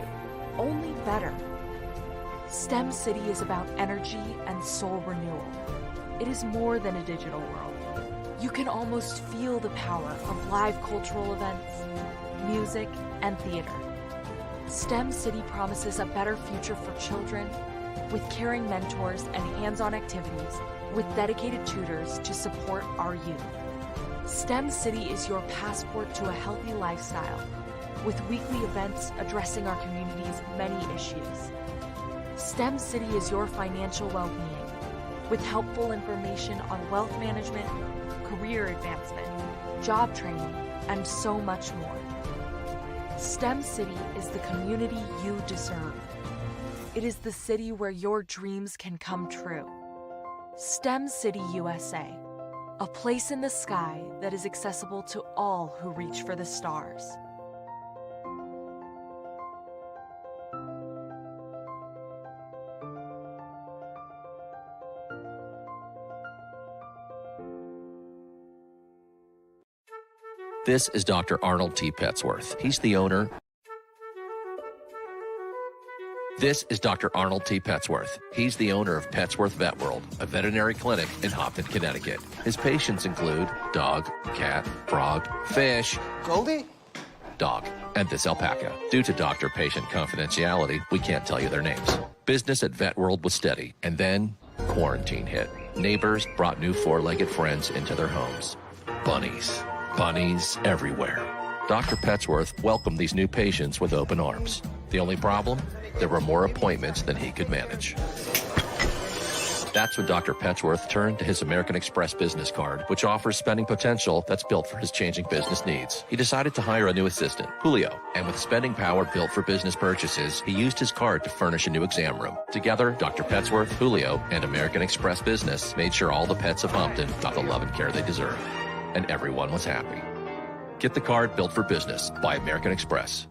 only better. STEM City is about energy and soul renewal. It is more than a digital world. You can almost feel the power of live cultural events, music, and theater. STEM City promises a better future for children with caring mentors and hands-on activities with dedicated tutors to support our youth. STEM City is your passport to a healthy lifestyle, with weekly events addressing our community's many issues. STEM City is your financial well-being, with helpful information on wealth management, career advancement, job training, and so much more. STEM City is the community you deserve. It is the city where your dreams can come true. STEM City USA, a place in the sky that is accessible to all who reach for the stars. This is Dr. Arnold T. Petsworth. He's the owner. This is Dr. Arnold T. Petsworth. He's the owner of Petsworth Vet World, a veterinary clinic in Hopton, Connecticut. His patients include dog, cat, frog, fish, Goldie, dog, and this alpaca. Due to doctor-patient confidentiality, we can't tell you their names. Business at Vet World was steady, and then quarantine hit. Neighbors brought new four-legged friends into their homes. Bunnies. Bunnies everywhere. Dr. Petsworth welcomed these new patients with open arms. The only problem? There were more appointments than he could manage. That's when Dr. Petsworth turned to his American Express business card, which offers spending potential that's built for his changing business needs. He decided to hire a new assistant, Julio, and with spending power built for business purchases, he used his card to furnish a new exam room. Together, Dr. Petsworth, Julio, and American Express Business made sure all the pets of Hopton got the love and care they deserved. And everyone was happy. Get the card built for business by American Express.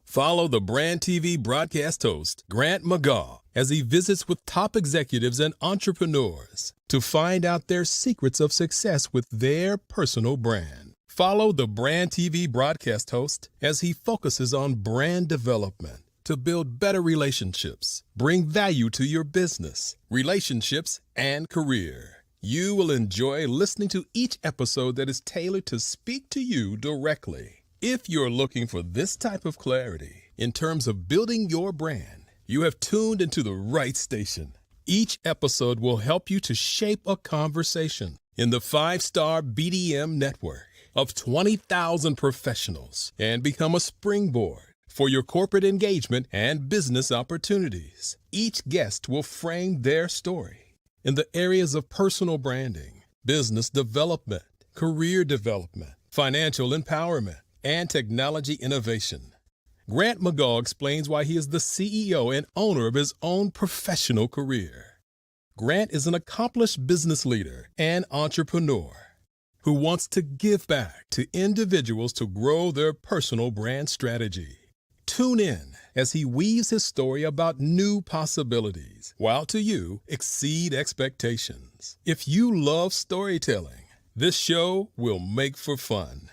Follow the Brand TV broadcast host, Grant McGaugh, as he visits with top executives and entrepreneurs to find out their secrets of success with their personal brand. Follow the Brand TV broadcast host as he focuses on brand development to build better relationships, bring value to your business, relationships, and career. You will enjoy listening to each episode that is tailored to speak to you directly. If you're looking for this type of clarity in terms of building your brand, you have tuned into the right station. Each episode will help you to shape a conversation in the 5-star BDM network of 20,000 professionals and become a springboard for your corporate engagement and business opportunities. Each guest will frame their story in the areas of personal branding, business development, career development, financial empowerment, and technology innovation. Grant McGaugh explains why he is the CEO and owner of his own professional career. Grant is an accomplished business leader and entrepreneur who wants to give back to individuals to grow their personal brand strategy. Tune in as he weaves his story about new possibilities, while to you exceed expectations. If you love storytelling, this show will make for fun.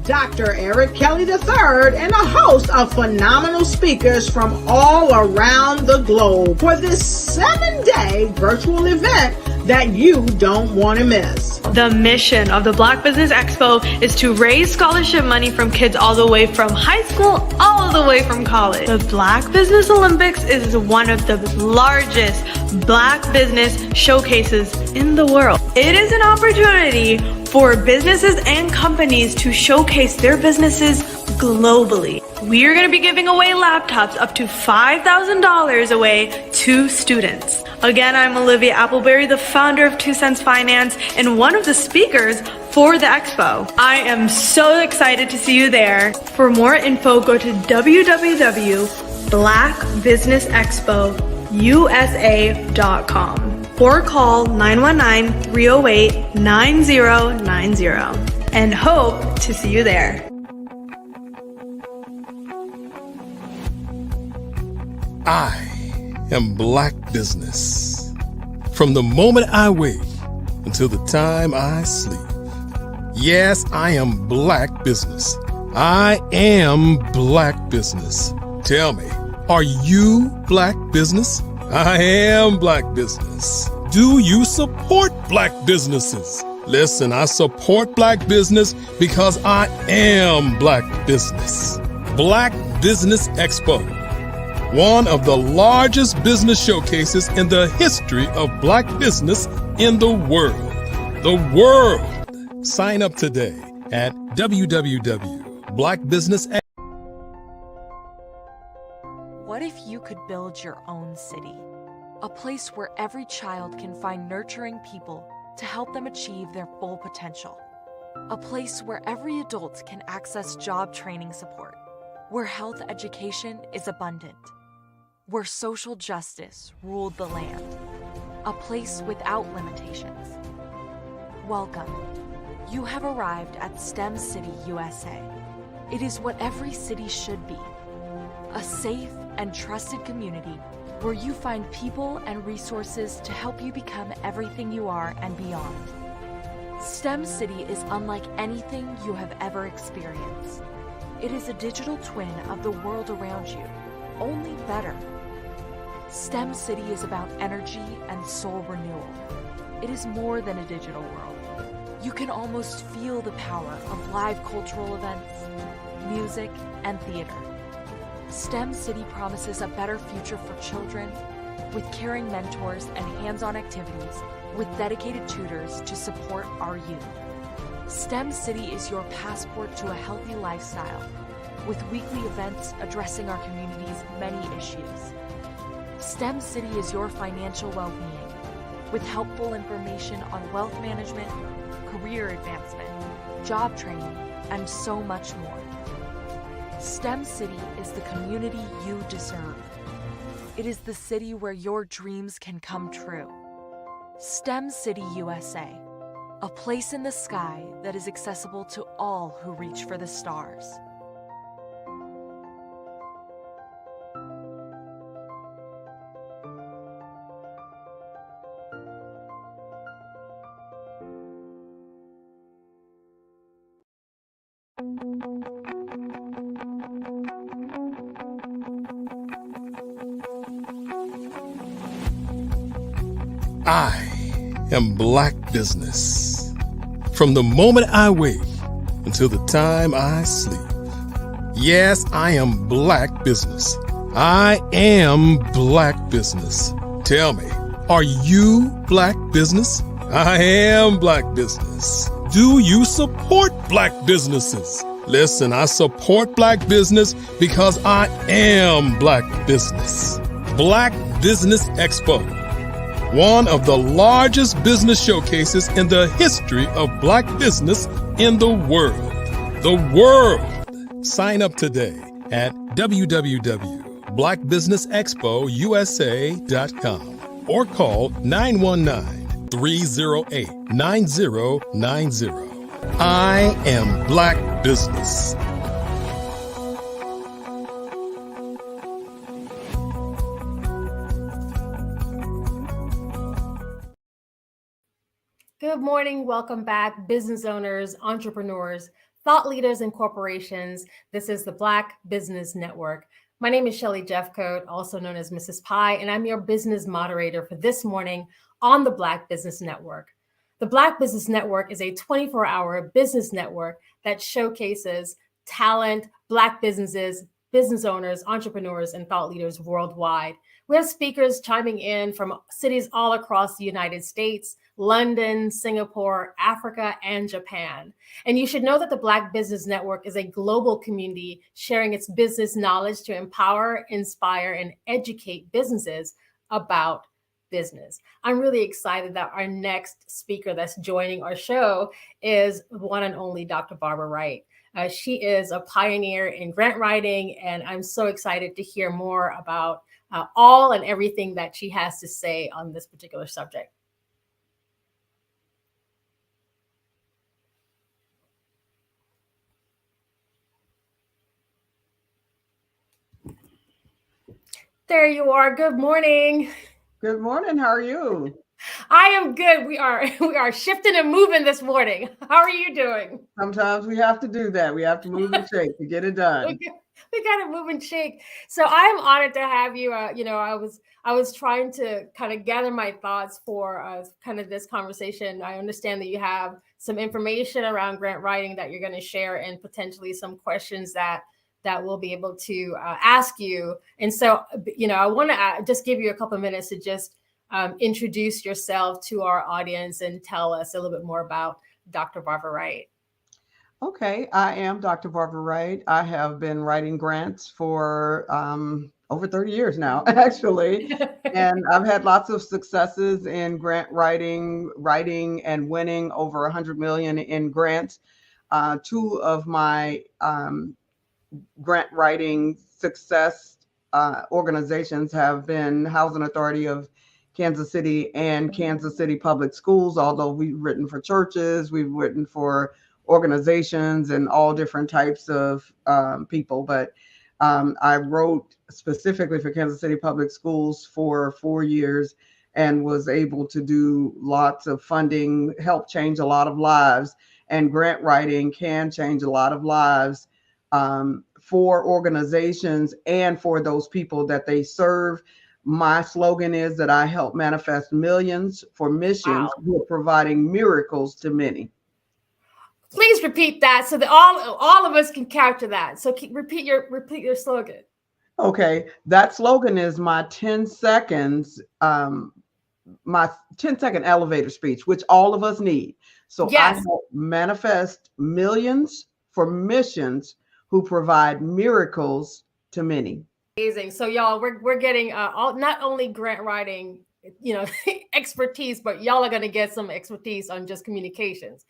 Dr. Eric Kelly III and a host of phenomenal speakers from all around the globe for this 7-day virtual event that you don't want to miss. The mission of the Black Business Expo is to raise scholarship money from kids all the way from high school, all the way from college. The Black Business Olympics is one of the largest Black business showcases in the world. It is an opportunity for businesses and companies to showcase their businesses globally. We are going to be giving away laptops up to $5,000 away to students. Again, I'm Olivia Appleberry, the founder of 2 Cents Finance and one of the speakers for the expo. I am so excited to see you there. For more info, go to www.blackbusinessexpousa.com or call 919-308-9090 and hope to see you there. I am Black Business. From the moment I wake until the time I sleep. Yes, I am Black Business. I am Black Business. Tell me, are you Black Business? I am Black Business. Do you support Black businesses? Listen, I support Black business because I am Black Business. Black Business Expo, one of the largest business showcases in the history of Black business in the world. The world! Sign up today at www.blackbusiness. What if you could build your own city? A place where every child can find nurturing people to help them achieve their full potential. A place where every adult can access job training support. Where health education is abundant. Where social justice ruled the land. A place without limitations. Welcome. You have arrived at STEM City USA. It is what every city should be. A safe and trusted community where you find people and resources to help you become everything you are and beyond. STEM City is unlike anything you have ever experienced. It is a digital twin of the world around you, only better. STEM City is about energy and soul renewal. It is more than a digital world. You can almost feel the power of live cultural events, music, and theater. STEM City promises a better future for children with caring mentors and hands-on activities with dedicated tutors to support our youth. STEM City is your passport to a healthy lifestyle with weekly events addressing our community's many issues. STEM City is your financial well-being with helpful information on wealth management, career advancement, job training, and so much more. STEM City is the community you deserve. It is the city where your dreams can come true. STEM City USA, a place in the sky that is accessible to all who reach for the stars. I am Black Business. From the moment I wake until the time I sleep. Yes, I am Black Business. I am Black Business. Tell me, are you Black Business? I am Black Business. Do you support Black businesses? Listen, I support Black business because I am Black Business. Black Business Expo, one of the largest business showcases in the history of Black business in the world. The world! Sign up today at www.blackbusinessexpousa.com or call 919-308-9090. I am Black Business. Good morning. Welcome back, business owners, entrepreneurs, thought leaders, and corporations. This is the Black Business Network. My name is Shelly Jeffcoat, also known as Mrs. Pie, and I'm your business moderator for this morning on the Black Business Network. The Black Business Network is a 24-hour business network that showcases talent, Black businesses, business owners, entrepreneurs, and thought leaders worldwide. We have speakers chiming in from cities all across the United States, London, Singapore, Africa, and Japan. And you should know that the Black Business Network is a global community sharing its business knowledge to empower, inspire, and educate businesses about business. I'm really excited that our next speaker that's joining our show is one and only Dr. Barbara Wright. She is a pioneer in grant writing, and I'm so excited to hear more about all and everything that she has to say on this particular subject. There you are. Good morning. Good morning. How are you? I am good. We are shifting and moving this morning. How are you doing? Sometimes we have to do that. We have to move and shake to get it done. We got to move and shake. So I'm honored to have you. I was trying to kind of gather my thoughts for kind of this conversation. I understand that you have some information around grant writing that you're going to share, and potentially some questions that we'll be able to ask you. And so, I want to just give you a couple of minutes to just introduce yourself to our audience and tell us a little bit more about Dr. Barbara Wright. Okay, I am Dr. Barbara Wright. I have been writing grants for over 30 years now, actually. And I've had lots of successes in grant writing and winning over 100 million in grants. Two of my grant writing success organizations have been Housing Authority of Kansas City and Kansas City Public Schools, although we've written for churches, we've written for organizations and all different types of people. But I wrote specifically for Kansas City Public Schools for 4 years and was able to do lots of funding, help change a lot of lives. And grant writing can change a lot of lives for organizations and for those people that they serve. My slogan is that I help manifest millions for missions who are providing miracles to many. Please repeat that so that all of us can capture that. So repeat your slogan. Okay, that slogan is my 10 seconds, my 10-second elevator speech, which all of us need. So yes. I help manifest millions for missions who provide miracles to many. Amazing. So y'all, we're getting not only grant writing, expertise, but y'all are going to get some expertise on just communications.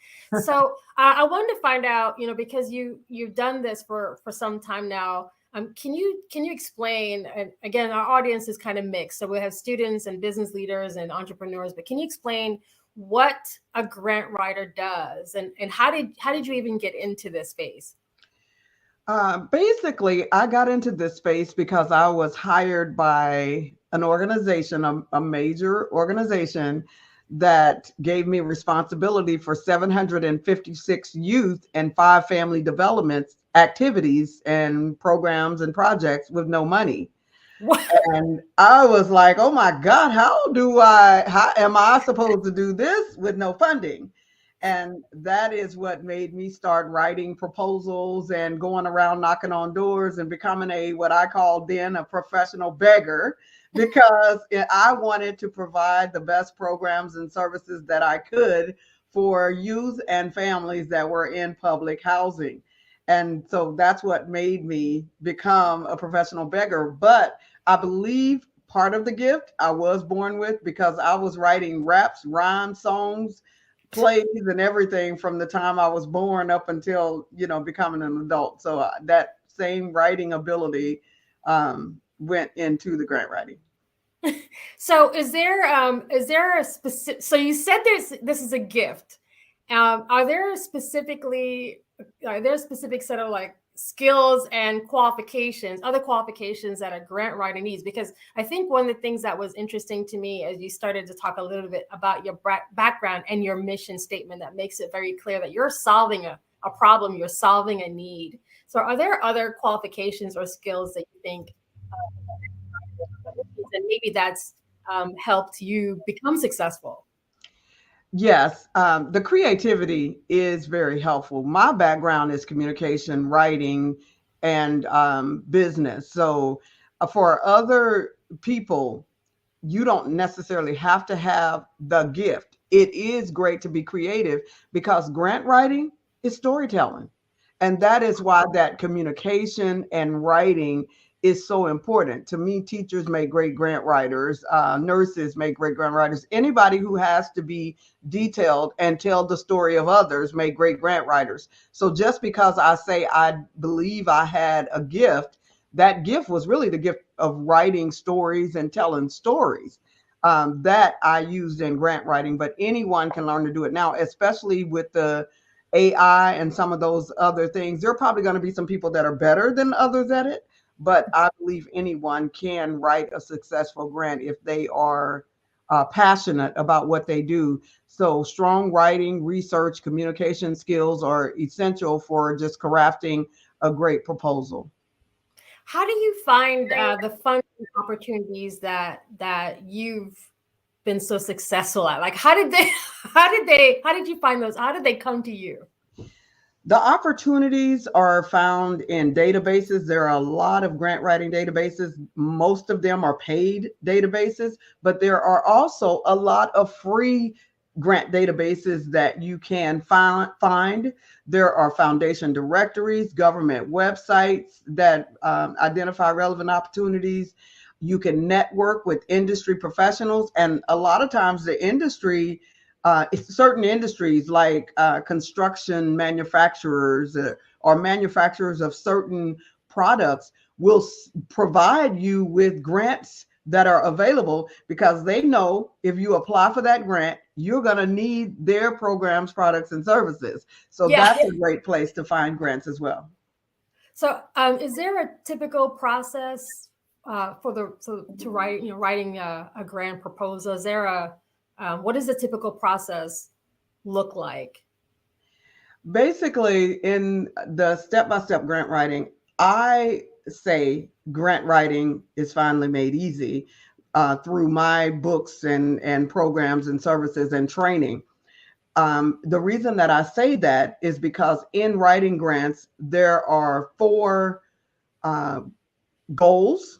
So I wanted to find out, because you've done this for some time now. Can you explain? And again, our audience is kind of mixed, so we have students and business leaders and entrepreneurs. But can you explain what a grant writer does, and how did you even get into this space? Basically, I got into this space because I was hired by an organization, a major organization, that gave me responsibility for 756 youth and 5 family development activities and programs and projects with no money. What? And I was like, oh my God, how am I supposed to do this with no funding? And that is what made me start writing proposals and going around knocking on doors and becoming what I call then a professional beggar, because I wanted to provide the best programs and services that I could for youth and families that were in public housing. And so that's what made me become a professional beggar. But I believe part of the gift I was born with, because I was writing raps, rhyme songs, plays and everything from the time I was born up until, becoming an adult. So that same writing ability went into the grant writing. So is there a specific, so you said this is a gift. Are there a specific set of like skills and qualifications, other qualifications that a grant writer needs? Because I think one of the things that was interesting to me as you started to talk a little bit about your background and your mission statement, that makes it very clear that you're solving a problem, you're solving a need. So are there other qualifications or skills that you think, and maybe that's helped you become successful? Yes, the creativity is very helpful. My background is communication, writing, and business. So for other people, you don't necessarily have to have the gift. It is great to be creative because grant writing is storytelling. And that is why that communication and writing is so important. To me, teachers make great grant writers, nurses make great grant writers. Anybody who has to be detailed and tell the story of others make great grant writers. So just because I say I believe I had a gift, that gift was really the gift of writing stories and telling stories that I used in grant writing. But anyone can learn to do it now, especially with the AI and some of those other things. There are probably going to be some people that are better than others at it, but I believe anyone can write a successful grant if they are passionate about what they do. So strong writing, research, communication skills are essential for just crafting a great proposal. How do you find the funding opportunities that you've been so successful at? Like, how did you find those? How did they come to you? The opportunities are found in databases. There are a lot of grant writing databases. Most of them are paid databases, but there are also a lot of free grant databases that you can find. There are foundation directories, government websites that identify relevant opportunities. You can network with industry professionals, and a lot of times the industry, certain industries like construction manufacturers or manufacturers of certain products will provide you with grants that are available because they know if you apply for that grant, you're going to need their programs, products, and services. So that's a great place to find grants as well. So is there a typical process writing a grant proposal? Is there what does the typical process look like? Basically, in the step-by-step grant writing, I say grant writing is finally made easy through my books and programs and services and training. The reason that I say that is because in writing grants, there are 4 goals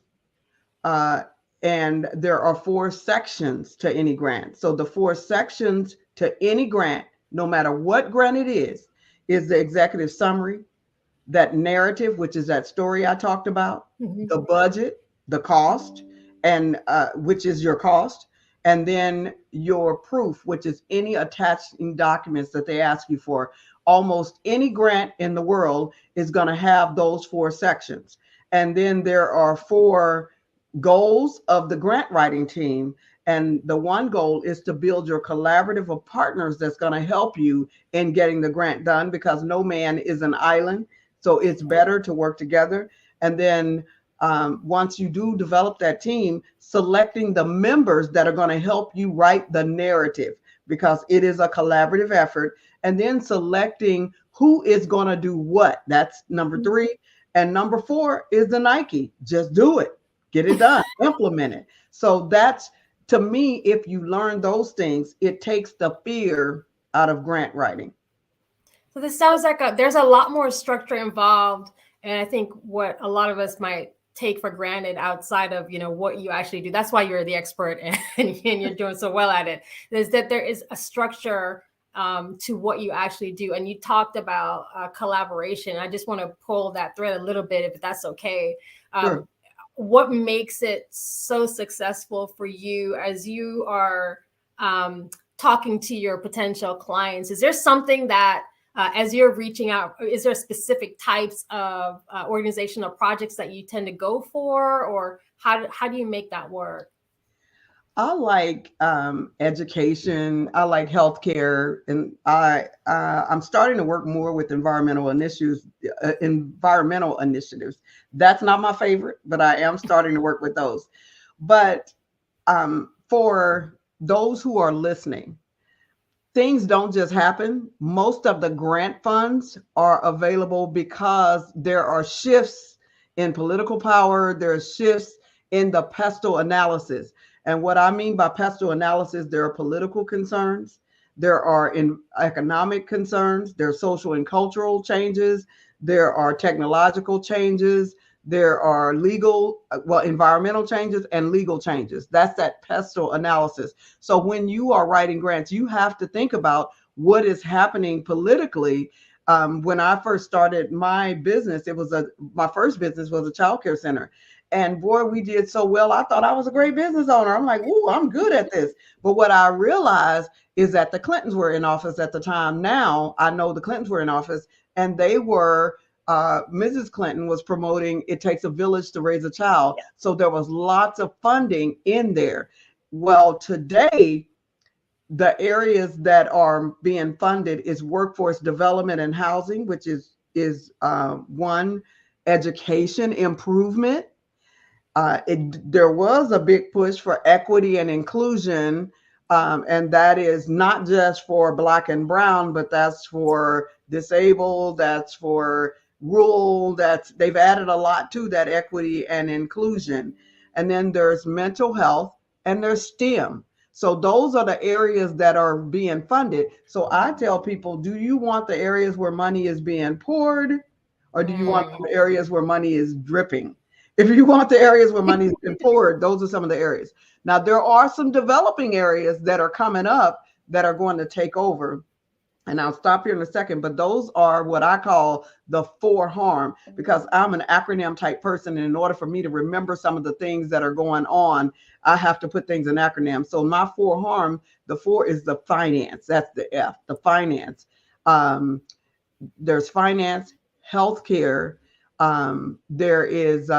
and there are 4 sections to any grant. So the 4 sections to any grant, no matter what grant it is the executive summary, that narrative, which is that story I talked about, the budget, the cost, and which is your cost, and then your proof, which is any attaching documents that they ask you for. Almost any grant in the world is going to have those 4 sections. And then there are 4 goals of the grant writing team. And the one goal is to build your collaborative of partners that's going to help you in getting the grant done, because no man is an island. So it's better to work together. And then once you do develop that team, selecting the members that are going to help you write the narrative, because it is a collaborative effort. And then selecting who is going to do what. That's number 3. And number 4 is the Nike. Just do it. Get it done. Implement it. So that's, to me, if you learn those things, it takes the fear out of grant writing. So this sounds like there's a lot more structure involved. And I think what a lot of us might take for granted outside of, what you actually do. That's why you're the expert and you're doing so well at it, is that there is a structure to what you actually do. And you talked about collaboration. I just want to pull that thread a little bit, if that's okay. Sure. What makes it so successful for you as you are talking to your potential clients? Is there something that as you're reaching out, is there specific types of organizational projects that you tend to go for, or how do you make that work? I like education. I like healthcare, and I'm starting to work more with environmental initiatives. That's not my favorite, but I am starting to work with those. But for those who are listening, things don't just happen. Most of the grant funds are available because there are shifts in political power. There are shifts in the pestle analysis. And what I mean by pestle analysis, there are political concerns, there are economic concerns, there are social and cultural changes, there are technological changes, there are environmental changes and legal changes. That's that pestle analysis. So when you are writing grants, you have to think about what is happening politically. When I first started my business, my first business was a childcare center. And boy, we did so well. I thought I was a great business owner. I'm like, ooh, I'm good at this. But what I realized is that the Clintons were in office at the time. Now I know the Clintons were in office, and they were, Mrs. Clinton was promoting It Takes a Village to Raise a Child. So there was lots of funding in there. Well, today, the areas that are being funded is workforce development and housing, which is one, education improvement. There was a big push for equity and inclusion, and that is not just for Black and Brown, but that's for disabled, that's for rural, they've added a lot to that equity and inclusion. And then there's mental health and there's STEM. So those are the areas that are being funded. So I tell people, do you want the areas where money is being poured, or do you want the areas where money is dripping? If you want the areas where money is being poured, those are some of the areas. Now, there are some developing areas that are coming up that are going to take over. And I'll stop here in a second, but those are what I call the 4 harm, because I'm an acronym type person. And in order for me to remember some of the things that are going on, I have to put things in acronyms. So my 4 harm, the 4 is the finance. That's the F, the finance. There's finance, healthcare, there is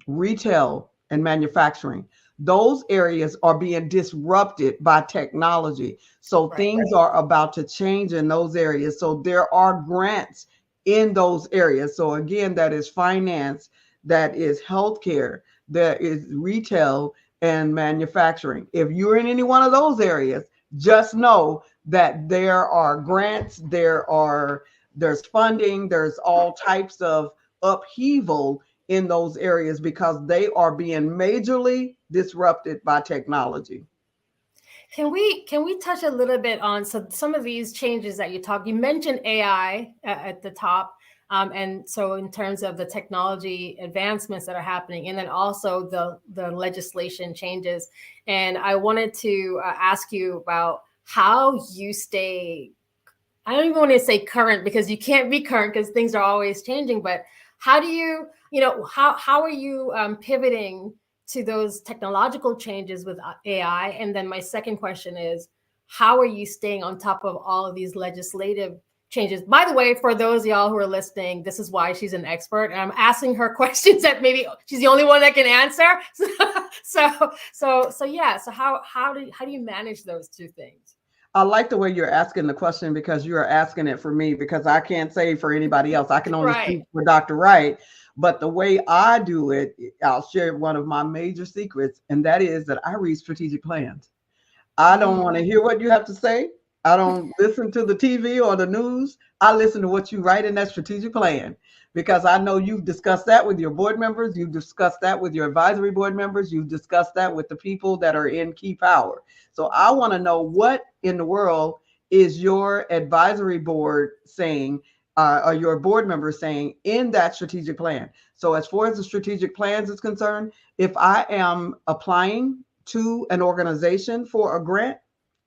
retail and manufacturing. Those areas are being disrupted by technology. So things are about to change in those areas. So there are grants in those areas. So again, that is finance, that is healthcare, that is retail and manufacturing. If you're in any one of those areas, just know that there are grants, there's funding, there's all types of upheaval in those areas because they are being majorly disrupted by technology. Can we touch a little bit on some of these changes that you mentioned AI at the top, and so in terms of the technology advancements that are happening, and then also the legislation changes. And I wanted to ask you about how you stay, I don't even want to say current, because you can't be current because things are always changing, but how do you, how are you pivoting to those technological changes with AI? And then my second question is, how are you staying on top of all of these legislative changes? By the way, for those of y'all who are listening, this is why she's an expert, and I'm asking her questions that maybe she's the only one that can answer. So yeah. So how do you manage those two things? I like the way you're asking the question, because you are asking it for me, because I can't say for anybody else. I can only speak for Dr. Wright. But the way I do it, I'll share one of my major secrets, and that is that I read strategic plans. I don't want to hear what you have to say. I don't listen to the TV or the news. I listen to what you write in that strategic plan, because I know you've discussed that with your board members. You've discussed that with your advisory board members. You've discussed that with the people that are in key power. So I want to know, what in the world is your advisory board saying, or your board members saying in that strategic plan? So as far as the strategic plans is concerned, if I am applying to an organization for a grant,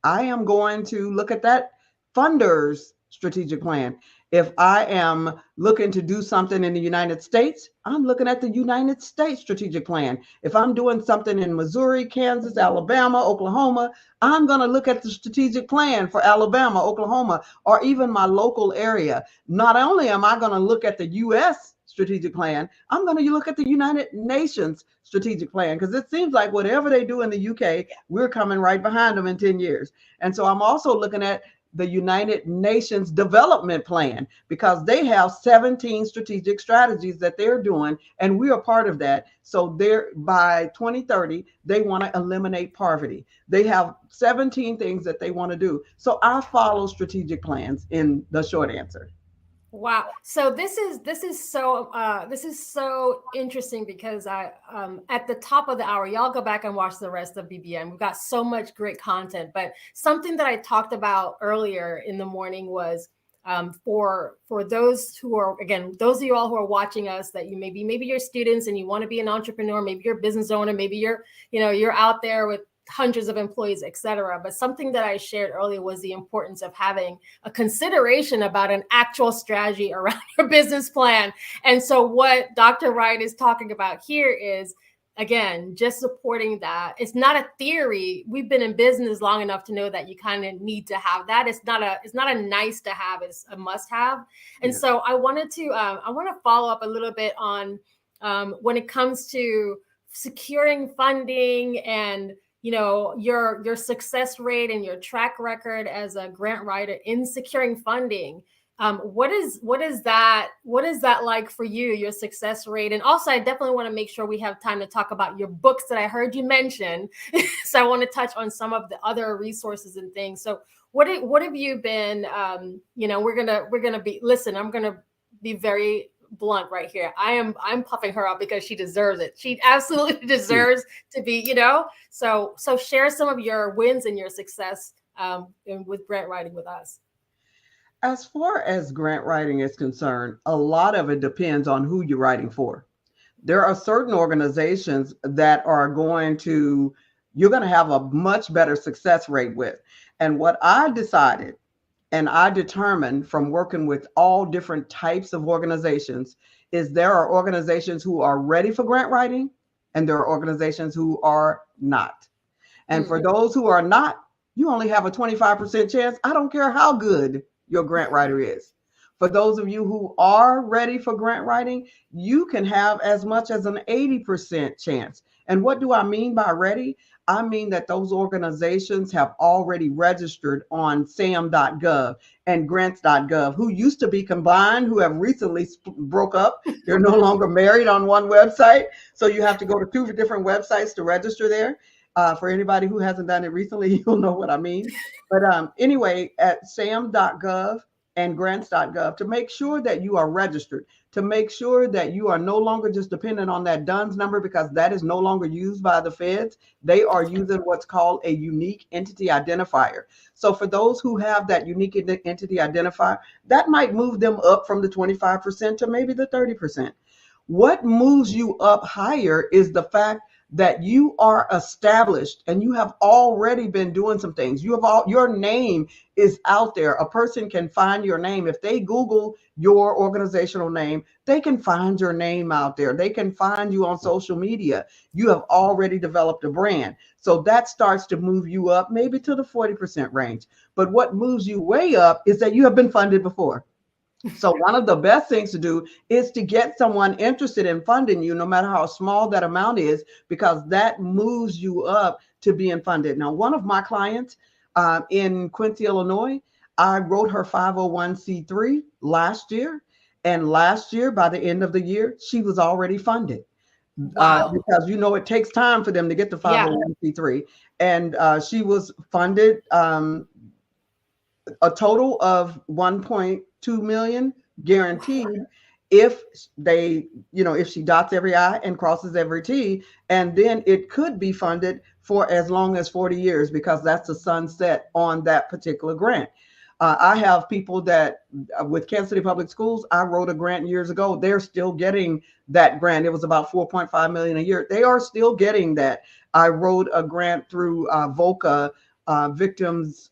I am going to look at that funder's strategic plan. If I am looking to do something in the United States, I'm looking at the United States strategic plan. If I'm doing something in Missouri, Kansas, Alabama, Oklahoma, I'm going to look at the strategic plan for Alabama, Oklahoma, or even my local area. Not only am I going to look at the U.S. strategic plan, I'm going to look at the United Nations strategic plan, because it seems like whatever they do in the UK, we're coming right behind them in 10 years. And so I'm also looking at the United Nations Development Plan, because they have 17 strategic strategies that they're doing, and we are part of that. So by 2030, they want to eliminate poverty. They have 17 things that they want to do. So I follow strategic plans, in the short answer. Wow. So this is so interesting because I at the top of the hour, y'all go back and watch the rest of BBN. We've got so much great content. But something that I talked about earlier in the morning was for those who are, again, those of you all who are watching us, that you maybe you're students and you want to be an entrepreneur, maybe you're a business owner, maybe you're out there with hundreds of employees, et cetera. But something that I shared earlier was the importance of having a consideration about an actual strategy around your business plan. And so what Dr. Wright is talking about here is, again, just supporting that. It's not a theory. We've been in business long enough to know that you kind of need to have that. It's not a nice to have, it's a must have. And so I want to follow up a little bit on when it comes to securing funding and your success rate and your track record as a grant writer in securing funding. What is that like for you, your success rate? And also, I definitely want to make sure we have time to talk about your books that I heard you mention. So I want to touch on some of the other resources and things. So what have you been, we're going to be, listen, I'm going to be very blunt right here. I'm puffing her up because she deserves it. She absolutely deserves to be, so share some of your wins and your success with grant writing with us. As far as grant writing is concerned, a lot of it depends on who you're writing for. There are certain organizations that you're going to have a much better success rate with. And what I decided and I determined from working with all different types of organizations is there are organizations who are ready for grant writing and there are organizations who are not. And for those who are not, you only have a 25% chance. I don't care how good your grant writer is. For those of you who are ready for grant writing, you can have as much as an 80% chance. And what do I mean by ready? I mean that those organizations have already registered on sam.gov and grants.gov, who used to be combined, who have recently broke up. They're no longer married on one website. So you have to go to 2 different websites to register there. For anybody who hasn't done it recently, you'll know what I mean. But anyway, at sam.gov and grants.gov, to make sure that you are registered, to make sure that you are no longer just dependent on that DUNS number, because that is no longer used by the feds. They are using what's called a unique entity identifier. So for those who have that unique entity identifier, that might move them up from the 25% to maybe the 30%. What moves you up higher is the fact that you are established and you have already been doing some things. Your name is out there. A person can find your name. If they Google your organizational name, they can find your name out there. They can find you on social media. You have already developed a brand. So that starts to move you up maybe to the 40% range. But what moves you way up is that you have been funded before. So one of the best things to do is to get someone interested in funding you, no matter how small that amount is, because that moves you up to being funded. Now, one of my clients in Quincy, Illinois, I wrote her 501c3 last year. And last year, by the end of the year, she was already funded. Wow. Because, it takes time for them to get the 501c3. And she was funded a total of 1.2 million guaranteed if she dots every I and crosses every T. And then it could be funded for as long as 40 years, because that's the sunset on that particular grant. I have people that with Kansas City Public Schools, I wrote a grant years ago. They're still getting that grant. It was about $4.5 million a year. They are still getting that. I wrote a grant through VOCA, Victims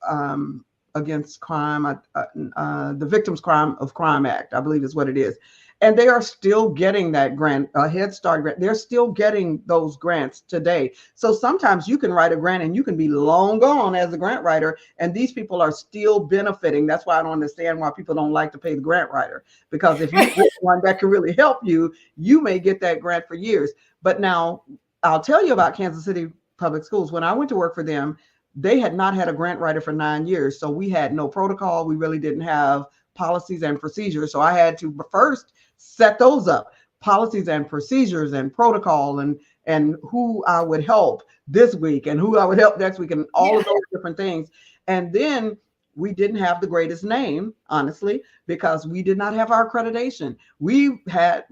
Against Crime, the Victims of Crime Act, I believe is what it is. And they are still getting that grant, a Head Start grant. They're still getting those grants today. So sometimes you can write a grant and you can be long gone as a grant writer, and these people are still benefiting. That's why I don't understand why people don't like to pay the grant writer, because if you get one that can really help you, you may get that grant for years. But now I'll tell you about Kansas City Public Schools. When I went to work for them, they had not had a grant writer for 9 years. So we had no protocol. We really didn't have policies and procedures. So I had to first set those up, policies and procedures and protocol, and who I would help this week and who I would help next week and all of those different things. And then we didn't have the greatest name, honestly, because we did not have our accreditation. We had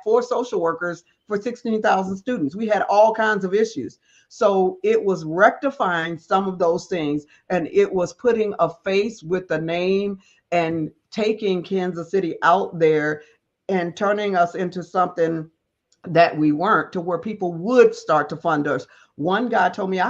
4 social workers for 16,000 students. We had all kinds of issues. So it was rectifying some of those things, and it was putting a face with the name and taking Kansas City out there and turning us into something that we weren't, to where people would start to fund us. One guy told me,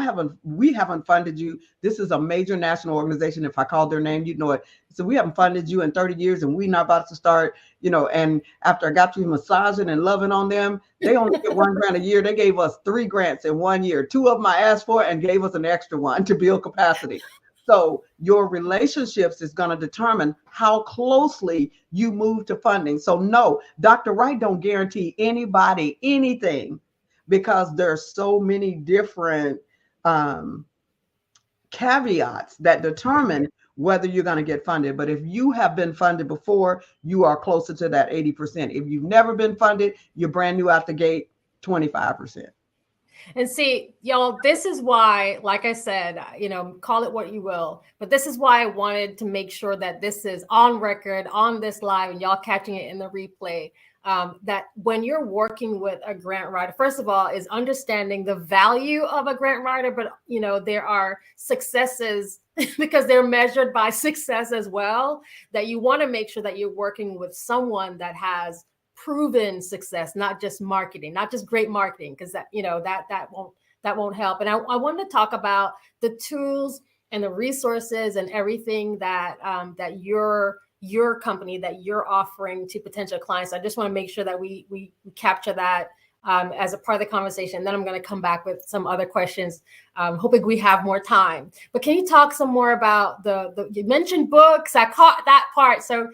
we haven't funded you. This is a major national organization. If I called their name, you'd know it. So we haven't funded you in 30 years and we're not about to start, and after I got through massaging and loving on them, they only get $1 grant a year. They gave us 3 grants in 1 year. 2 of them I asked for and gave us an extra one to build capacity. So your relationships is going to determine how closely you move to funding. So no, Dr. Wright don't guarantee anybody anything, because there's so many different caveats that determine whether you're going to get funded. But if you have been funded before, you are closer to that 80%. If you've never been funded, you're brand new out the gate, 25%. And see, y'all, this is why, like I said, call it what you will, but this is why I wanted to make sure that this is on record, on this live, and y'all catching it in the replay, that when you're working with a grant writer, first of all, is understanding the value of a grant writer, but, there are successes because they're measured by success as well, that you want to make sure that you're working with someone that has proven success, not just marketing, not just great marketing, because that won't help. And I wanted to talk about the tools and the resources and everything that that your company, that you're offering to potential clients. I just want to make sure that we capture that as a part of the conversation. Then I'm going to come back with some other questions, hoping we have more time. But can you talk some more about you mentioned books? I caught that part. So,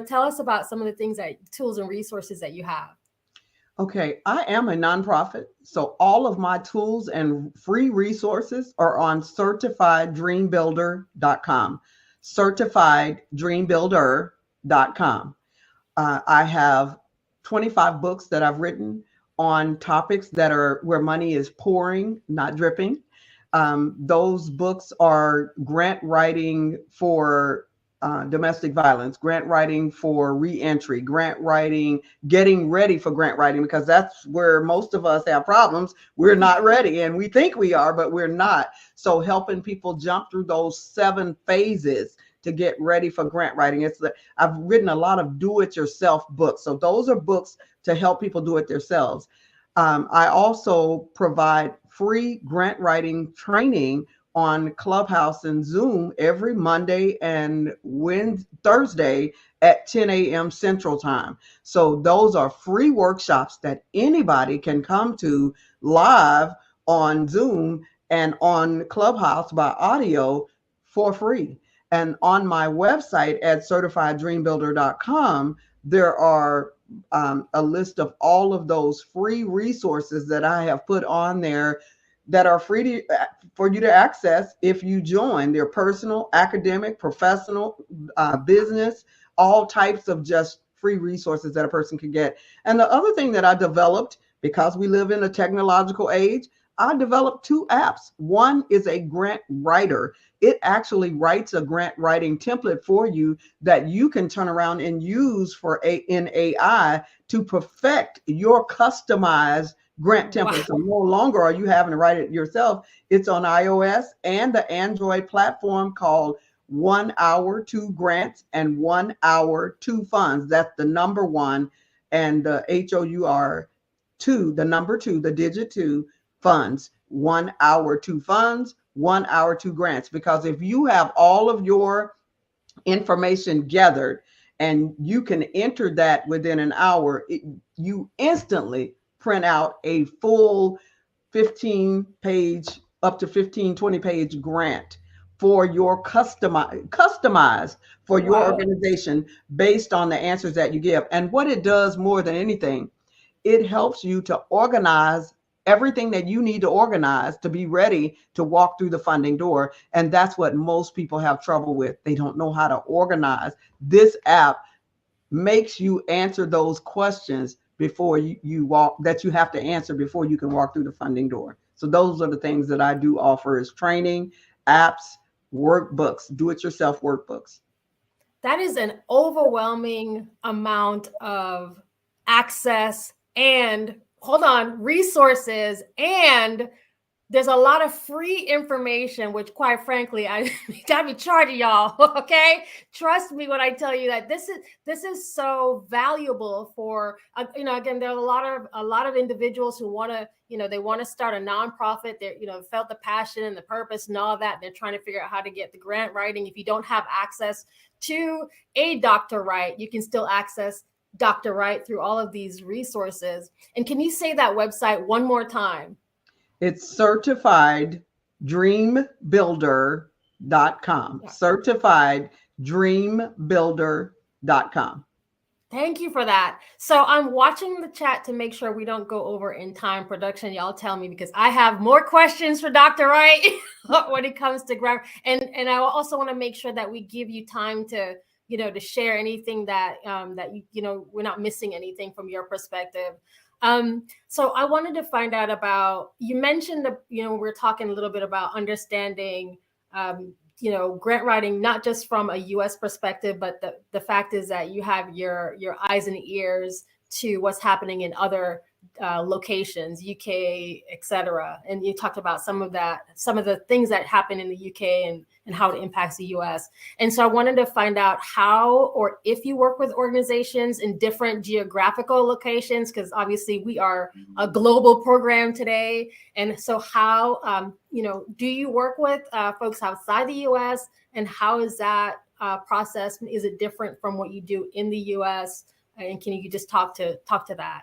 tell us about some of the things, tools and resources that you have. Okay, I am a nonprofit, so all of my tools and free resources are on certifieddreambuilder.com. certifieddreambuilder.com. I have 25 books that I've written on topics that are where money is pouring, not dripping. Those books are grant writing for domestic violence, grant writing for reentry, grant writing, getting ready for grant writing, because that's where most of us have problems. We're not ready, and we think we are, but we're not. So helping people jump through those 7 phases to get ready for grant writing. I've written a lot of do-it-yourself books. So those are books to help people do it themselves. I also provide free grant writing training on Clubhouse and Zoom every Monday and Thursday at 10 a.m. Central Time. So those are free workshops that anybody can come to live on Zoom and on Clubhouse by audio for free. And on my website at certifieddreambuilder.com, there are a list of all of those free resources that I have put on there that are free for you to access if you join. They're personal, academic, professional, business, all types of just free resources that a person can get. And the other thing that I developed, because we live in a technological age, I developed 2 apps. One is a grant writer. It actually writes a grant writing template for you that you can turn around and use in AI to perfect your customized grant template. So no longer are you having to write it yourself. It's on iOS and the Android platform called 1 Hour 2 Grants and 1 Hour 2 Funds. That's the number 1 and the HOUR 2, the number 2, the digit 2 funds. 1 Hour 2 Funds, 1 Hour 2 Grants. Because if you have all of your information gathered and you can enter that within an hour, you instantly print out a full 15-page, up to 15, 20-page grant for your customized for your organization based on the answers that you give. And what it does more than anything, it helps you to organize everything that you need to organize to be ready to walk through the funding door. And that's what most people have trouble with. They don't know how to organize. This app makes you answer those questions before you walk, that you have to answer before you can walk through the funding door. So those are the things that I do offer, is training, apps, workbooks, do-it-yourself workbooks. That is an overwhelming amount of access and resources, and there's a lot of free information, which quite frankly, I gotta be charging y'all. Okay. Trust me when I tell you that this is so valuable for, again, there are a lot of individuals who want to, they want to start a nonprofit. They're, felt the passion and the purpose and all that. They're trying to figure out how to get the grant writing. If you don't have access to a Dr. Wright, you can still access Dr. Wright through all of these resources. And can you say that website one more time? It's certifieddreambuilder.com. Certifieddreambuilder.com. Thank you for that. So I'm watching the chat to make sure we don't go over in time. Production, y'all tell me, because I have more questions for Dr. Wright when it comes to grammar. And I also want to make sure that we give you time to, to share anything that we're not missing anything from your perspective. So I wanted to find out about, you mentioned we're talking a little bit about understanding, grant writing, not just from a U.S. perspective, but the fact is that you have your eyes and ears to what's happening in other locations, UK, etc. And you talked about some of the things that happen in the UK and how it impacts the US. And so I wanted to find out how, or if you work with organizations in different geographical locations, because obviously we are a global program today. And so how, do you work with folks outside the US, and how is that process? Is it different from what you do in the US? And can you just talk to that?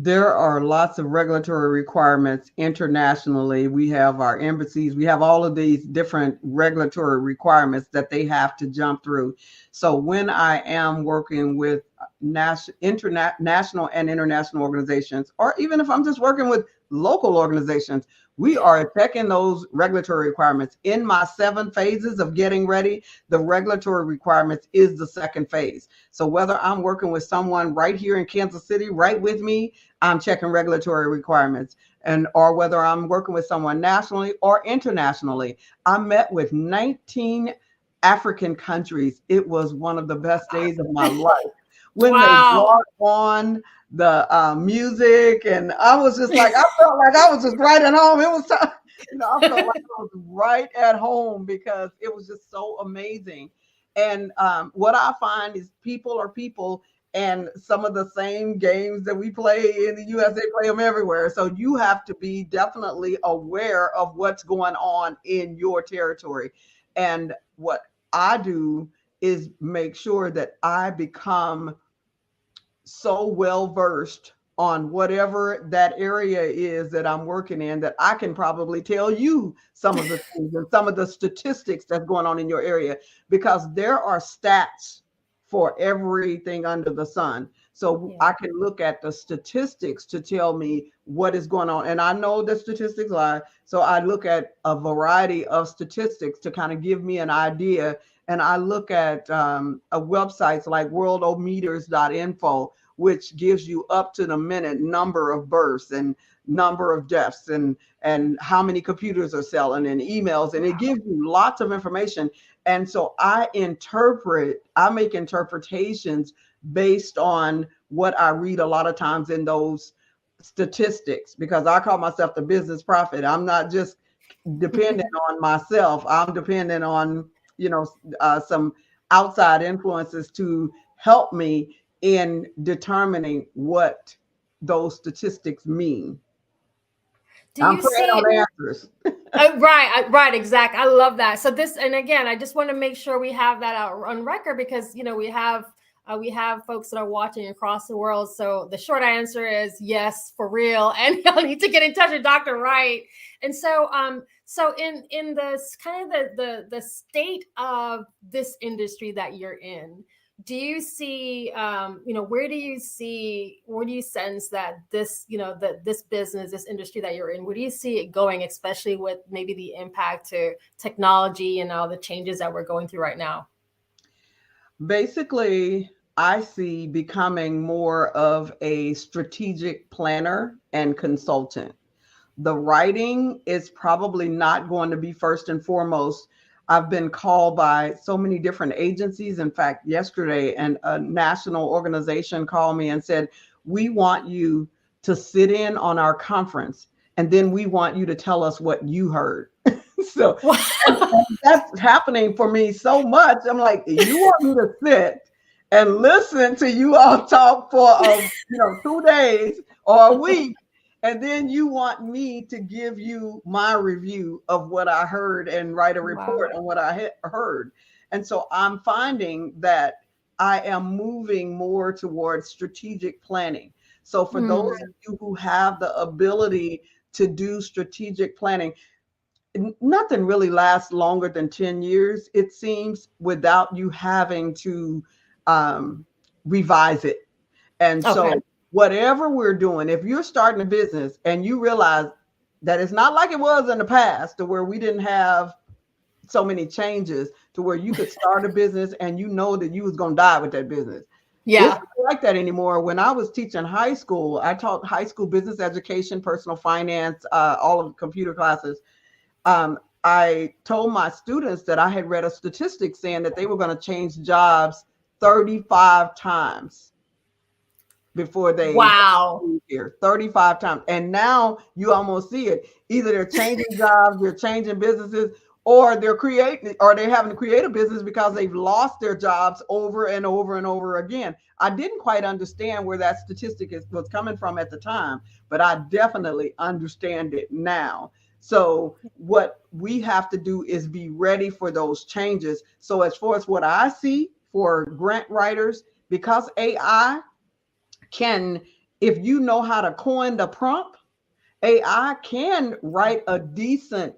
There are lots of regulatory requirements internationally. We have our embassies. We have all of these different regulatory requirements that they have to jump through. So when I am working with national and international organizations, or even if I'm just working with local organizations, we are checking those regulatory requirements. In my 7 phases of getting ready, the regulatory requirements is the second phase. So whether I'm working with someone right here in Kansas City, right with me, I'm checking regulatory requirements. Or whether I'm working with someone nationally or internationally. I met with 19 African countries. It was one of the best days of my life. When they brought on the music, and I was just like, I felt like I was just right at home. It was, I felt like I was right at home because it was just so amazing. And what I find is people are people, and some of the same games that we play in the US, they play them everywhere. So you have to be definitely aware of what's going on in your territory. And what I do is make sure that I become so well versed on whatever that area is that I'm working in that I can probably tell you some of the things and some of the statistics that's going on in your area, because there are stats for everything under the sun. So I can look at the statistics to tell me what is going on. And I know that statistics lie. So I look at a variety of statistics to kind of give me an idea. And I look at websites like worldometers.info, which gives you up to the minute number of births and number of deaths and how many computers are selling and emails. And it gives you lots of information. And so I make interpretations based on what I read a lot of times in those statistics, because I call myself the business prophet. I'm not just dependent on myself. I'm dependent on, some outside influences to help me in determining what those statistics mean. I'm praying on answers. Right, exactly. I love that. So this, and again, I just want to make sure we have that out on record, because we have folks that are watching across the world. So the short answer is yes, for real, and y'all need to get in touch with Dr. Wright. And so, so in this kind of the state of this industry that you're in, do you see, where do you sense that this, that this business, this industry that you're in, where do you see it going, especially with maybe the impact to technology and all the changes that we're going through right now? Basically, I see becoming more of a strategic planner and consultant. The writing is probably not going to be first and foremost. I've been called by so many different agencies. In fact, yesterday, a national organization called me and said, we want you to sit in on our conference, and then we want you to tell us what you heard. So and that's happening for me so much. I'm like, you want me to sit and listen to you all talk for 2 days or a week, and then you want me to give you my review of what I heard and write a report on what I heard. And so I'm finding that I am moving more towards strategic planning. So for those of you who have the ability to do strategic planning, nothing really lasts longer than 10 years, it seems, without you having to revise it. And so whatever we're doing, if you're starting a business and you realize that it's not like it was in the past, to where we didn't have so many changes, to where you could start a business and you know that you was going to die with that business. Yeah. It's not like that anymore. When I was teaching high school, I taught high school business education, personal finance, all of the computer classes. I told my students that I had read a statistic saying that they were going to change jobs 35 times before they moved here. 35 times. And now you almost see it. Either they're changing jobs, they're changing businesses, or they're having to create a business because they've lost their jobs over and over and over again. I didn't quite understand where that statistic was coming from at the time, but I definitely understand it now. So what we have to do is be ready for those changes. So as far as what I see for grant writers, because AI can, if you know how to coin the prompt, AI can write a decent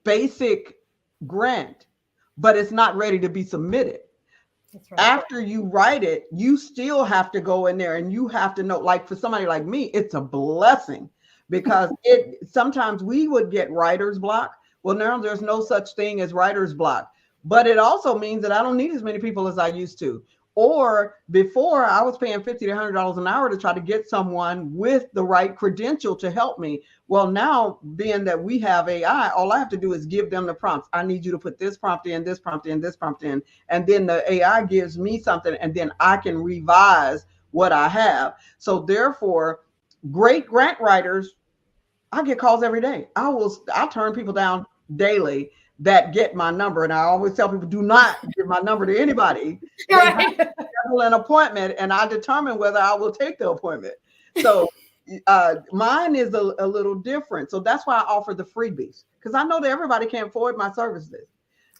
basic grant, but it's not ready to be submitted. That's right. After you write it, you still have to go in there and you have to know, like for somebody like me, it's a blessing, because sometimes we would get writer's block. Well, now there's no such thing as writer's block, but it also means that I don't need as many people as I used to. Or before, I was paying $50 to $100 an hour to try to get someone with the right credential to help me. Well, now, being that we have AI, all I have to do is give them the prompts. I need you to put this prompt in, this prompt in, this prompt in, and then the AI gives me something, and then I can revise what I have. So therefore, great grant writers, I get calls every day. I turn people down daily that get my number. And I always tell people, do not give my number to anybody. Right. Schedule an appointment, and I determine whether I will take the appointment. So mine is a little different. So that's why I offer the freebies, because I know that everybody can't afford my services.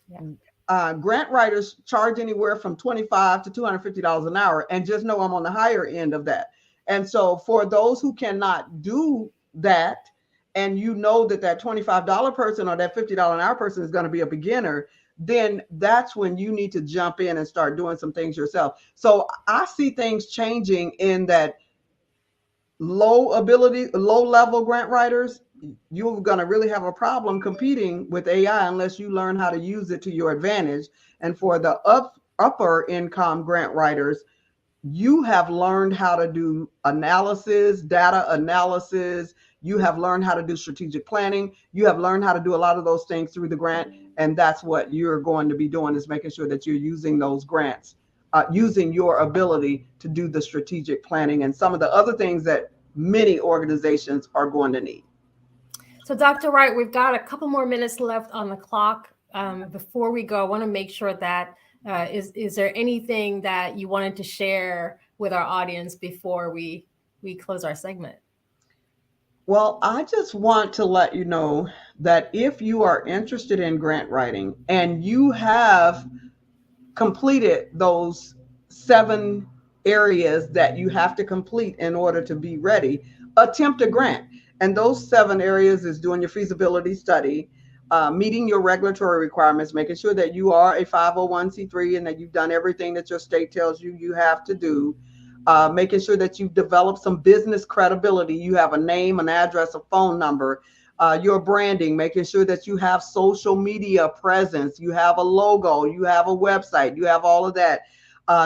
Yeah. Grant writers charge anywhere from $25 to $250 an hour, and just know I'm on the higher end of that. And so for those who cannot do that, and you know that $25 person or that $50 an hour person is going to be a beginner, then that's when you need to jump in and start doing some things yourself. So I see things changing in that low level grant writers. You're going to really have a problem competing with AI unless you learn how to use it to your advantage. And for the upper income grant writers, you have learned how to do analysis, data analysis. You have learned how to do strategic planning. You have learned how to do a lot of those things through the grant. And that's what you're going to be doing, is making sure that you're using those grants, using your ability to do the strategic planning and some of the other things that many organizations are going to need. So Dr. Wright, we've got a couple more minutes left on the clock. Before we go, I want to make sure that is there anything that you wanted to share with our audience before we close our segment? Well, I just want to let you know that if you are interested in grant writing and you have completed those 7 areas that you have to complete in order to be ready, attempt a grant. And those 7 areas is doing your feasibility study, meeting your regulatory requirements, making sure that you are a 501c3 and that you've done everything that your state tells you you have to do, making sure that you've developed some business credibility. You have a name, an address, a phone number, your branding, making sure that you have social media presence, you have a logo, you have a website, you have all of that.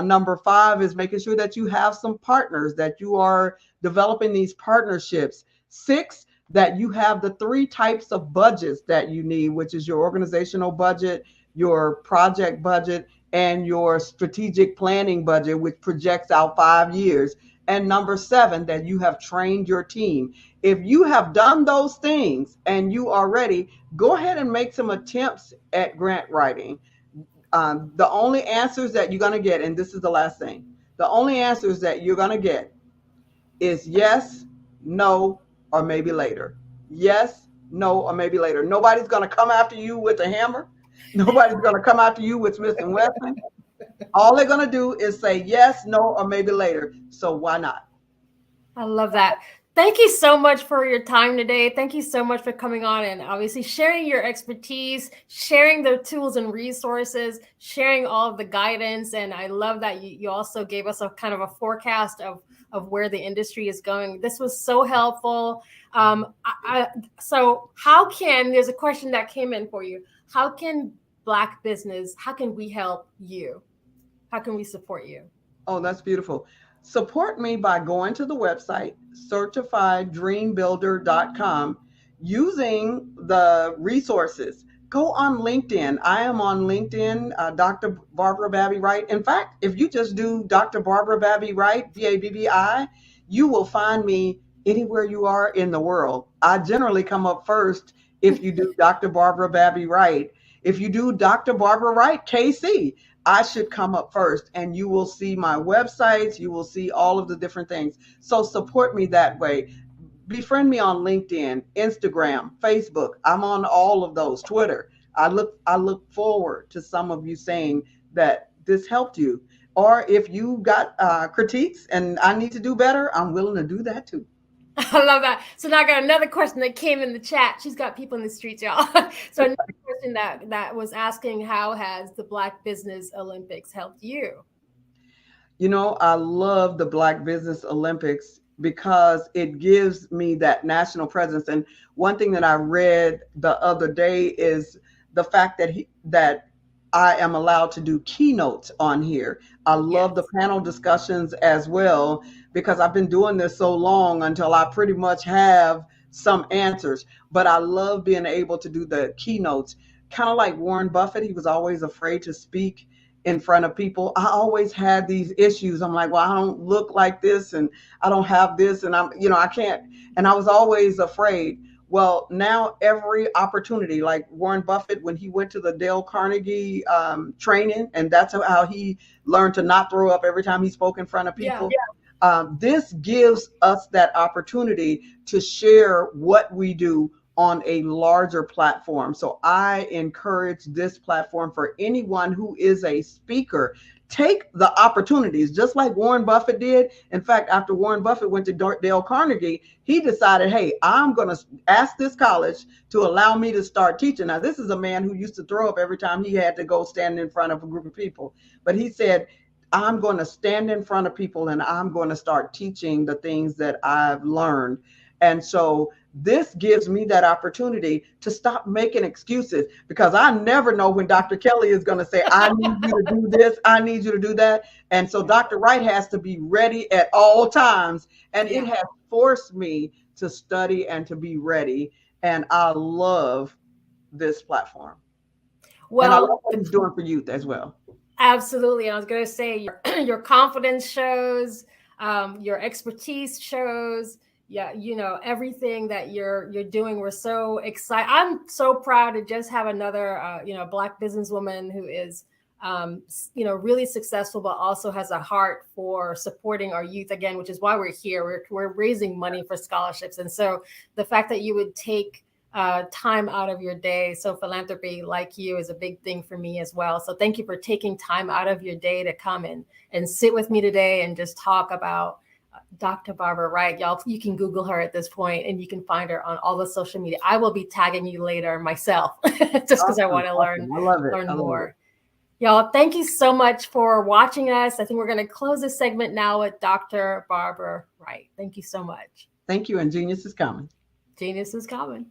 Number 5 is making sure that you have some partners, that you are developing these partnerships. 6, that you have the 3 types of budgets that you need, which is your organizational budget, your project budget, and your strategic planning budget, which projects out 5 years. And number 7, that you have trained your team. If you have done those things and you are ready, go ahead and make some attempts at grant writing. The only answers that you're going to get, and this is the last thing, the only answers that you're going to get is yes, no, or maybe later. Yes, no, or maybe later. Nobody's going to come after you with a hammer. Nobody's going to come after you with Smith & Wesson. All they're going to do is say yes, no, or maybe later. So why not? I love that. Thank you so much for your time today. Thank you so much for coming on and obviously sharing your expertise, sharing the tools and resources, sharing all of the guidance. And I love that you also gave us a kind of a forecast of where the industry is going. This was so helpful. So there's a question that came in for you. How can Black business, how can we help you? How can we support you? Oh, that's beautiful. Support me by going to the website, certifieddreambuilder.com, using the resources. Go on LinkedIn. I am on LinkedIn, Dr. Barbara Babby Wright. In fact, if you just do Dr. Barbara Babby Wright, BABBI, you will find me anywhere you are in the world. I generally come up first if you do Dr. Barbara Babby Wright. If you do Dr. Barbara Wright, KC, I should come up first, and you will see my websites. You will see all of the different things. So support me that way. Befriend me on LinkedIn, Instagram, Facebook. I'm on all of those, Twitter. I look forward to some of you saying that this helped you. Or if you got critiques and I need to do better, I'm willing to do that too. I love that. So now I got another question that came in the chat. She's got people in the streets, y'all. So another question that was asking, how has the Black Business Olympics helped you? You know, I love the Black Business Olympics because it gives me that national presence. And one thing that I read the other day is the fact that I am allowed to do keynotes on here. I love the panel discussions as well, because I've been doing this so long until I pretty much have some answers. But I love being able to do the keynotes, kind of like Warren Buffett. He was always afraid to speak in front of people. I always had these issues. I'm like, well, I don't look like this and I don't have this and I can't. And I was always afraid. Well, now every opportunity, like Warren Buffett, when he went to the Dale Carnegie training, and that's how he learned to not throw up every time he spoke in front of people. This gives us that opportunity to share what we do on a larger platform. So I encourage this platform for anyone who is a speaker. Take the opportunities, just like Warren Buffett did. In fact, after Warren Buffett went to Dale Carnegie, he decided, hey, I'm going to ask this college to allow me to start teaching. Now, this is a man who used to throw up every time he had to go stand in front of a group of people. But he said, I'm going to stand in front of people and I'm going to start teaching the things that I've learned. And so this gives me that opportunity to stop making excuses, because I never know when Dr. Kelly is going to say, I need you to do this, I need you to do that. And so Dr. Wright has to be ready at all times. And it has forced me to study and to be ready. And I love this platform. Well, and I love what he's doing for youth as well. Absolutely. I was going to say your confidence shows, your expertise shows. Yeah, you know, everything that you're doing. We're so excited. I'm so proud to just have another, Black businesswoman who is, really successful, but also has a heart for supporting our youth again, which is why we're here. We're raising money for scholarships. And so the fact that you would take time out of your day. So philanthropy, like you, is a big thing for me as well. So thank you for taking time out of your day to come and sit with me today and just talk about Dr. Barbara Wright. Y'all, you can Google her at this point and you can find her on all the social media. I will be tagging you later myself just because I want to learn more. Y'all, thank you so much for watching us. I think we're going to close this segment now with Dr. Barbara Wright. Thank you so much. Thank you. And genius is coming. Genius is coming.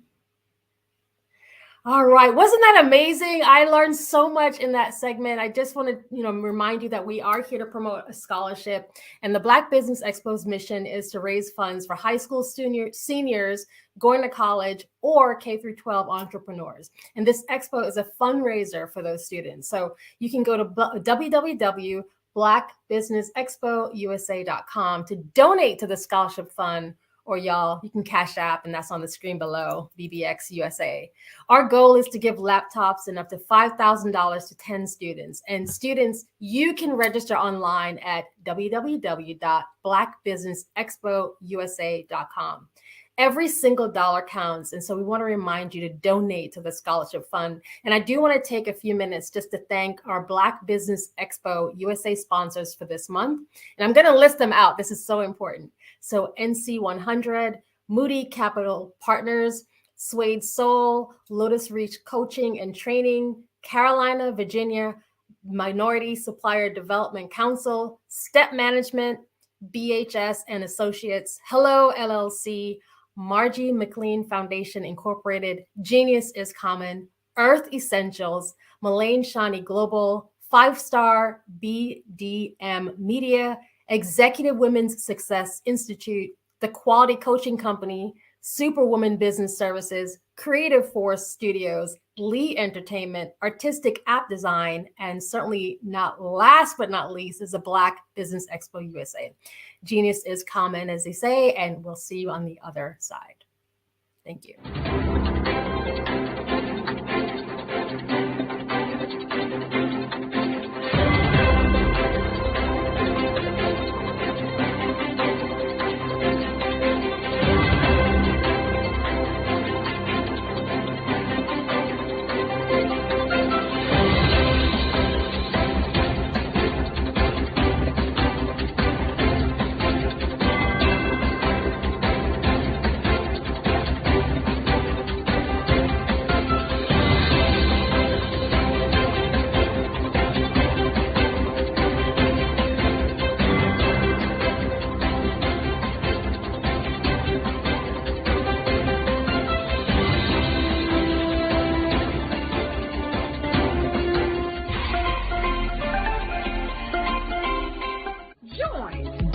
All right. Wasn't that amazing? I learned so much in that segment. I just want to, remind you that we are here to promote a scholarship, and the Black Business Expo's mission is to raise funds for high school seniors going to college or K through 12 entrepreneurs. And this expo is a fundraiser for those students. So you can go to www.blackbusinessexpousa.com to donate to the scholarship fund. Or y'all, you can Cash App, and that's on the screen below, BBX USA. Our goal is to give laptops and up to $5,000 to 10 students. And students, you can register online at www.blackbusinessexpousa.com. Every single dollar counts. And so we want to remind you to donate to the scholarship fund. And I do want to take a few minutes just to thank our Black Business Expo USA sponsors for this month. And I'm going to list them out. This is so important. So NC100, Moody Capital Partners, Suede Soul, Lotus Reach Coaching and Training, Carolina, Virginia, Minority Supplier Development Council, Step Management, BHS and Associates, Hello LLC, Margie McLean Foundation Incorporated, Genius is Common, Earth Essentials, Mullane Shani Global, 5-Star BDM Media, Executive Women's Success Institute, The Quality Coaching Company, Superwoman Business Services, Creative Force Studios, Lee Entertainment, Artistic App Design, and certainly not last but not least is the Black Business Expo USA. Genius is common, as they say, and we'll see you on the other side. Thank you.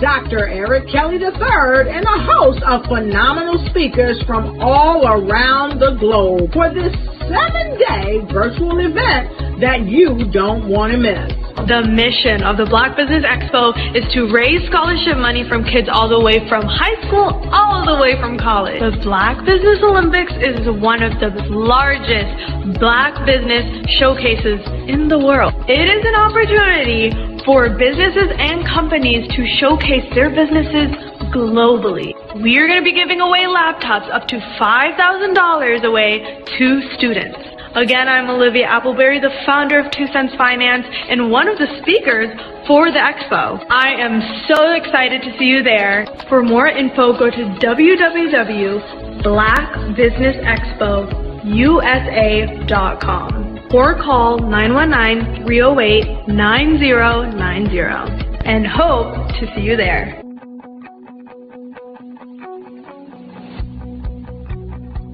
Dr. Eric Kelly III and a host of phenomenal speakers from all around the globe for this 7-day virtual event that you don't want to miss. The mission of the Black Business Expo is to raise scholarship money from kids all the way from high school, all the way from college. The Black Business Olympics is one of the largest Black business showcases in the world. It is an opportunity for businesses and companies to showcase their businesses globally. We are going to be giving away laptops up to $5,000 away to students. Again, I'm Olivia Appleberry, the founder of 2 Cents Finance and one of the speakers for the expo. I am so excited to see you there. For more info, go to www.blackbusinessexpousa.com or call 919-308-9090 and hope to see you there.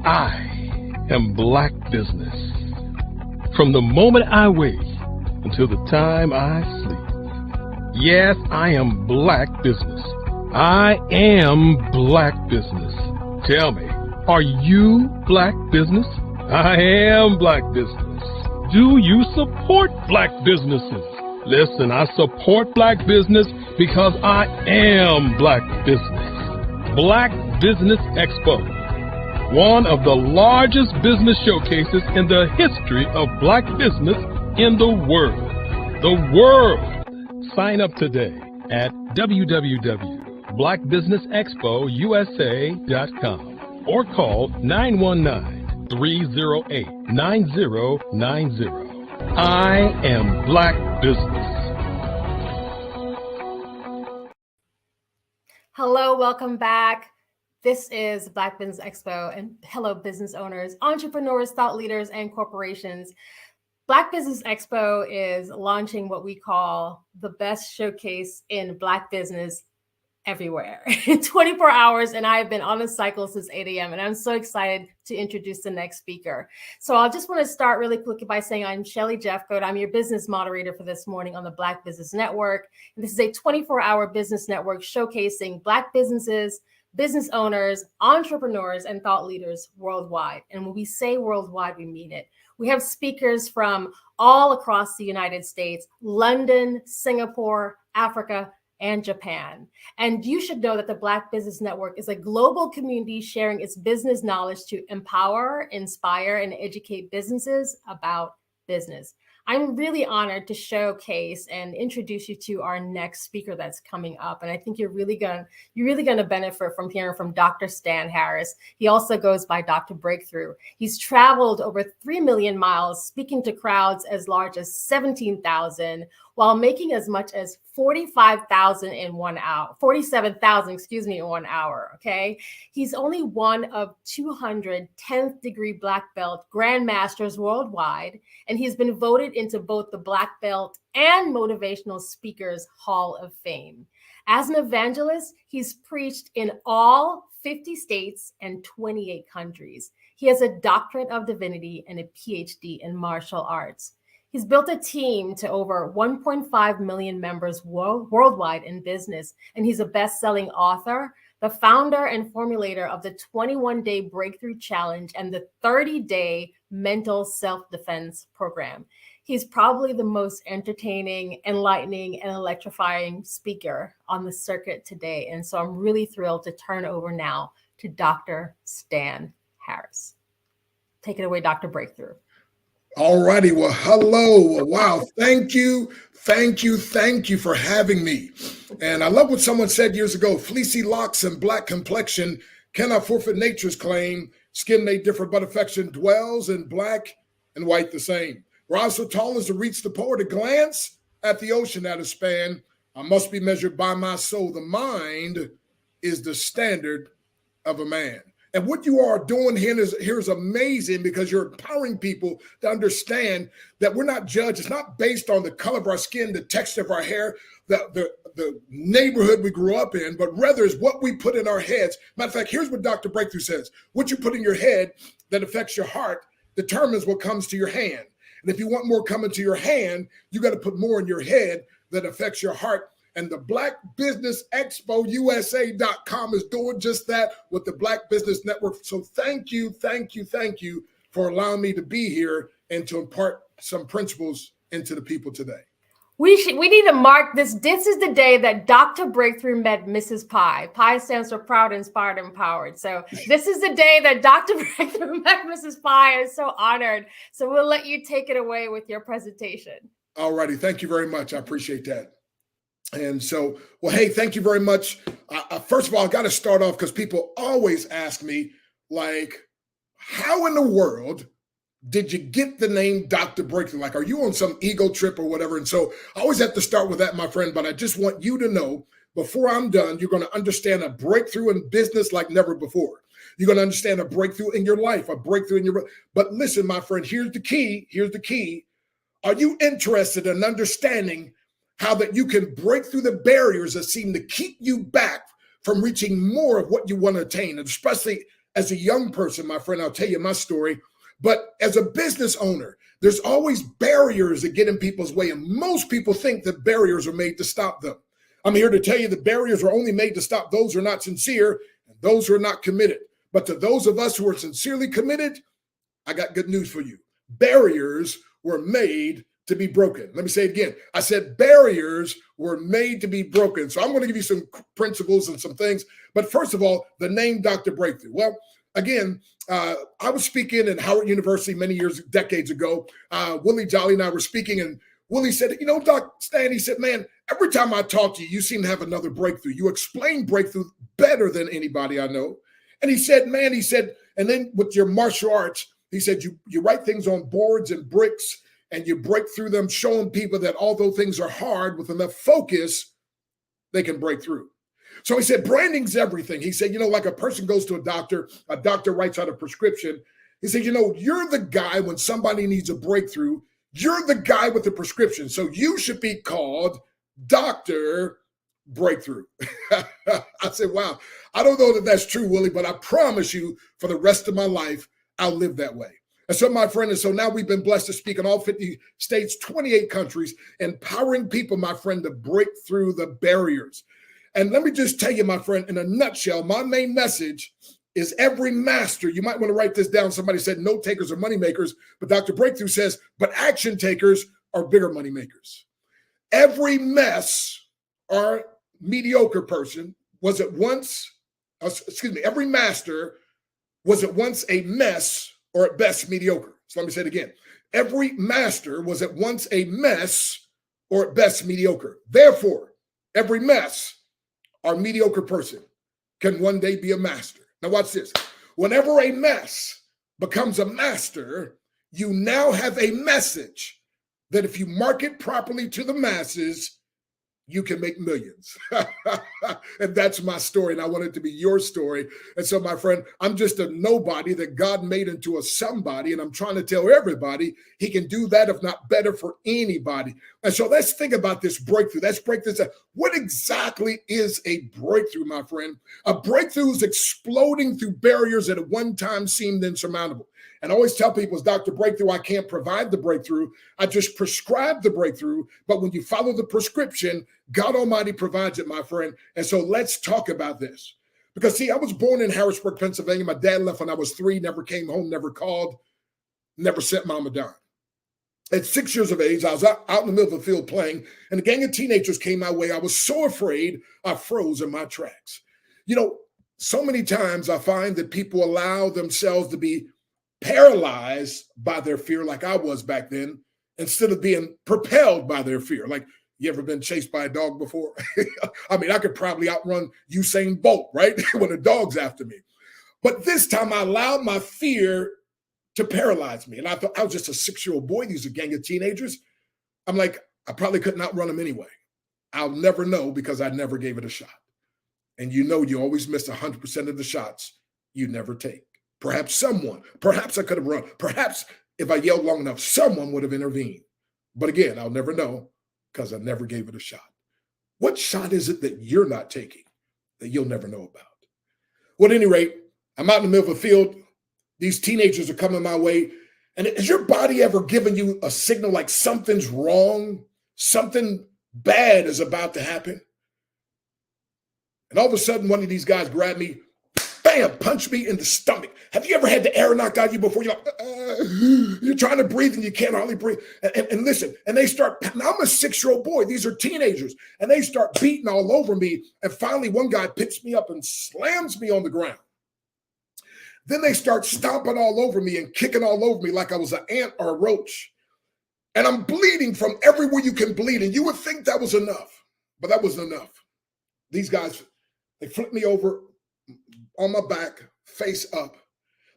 I am Black Business. From the moment I wake until the time I sleep. Yes, I am Black Business. I am Black Business. Tell me, are you Black Business? I am Black Business. Do you support Black businesses? Listen, I support Black business because I am Black Business. Black Business Expo, one of the largest business showcases in the history of Black business in the world. The world! Sign up today at www.blackbusinessexpousa.com or call 919-308-9090. I am Black Business. Hello, welcome back. This is Black Business Expo, and hello, business owners, entrepreneurs, thought leaders, and corporations. Black Business Expo is launching what we call the best showcase in Black business everywhere in 24 hours. And I've been on a cycle since 8 a.m. And I'm so excited to introduce the next speaker. So I just want to start really quickly by saying I'm Shelly Jeffcoat. I'm your business moderator for this morning on the Black Business Network. And this is a 24-hour business network showcasing Black businesses, business owners, entrepreneurs, and thought leaders worldwide. And when we say worldwide, we mean it. We have speakers from all across the United States, London, Singapore, Africa, and Japan. And you should know that the Black Business Network is a global community sharing its business knowledge to empower, inspire, and educate businesses about business. I'm really honored to showcase and introduce you to our next speaker that's coming up. And I think you're really gonna benefit from hearing from Dr. Stan Harris. He also goes by Dr. Breakthrough. He's traveled over 3 million miles, speaking to crowds as large as 17,000, while making as much as 47,000 in 1 hour, okay? He's only one of 200 10th degree black belt grandmasters worldwide, and he's been voted into both the Black Belt and Motivational Speakers Hall of Fame. As an evangelist, he's preached in all 50 states and 28 countries. He has a doctorate of divinity and a PhD in martial arts. He's built a team to over 1.5 million members worldwide in business, and he's a best-selling author, the founder and formulator of the 21-day Breakthrough Challenge and the 30-day Mental Self-Defense Program. He's probably the most entertaining, enlightening, and electrifying speaker on the circuit today. And so I'm really thrilled to turn over now to Dr. Stan Harris. Take it away, Dr. Breakthrough. All righty. Well, hello. Wow. Thank you for having me. And I love what someone said years ago: fleecy locks and black complexion cannot forfeit nature's claim. Skin may differ, but affection dwells in black and white the same. Rise so tall as to reach the pole, to glance at the ocean at a span. I must be measured by my soul. The mind is the standard of a man. And what you are doing here is amazing, because you're empowering people to understand that we're not judged. It's not based on the color of our skin, the texture of our hair, the neighborhood we grew up in, but rather is what we put in our heads. Matter of fact, here's what Dr. Breakthrough says: what you put in your head that affects your heart determines what comes to your hand. And if you want more coming to your hand, you got to put more in your head that affects your heart. And the Black Business Expo USA.com is doing just that with the Black Business Network. So thank you for allowing me to be here and to impart some principles into the people today. We need to mark this. This is the day that Dr. Breakthrough met Mrs. Pi. Pi stands for proud, inspired, empowered. So this is the day that Dr. Breakthrough met Mrs. Pi. I'm so honored. So we'll let you take it away with your presentation. All righty. Thank you very much. I appreciate that. And so, well, hey, thank you very much. First of all, I got to start off because people always ask me, like, how in the world did you get the name Dr. Breakthrough? Like, are you on some ego trip or whatever? And so I always have to start with that, my friend. But I just want you to know, before I'm done, you're going to understand a breakthrough in business like never before. You're going to understand a breakthrough in your life, a breakthrough in your. But listen, my friend, here's the key. Here's the key. Are you interested in understanding how that you can break through the barriers that seem to keep you back from reaching more of what you want to attain? And especially as a young person, my friend, I'll tell you my story. But as a business owner, there's always barriers that get in people's way. And most people think that barriers are made to stop them. I'm here to tell you the barriers are only made to stop those who are not sincere and those who are not committed. But to those of us who are sincerely committed, I got good news for you. Barriers were made to be broken. Let me say it again. I said barriers were made to be broken. So I'm going to give you some principles and some things. But first of all, the name Dr. Breakthrough. Well, again, I was speaking at Howard University many decades ago. Willie Jolly and I were speaking, and Willie said, you know, Dr. Stan, he said, man, every time I talk to you, you seem to have another breakthrough. You explain breakthrough better than anybody I know. And he said, and then with your martial arts, he said, you write things on boards and bricks, and you break through them, showing people that although things are hard, with enough focus, they can break through. So he said, branding's everything. He said, you know, like a person goes to a doctor writes out a prescription. He said, you know, you're the guy when somebody needs a breakthrough, you're the guy with the prescription. So you should be called Dr. breakthrough. I said, wow, I don't know that that's true, Willie, but I promise you for the rest of my life, I'll live that way. And so, my friend, and so now we've been blessed to speak in all 50 states, 28 countries, empowering people, my friend, to break through the barriers. And let me just tell you, my friend, in a nutshell, my main message is every master, you might want to write this down. Somebody said note takers are money makers, but Dr. Breakthrough says, but action takers are bigger money makers. Every mess or mediocre person was at once, every master was at once a mess or at best mediocre. So let me say it again. Every master was at once a mess or at best mediocre. Therefore, every mess or mediocre person can one day be a master. Now watch this. Whenever a mess becomes a master, you now have a message that if you market properly to the masses, you can make millions. And that's my story, and I want it to be your story. And so, my friend, I'm just a nobody that God made into a somebody, and I'm trying to tell everybody he can do that, if not better, for anybody. And so let's think about this breakthrough. Let's break this up. What exactly is a breakthrough, my friend? A breakthrough is exploding through barriers that at one time seemed insurmountable. And I always tell people, as Dr. Breakthrough, I can't provide the breakthrough. I just prescribe the breakthrough. But when you follow the prescription, God Almighty provides it, my friend. And so let's talk about this. Because, see, I was born in Harrisburg, Pennsylvania. My dad left when I was 3, never came home, never called, never sent mom a dime. At 6 years of age, I was out in the middle of the field playing, and a gang of teenagers came my way. I was so afraid, I froze in my tracks. You know, so many times I find that people allow themselves to be paralyzed by their fear, like I was back then, instead of being propelled by their fear. Like, you ever been chased by a dog before? I mean, I could probably outrun Usain Bolt, right? When a dog's after me. But this time I allowed my fear to paralyze me. And I thought I was just a 6-year-old boy. These are a gang of teenagers. I'm like, I probably couldn't outrun them anyway. I'll never know because I never gave it a shot. And you know, you always miss 100% of the shots you never take. Perhaps I could have run. Perhaps if I yelled long enough, someone would have intervened. But again, I'll never know because I never gave it a shot. What shot is it that you're not taking that you'll never know about? Well, at any rate, I'm out in the middle of a field. These teenagers are coming my way. And has your body ever given you a signal like something's wrong? Something bad is about to happen? And all of a sudden, one of these guys grabbed me, bam, punched me in the stomach. Have you ever had the air knocked out of you before? You're like, you're trying to breathe and you can't hardly breathe. And listen, and they start, now I'm a 6-year-old boy. These are teenagers. And they start beating all over me. And finally, one guy picks me up and slams me on the ground. Then they start stomping all over me and kicking all over me like I was an ant or a roach. And I'm bleeding from everywhere you can bleed. And you would think that was enough, but that wasn't enough. These guys, they flipped me over on my back, face up.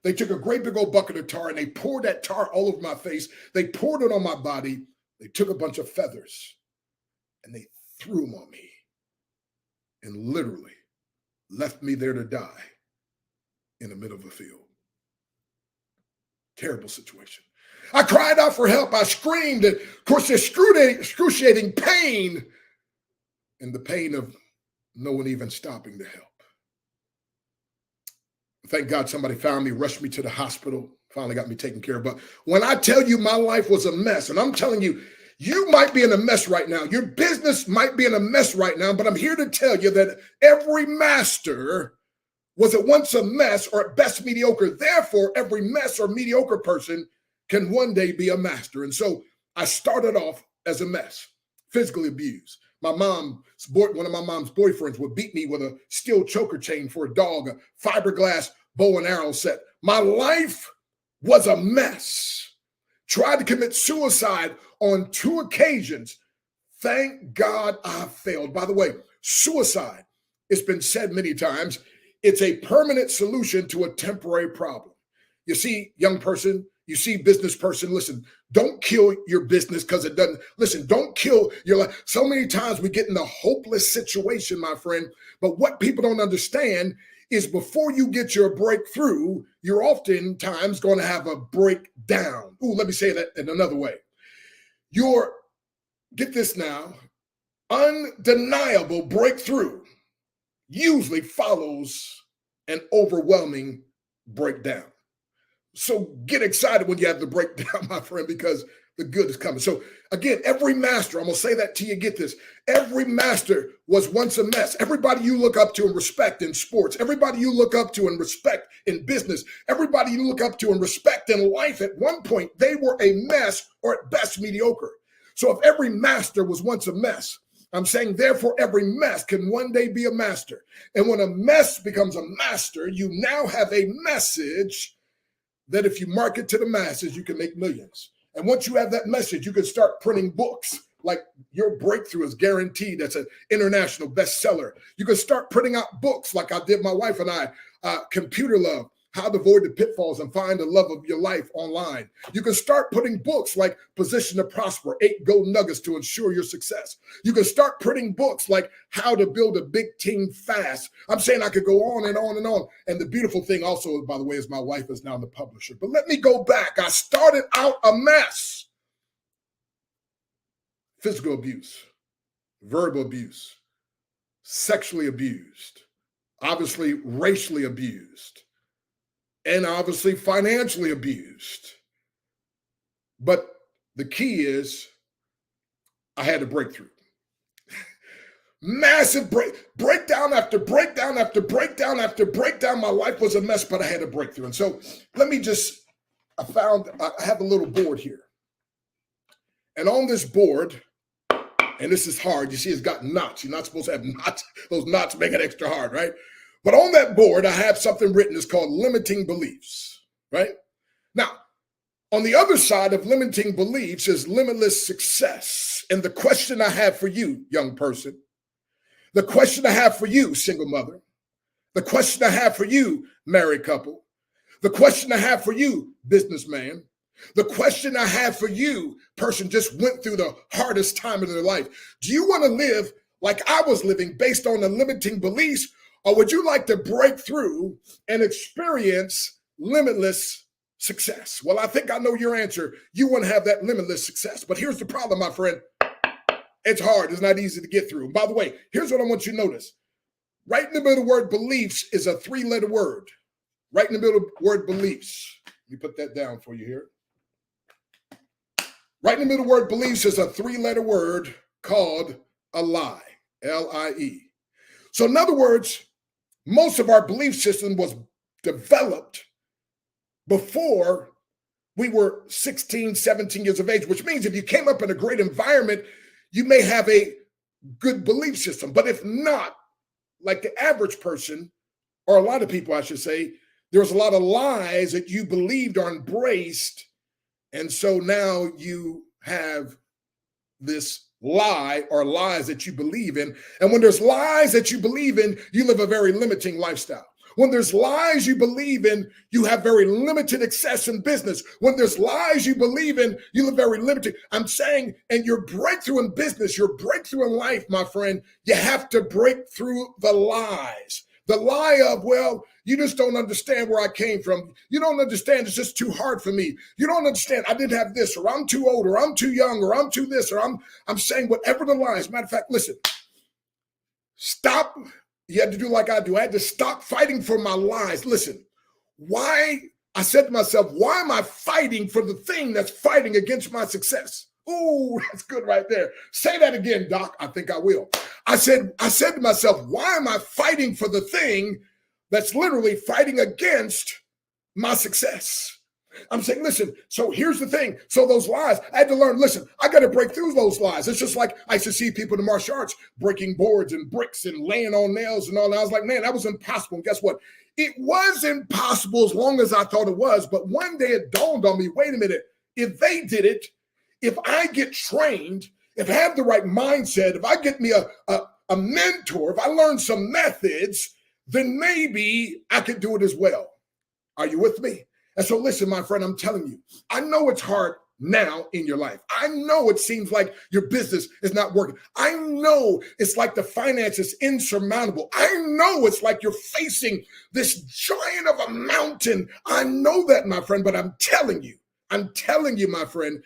They took a great big old bucket of tar and they poured that tar all over my face. They poured it on my body. They took a bunch of feathers and they threw them on me and literally left me there to die in the middle of a field. Terrible situation. I cried out for help. I screamed. And of course, there's excruciating pain and the pain of no one even stopping to help. Thank God somebody found me, rushed me to the hospital, finally got me taken care of. But when I tell you my life was a mess, and I'm telling you, you might be in a mess right now. Your business might be in a mess right now, but I'm here to tell you that every master was at once a mess or at best mediocre. Therefore, every mess or mediocre person can one day be a master. And so I started off as a mess, physically abused. One of my mom's boyfriends would beat me with a steel choker chain for a dog, a fiberglass bow and arrow set. My life was a mess. Tried to commit suicide on 2 occasions. Thank God I failed. By the way, suicide, it's been said many times, it's a permanent solution to a temporary problem. You see, young person, you see, business person, listen, don't kill your business because it doesn't. Listen, don't kill your life. So many times we get in a hopeless situation, my friend. But what people don't understand is before you get your breakthrough, you're oftentimes going to have a breakdown. Ooh, let me say that in another way. Get this now, undeniable breakthrough usually follows an overwhelming breakdown. So get excited when you have the breakdown, my friend, because the good is coming. So again, every master, I'm going to say that to you, get this. Every master was once a mess. Everybody you look up to and respect in sports, everybody you look up to and respect in business, everybody you look up to and respect in life, at one point, they were a mess or at best mediocre. So if every master was once a mess, I'm saying, therefore, every mess can one day be a master. And when a mess becomes a master, you now have a message that if you market to the masses, you can make millions. And once you have that message, you can start printing books like your breakthrough is guaranteed. That's an international bestseller. You can start printing out books like I did, my wife and I, Computer Love, How to Avoid the Pitfalls and Find the Love of Your Life online. You can start putting books like Position to Prosper, 8 Gold Nuggets to Ensure Your Success. You can start printing books like How to Build a Big Team Fast. I'm saying I could go on and on and on. And the beautiful thing also, by the way, is my wife is now the publisher. But let me go back. I started out a mess. Physical abuse, verbal abuse, sexually abused, obviously racially abused, and obviously financially abused. But the key is I had a breakthrough. Massive breakdown after breakdown after breakdown after breakdown. My life was a mess, but I had a breakthrough. And so let me just, I have a little board here. And on this board, and this is hard, you see it's got knots. You're not supposed to have knots. Those knots make it extra hard, right? But on that board, I have something written. It's called limiting beliefs, right? Now, on the other side of limiting beliefs is limitless success. And the question I have for you, young person, the question I have for you, single mother, the question I have for you, married couple, the question I have for you, businessman, the question I have for you, person just went through the hardest time of their life. Do you want to live like I was living based on the limiting beliefs? Or would you like to break through and experience limitless success? Well, I think I know your answer. You want to have that limitless success. But here's the problem, my friend. It's hard. It's not easy to get through. And by the way, here's what I want you to notice. Right in the middle of the word beliefs is a 3-letter word. Right in the middle of the word beliefs. Let me put that down for you here. Right in the middle of the word beliefs is a 3-letter word called a lie. L-I-E. So in other words, most of our belief system was developed before we were 16, 17 years of age, which means if you came up in a great environment, you may have a good belief system. But if not, like the average person, or a lot of people, I should say, there's a lot of lies that you believed or embraced. And so now you have this lie or lies that you believe in. And when there's lies that you believe in, you live a very limiting lifestyle. When there's lies you believe in, you have very limited access in business. When there's lies you believe in, you live very limited. I'm saying, and your breakthrough in business, your breakthrough in life, my friend, you have to break through the lies. The lie of, well, you just don't understand where I came from. You don't understand. It's just too hard for me. You don't understand. I didn't have this, or I'm too old, or I'm too young, or I'm too this, or I'm saying whatever the lie is. Matter of fact, listen, stop. You had to do like I do. I had to stop fighting for my lies. Listen, why? I said to myself, why am I fighting for the thing that's fighting against my success? Ooh, that's good right there. Say that again, Doc. I think I will. I said to myself, why am I fighting for the thing that's literally fighting against my success? I'm saying, listen, so here's the thing. So those lies, I had to learn, listen, I got to break through those lies. It's just like I used to see people in the martial arts breaking boards and bricks and laying on nails and all that. I was like, man, that was impossible. And guess what? It was impossible as long as I thought it was. But one day it dawned on me, wait a minute, if they did it, if I get trained, if I have the right mindset, if I get me a mentor, if I learn some methods, then maybe I could do it as well. Are you with me? And so listen, my friend, I'm telling you, I know it's hard now in your life. I know it seems like your business is not working. I know it's like the finance is insurmountable. I know it's like you're facing this giant of a mountain. I know that, my friend, but I'm telling you, my friend,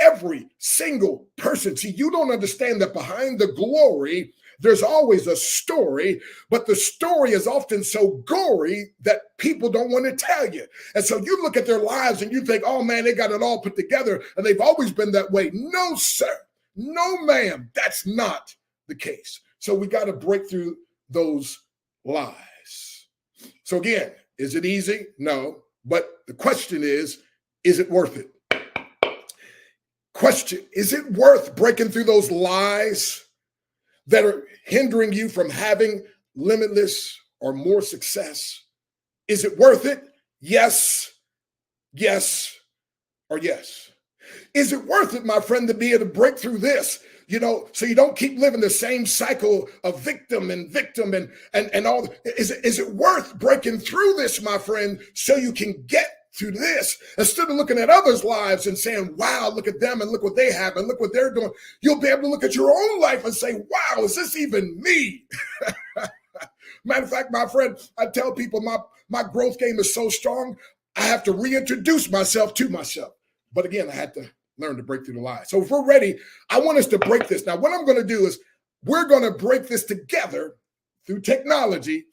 every single person. See, you don't understand that behind the glory, there's always a story, but the story is often so gory that people don't want to tell you. And so you look at their lives and you think, oh man, they got it all put together and they've always been that way. No, sir. No, ma'am. That's not the case. So we got to break through those lies. So again, is it easy? No. But the question is it worth it? Question, is it worth breaking through those lies that are hindering you from having limitless or more success? Is it worth it? Yes, yes, or yes. Is it worth it, my friend, to be able to break through this? You know, so you don't keep living the same cycle of victim and all. Is it worth breaking through this, my friend, so you can get through this? Instead of looking at others' lives and saying, wow, look at them and look what they have and look what they're doing, you'll be able to look at your own life and say, wow, is this even me? Matter of fact, my friend, I tell people my growth game is so strong, I have to reintroduce myself to myself. But again, I had to learn to break through the lies. So if we're ready, I want us to break this. Now, what I'm going to do is we're going to break this together through technology,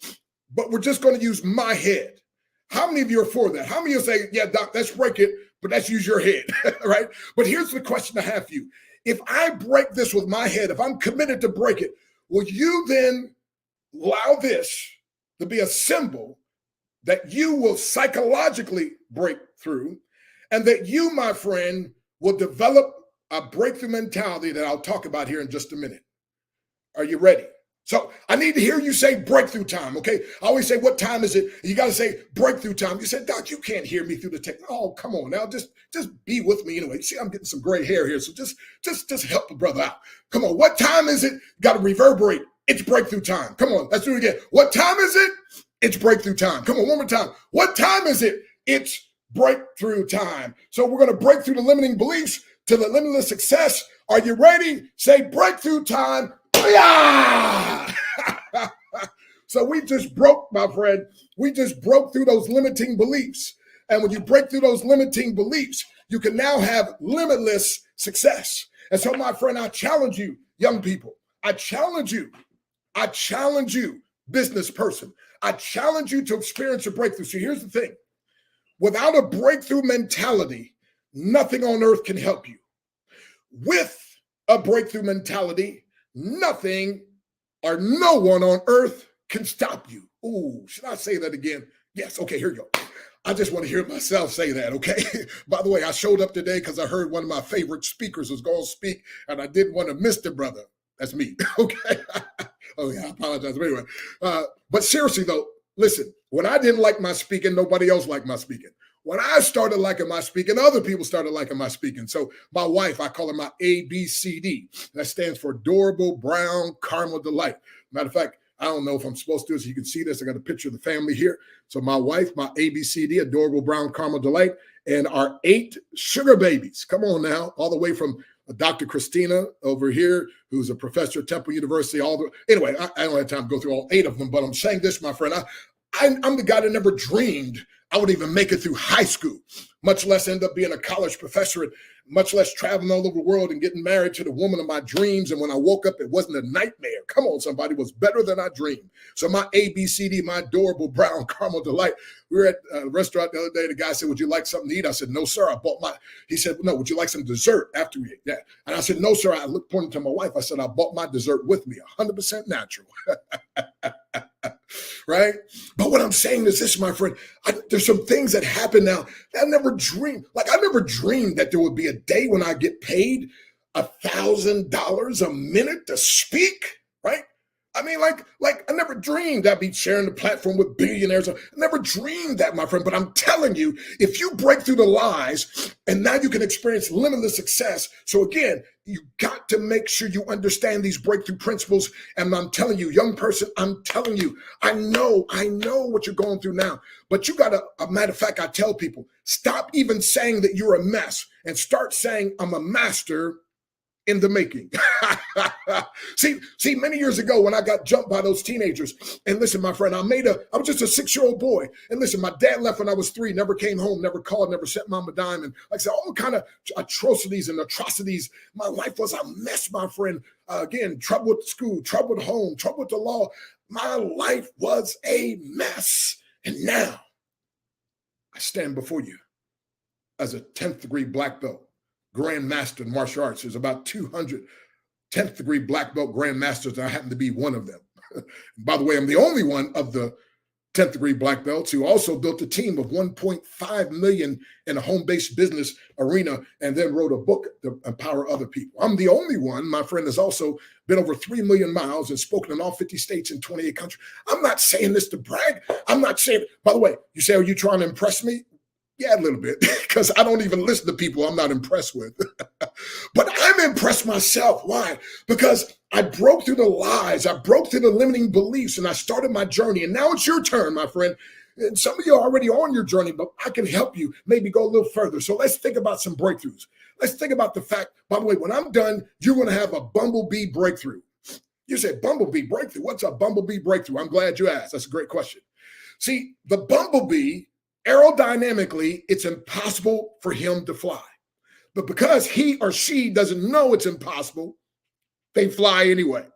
but we're just going to use my head. How many of you are for that? How many of you say, yeah, Doc, let's break it, but let's use your head, right? But here's the question I have for you. If I break this with my head, if I'm committed to break it, will you then allow this to be a symbol that you will psychologically break through and that you, my friend, will develop a breakthrough mentality that I'll talk about here in just a minute? Are you ready? So I need to hear you say breakthrough time, okay? I always say, what time is it? You got to say breakthrough time. You said, Doc, you can't hear me through the tech. Oh, come on now. Just be with me anyway. See, I'm getting some gray hair here, so just help the brother out. Come on, what time is it? Got to reverberate. It's breakthrough time. Come on, let's do it again. What time is it? It's breakthrough time. Come on, one more time. What time is it? It's breakthrough time. So we're going to break through the limiting beliefs to the limitless success. Are you ready? Say breakthrough time. Yeah! So we just broke, my friend. We just broke through those limiting beliefs. And when you break through those limiting beliefs, you can now have limitless success. And so, my friend, I challenge you, young people. I challenge you, business person. I challenge you to experience a breakthrough. So here's the thing. Without a breakthrough mentality, nothing on earth can help you. With a breakthrough mentality, nothing or no one on earth can stop you. Ooh, should I say that again? Yes. Okay, here you go. I just want to hear myself say that, okay? By the way, I showed up today because I heard one of my favorite speakers was going to speak, and I didn't want to miss the brother. That's me, okay? Oh, yeah, I apologize. But anyway, but seriously, though, listen, when I didn't like my speaking, nobody else liked my speaking. When I started liking my speaking, other people started liking my speaking. So my wife, I call her my ABCD. That stands for Adorable Brown Caramel Delight. Matter of fact, I don't know if I'm supposed to, so you can see this. I got a picture of the family here. So my wife, my ABCD, Adorable Brown Caramel Delight, and our 8 sugar babies. Come on now, all the way from Dr. Christina over here, who's a professor at Temple University. Anyway, I don't have time to go through all 8 of them, but I'm saying this, my friend. I'm the guy that never dreamed I would even make it through high school, much less end up being a college professor, and much less traveling all over the world and getting married to the woman of my dreams. And when I woke up, it wasn't a nightmare. Come on, somebody, it was better than I dreamed. So my ABCD, my Adorable Brown Caramel Delight. We were at a restaurant the other day. The guy said, would you like something to eat? I said, no, sir, I bought my. He said, no, would you like some dessert after we ate that? And I said, no, sir. I looked pointing to my wife. I said, I bought my dessert with me, 100% natural. Right? But what I'm saying is this, my friend, there's some things that happen now that I never dreamed. Like I never dreamed that there would be a day when I get paid $1,000 a minute to speak, right? I mean, like I never dreamed I'd be sharing the platform with billionaires. I never dreamed that, my friend. But I'm telling you, if you break through the lies and now you can experience limitless success. So again, you got to make sure you understand these breakthrough principles. And I'm telling you, young person, I'm telling you, I know what you're going through now. But you got to, a matter of fact, I tell people, stop even saying that you're a mess and start saying, I'm a master in the making. see, many years ago when I got jumped by those teenagers, and listen, my friend, I was just a 6-year-old boy. And listen, my dad left when I was 3, never came home, never called, never sent mom a dime. And like I said, all kind of atrocities and atrocities. My life was a mess, my friend. Again, trouble with school, trouble at home, trouble with the law. My life was a mess. And now I stand before you as a 10th degree black belt, Grand Master in martial arts. There's about 200 10th degree black belt Grand Masters, and I happen to be one of them. By the way, I'm the only one of the 10th degree black belts who also built a team of 1.5 million in a home-based business arena and then wrote a book to empower other people. I'm the only one, my friend, has also been over 3 million miles and spoken in all 50 states and 28 countries. I'm not saying this to brag. I'm not saying, by the way, you say, are you trying to impress me? Yeah, a little bit, because I don't even listen to people I'm not impressed with. But I'm impressed myself. Why? Because I broke through the lies. I broke through the limiting beliefs, and I started my journey. And now it's your turn, my friend. And some of you are already on your journey, but I can help you maybe go a little further. So let's think about some breakthroughs. Let's think about the fact, by the way, when I'm done, you're going to have a bumblebee breakthrough. You said bumblebee breakthrough. What's a bumblebee breakthrough? I'm glad you asked. That's a great question. See, the bumblebee, aerodynamically, it's impossible for him to fly. But because he or she doesn't know it's impossible, they fly anyway,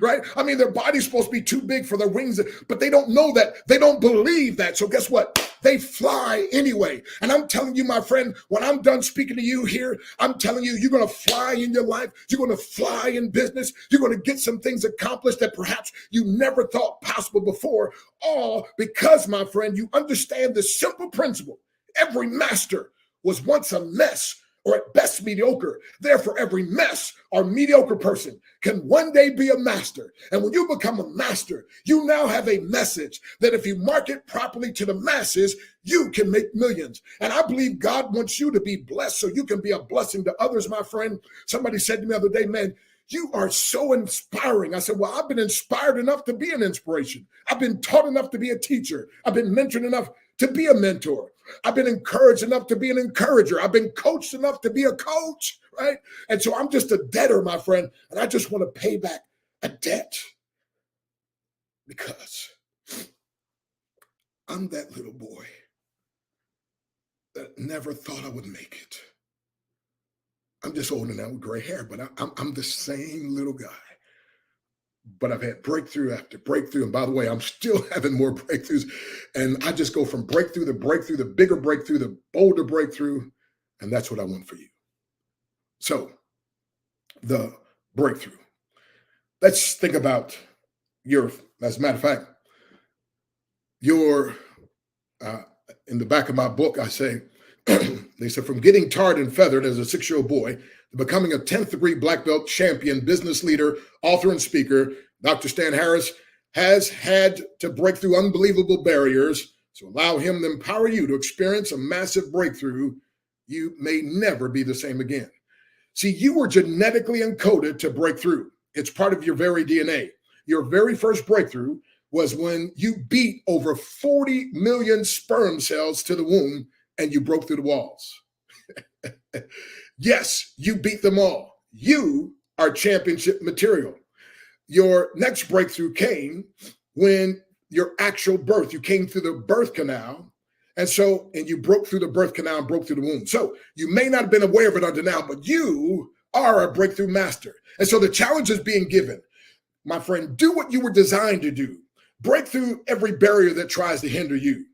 right? I mean, their body's supposed to be too big for their wings, but they don't know that. They don't believe that. So guess what? They fly anyway. And I'm telling you, my friend, when I'm done speaking to you here, I'm telling you, you're going to fly in your life. You're going to fly in business. You're going to get some things accomplished that perhaps you never thought possible before. All because, my friend, you understand this simple principle. Every master was once a mess, or at best mediocre. Therefore, every mess or mediocre person can one day be a master. And when you become a master, you now have a message that if you market properly to the masses, you can make millions. And I believe God wants you to be blessed so you can be a blessing to others, my friend. Somebody said to me the other day, man, you are so inspiring. I said, well, I've been inspired enough to be an inspiration. I've been taught enough to be a teacher. I've been mentored enough to be a mentor. I've been encouraged enough to be an encourager. I've been coached enough to be a coach, right? And so I'm just a debtor, my friend, and I just want to pay back a debt because I'm that little boy that never thought I would make it. I'm just older now with gray hair, but I'm the same little guy. But I've had breakthrough after breakthrough. And by the way, I'm still having more breakthroughs. And I just go from breakthrough to breakthrough, the bigger breakthrough, the bolder breakthrough. And that's what I want for you. So the breakthrough. Let's think about as a matter of fact, in the back of my book, I say, they said, from getting tarred and feathered as a 6-year-old boy to becoming a 10th degree black belt champion, business leader, author, and speaker, Dr. Stan Harris has had to break through unbelievable barriers to allow him to empower you to experience a massive breakthrough. You may never be the same again. See, you were genetically encoded to break through. It's part of your very DNA. Your very first breakthrough was when you beat over 40 million sperm cells to the womb and you broke through the walls. Yes, you beat them all. You are championship material. Your next breakthrough came when your actual birth, you came through the birth canal. And you broke through the birth canal and broke through the womb. So you may not have been aware of it until now, but you are a breakthrough master. And so the challenge is being given. My friend, do what you were designed to do. Break through every barrier that tries to hinder you.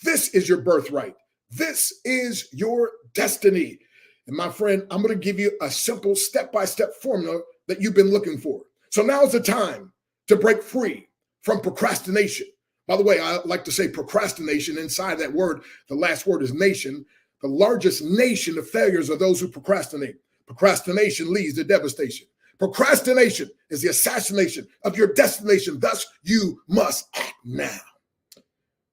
This is your birthright. This is your destiny. And my friend, I'm going to give you a simple step-by-step formula that you've been looking for. So now is the time to break free from procrastination. By the way, I like to say procrastination. Inside that word, the last word is nation. The largest nation of failures are those who procrastinate. Procrastination leads to devastation. Procrastination is the assassination of your destination. Thus, you must act now.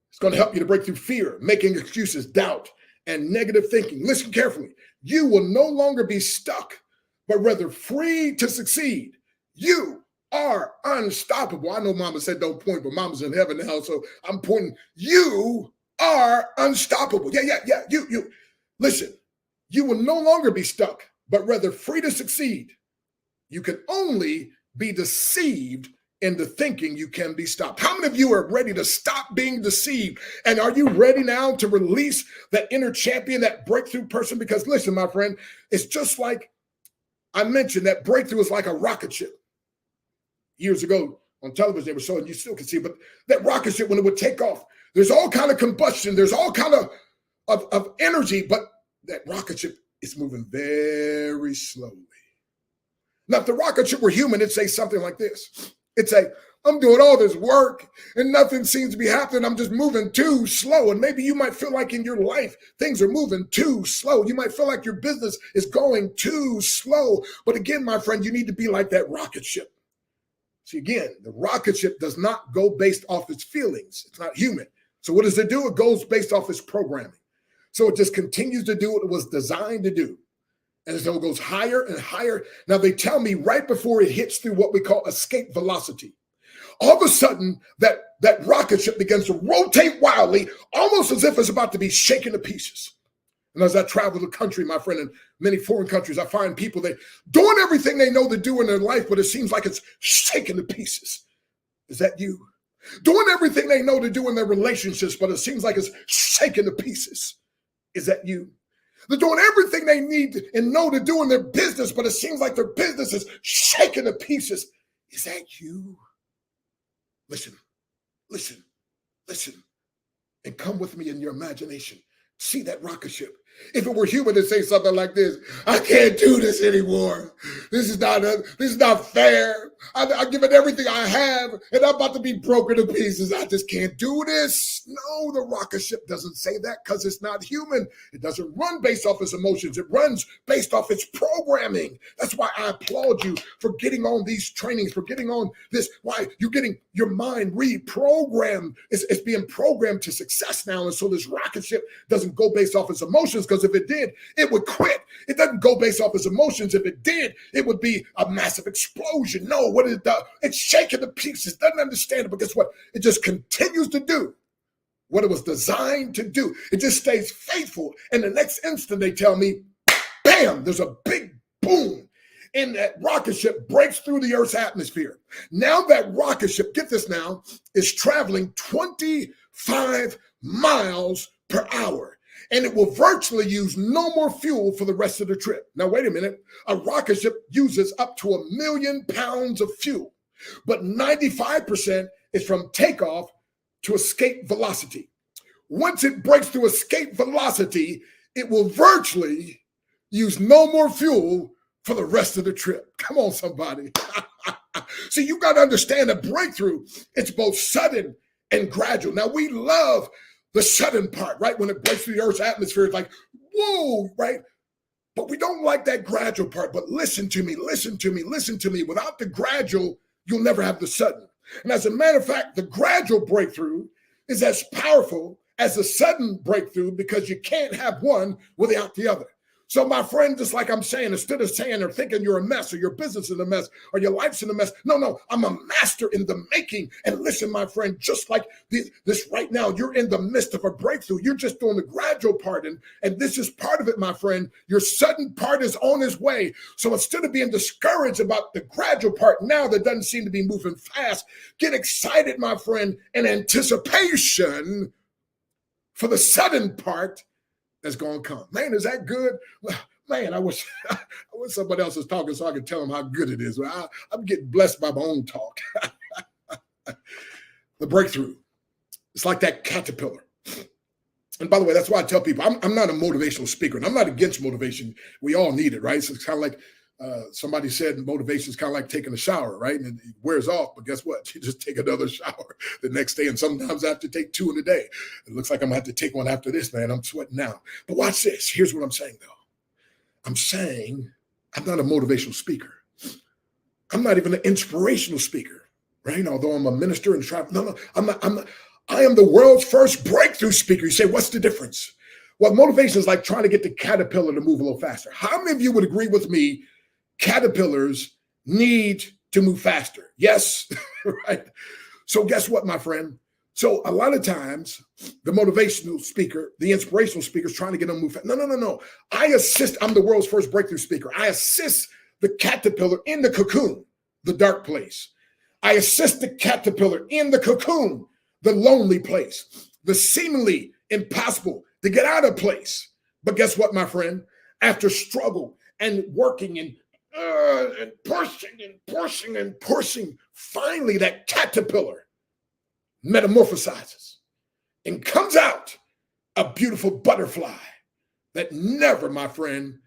It's going to help you to break through fear, making excuses, doubt, and negative thinking. Listen carefully. You will no longer be stuck, but rather free to succeed. You are unstoppable. I know mama said don't point, but mama's in heaven now, so I'm pointing. You are unstoppable. Yeah. You. Listen, you will no longer be stuck, but rather free to succeed. You can only be deceived into thinking you can be stopped. How many of you are ready to stop being deceived? And are you ready now to release that inner champion, that breakthrough person? Because listen, my friend, it's just like I mentioned, that breakthrough is like a rocket ship. Years ago on television, they were showing, you still can see, but that rocket ship, when it would take off, there's all kind of combustion, there's all kind of energy, but that rocket ship is moving very slowly. Now, if the rocket ship were human, it'd say something like this. It'd say, I'm doing all this work and nothing seems to be happening. I'm just moving too slow. And maybe you might feel like in your life, things are moving too slow. You might feel like your business is going too slow. But again, my friend, you need to be like that rocket ship. See, again, the rocket ship does not go based off its feelings. It's not human. So what does it do? It goes based off its programming. So it just continues to do what it was designed to do. And so it goes higher and higher. Now, they tell me right before it hits through what we call escape velocity, all of a sudden that rocket ship begins to rotate wildly, almost as if it's about to be shaken to pieces. And as I travel the country, my friend, in many foreign countries, I find people that doing everything they know to do in their life, but it seems like it's shaken to pieces. Is that you? Doing everything they know to do in their relationships, but it seems like it's shaken to pieces. Is that you? They're doing everything they need and know to do in their business, but it seems like their business is shaken to pieces. Is that you? Listen, listen, listen, and come with me in your imagination. See that rocket ship. If it were human to say something like this, I can't do this anymore. This is not fair. I've given everything I have, and I'm about to be broken to pieces. I just can't do this. No, the rocket ship doesn't say that because it's not human. It doesn't run based off its emotions. It runs based off its programming. That's why I applaud you for getting on these trainings, for getting on this. Why? You're getting your mind reprogrammed. It's being programmed to success now. And so this rocket ship doesn't go based off its emotions, because if it did, it would quit. It doesn't go based off its emotions. If it did, it would be a massive explosion. No, what it does, it's shaking to pieces. Doesn't understand it, but guess what? It just continues to do what it was designed to do. It just stays faithful. And the next instant, they tell me, bam, there's a big boom. And that rocket ship breaks through the Earth's atmosphere. Now that rocket ship, get this now, is traveling 25 miles per hour. And it will virtually use no more fuel for the rest of the trip. Now, wait a minute. A rocket ship uses up to 1 million pounds of fuel, but 95% is from takeoff to escape velocity. Once it breaks through escape velocity, it will virtually use no more fuel for the rest of the trip. Come on, somebody. See, you got to understand a breakthrough. It's both sudden and gradual. Now, we love the sudden part, right? When it breaks through the Earth's atmosphere, it's like, whoa, right? But we don't like that gradual part. But listen to me, listen to me, listen to me. Without the gradual, you'll never have the sudden. And as a matter of fact, the gradual breakthrough is as powerful as the sudden breakthrough, because you can't have one without the other. So my friend, just like I'm saying, instead of saying or thinking you're a mess or your business is a mess or your life's in a mess, no, I'm a master in the making. And listen, my friend, just like this right now, you're in the midst of a breakthrough. You're just doing the gradual part. And this is part of it, my friend. Your sudden part is on its way. So instead of being discouraged about the gradual part now that doesn't seem to be moving fast, get excited, my friend, in anticipation for the sudden part that's going to come. Man, is that good? Man, I wish somebody else was talking so I could tell them how good it is. I'm getting blessed by my own talk. The breakthrough. It's like that caterpillar. And by the way, that's why I tell people, I'm not a motivational speaker, and I'm not against motivation. We all need it, right? So it's kind of like somebody said motivation is kind of like taking a shower, right? And it wears off, but guess what? You just take another shower the next day, and sometimes I have to take 2 in a day. It looks like I'm going to have to take one after this, man. I'm sweating now. But watch this. Here's what I'm saying, though. I'm saying I'm not a motivational speaker. I'm not even an inspirational speaker, right? Although I'm a minister and travel. No, I'm not. I am the world's first breakthrough speaker. You say, what's the difference? Well, motivation is like trying to get the caterpillar to move a little faster. How many of you would agree with me? Caterpillars need to move faster. Yes, right? So guess what, my friend? So a lot of times, the motivational speaker, the inspirational speaker is trying to get them to move fast. No. I'm the world's first breakthrough speaker. I assist the caterpillar in the cocoon, the dark place. I assist the caterpillar in the cocoon, the lonely place, the seemingly impossible to get out of place. But guess what, my friend? After struggle and working and pushing, finally that caterpillar metamorphosizes and comes out a beautiful butterfly that never, my friend,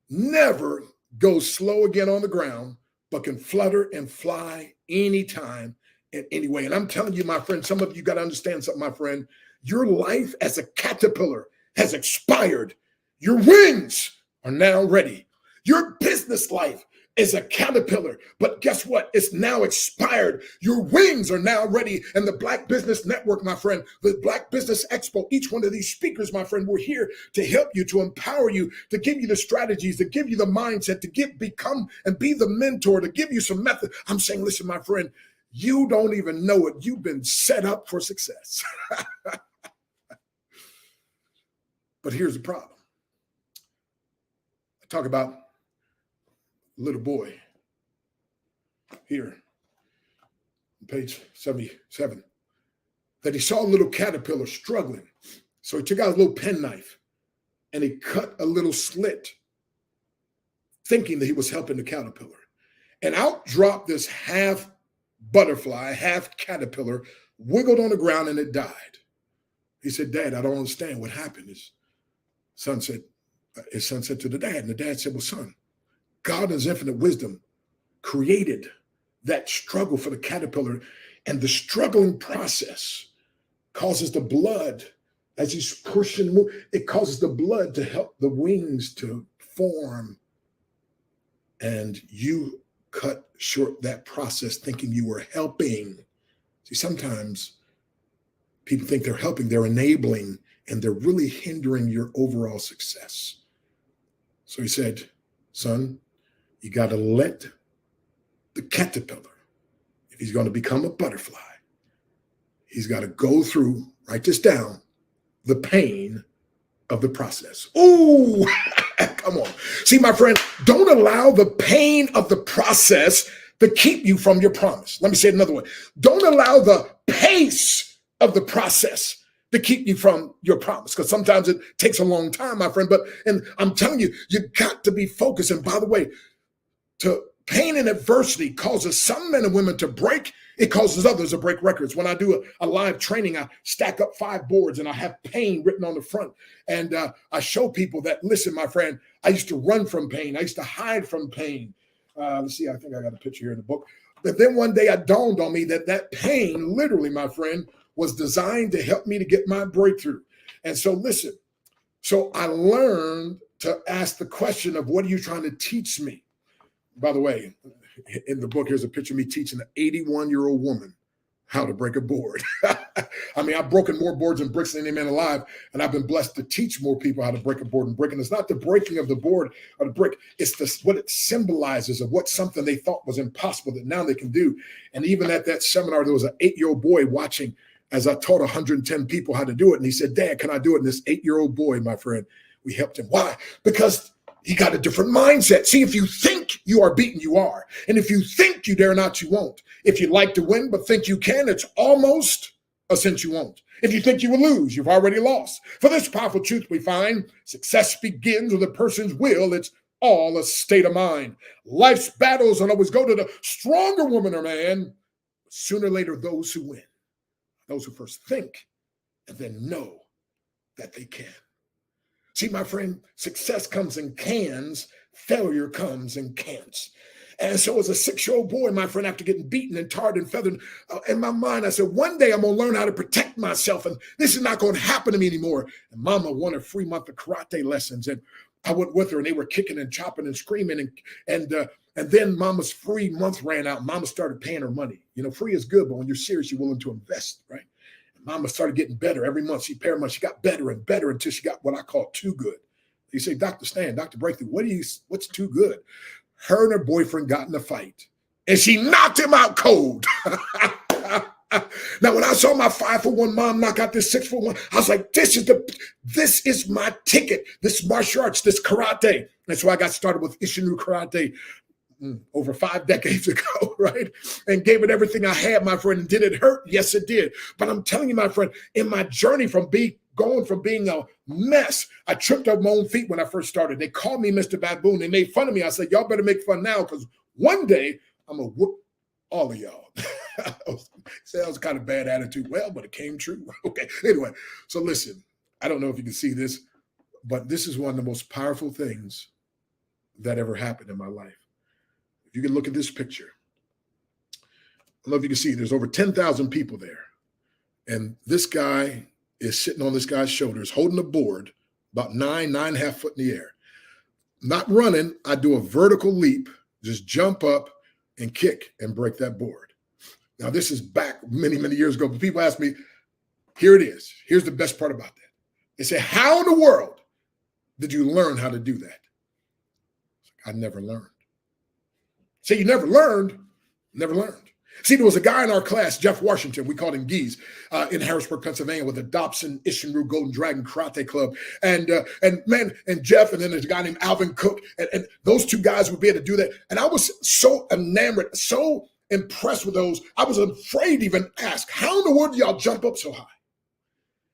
never goes slow again on the ground, but can flutter and fly anytime and anyway. And I'm telling you, my friend, some of you got to understand something, my friend. Your life as a caterpillar has expired. Your wings are now ready. Your business life is a caterpillar, but guess what? It's now expired. Your wings are now ready. And the Black Business Network, my friend, the Black Business Expo, each one of these speakers, my friend, we're here to help you, to empower you, to give you the strategies, to give you the mindset, to become and be the mentor, to give you some method. I'm saying, listen, my friend, you don't even know it. You've been set up for success. But here's the problem. I talk about a little boy here, on page 77, that he saw a little caterpillar struggling. So he took out a little penknife and he cut a little slit, thinking that he was helping the caterpillar. And out dropped this half butterfly, half caterpillar, wiggled on the ground, and it died. He said, Dad, I don't understand what happened. His son said to the dad, and the dad said, well, son, God in his infinite wisdom created that struggle for the caterpillar, and the struggling process causes the blood, as he's pushing, it causes the blood to help the wings to form. And you cut short that process thinking you were helping. See, sometimes people think they're helping, they're enabling, and they're really hindering your overall success. So he said, son, you got to let the caterpillar, if he's going to become a butterfly, he's got to go through, write this down, the pain of the process. Ooh, come on. See, my friend, don't allow the pain of the process to keep you from your promise. Let me say it another way. Don't allow the pace of the process to keep you from your promise, because sometimes it takes a long time, my friend. And I'm telling you, you got to be focused. And by the way, to pain and adversity causes some men and women to break. It causes others to break records. When I do a live training, I stack up 5 boards and I have pain written on the front. And I show people that, listen, my friend, I used to run from pain. I used to hide from pain. Let's see, I think I got a picture here in the book. But then one day it dawned on me that pain, literally, my friend, was designed to help me to get my breakthrough. And so listen, so I learned to ask the question of, what are you trying to teach me? By the way, in the book, here's a picture of me teaching an 81-year-old woman how to break a board. I mean, I've broken more boards and bricks than any man alive, and I've been blessed to teach more people how to break a board and brick. And it's not the breaking of the board or the brick, it's what it symbolizes of what something they thought was impossible that now they can do. And even at that seminar, there was an 8-year-old boy watching as I taught 110 people how to do it. And he said, Dad, can I do it? And this 8-year-old boy, my friend, we helped him. Why? Because he got a different mindset. See, if you think you are beaten, you are. And if you think you dare not, you won't. If you like to win but think you can, it's almost a cinch you won't. If you think you will lose, you've already lost. For this powerful truth we find, success begins with a person's will. It's all a state of mind. Life's battles don't always go to the stronger woman or man. Sooner or later, those who win, those who first think and then know that they can. See, my friend, success comes in cans, failure comes in cans. And so as a 6-year-old boy, my friend, after getting beaten and tarred and feathered, in my mind, I said, one day I'm going to learn how to protect myself, and this is not going to happen to me anymore. And Mama wanted a free month of karate lessons, and I went with her, and they were kicking and chopping and screaming. And then Mama's free month ran out. Mama started paying her money. You know, free is good, but when you're serious, you're willing to invest, right? Mama started getting better every month. She paid her money. She got better and better until she got what I call too good. You say, Dr. Stan, Dr. Breakthrough, what's too good? Her and her boyfriend got in a fight, and she knocked him out cold. Now, when I saw my 5-for-1 mom knock out this 6-for-1, I was like, this is my ticket. This martial arts, this karate. That's why I got started with Ishinru Karate over 5 decades ago, right? And gave it everything I had, my friend. And did it hurt? Yes, it did. But I'm telling you, my friend, in my journey going from being a mess, I tripped over my own feet when I first started. They called me Mr. Baboon. They made fun of me. I said, y'all better make fun now, because one day I'm going to whoop all of y'all. That was kind of bad attitude. Well, but it came true. Okay. Anyway, so listen, I don't know if you can see this, but this is one of the most powerful things that ever happened in my life. If you can look at this picture, I don't know if you can see, there's over 10,000 people there. And this guy is sitting on this guy's shoulders, holding a board about 9.5 foot in the air. Not running, I do a vertical leap, just jump up and kick and break that board. Now, this is back many, many years ago, but people ask me, here it is. Here's the best part about that. They say, how in the world did you learn how to do that? I never learned. Say, you never learned? Never learned. See, there was a guy in our class, Jeff Washington, we called him Geese, in Harrisburg, Pennsylvania, with the Dobson Ishinru Golden Dragon Karate Club. And Jeff, and then there's a guy named Alvin Cook, and those two guys would be able to do that. And I was so enamored, so impressed with those, I was afraid to even ask, how in the world do y'all jump up so high?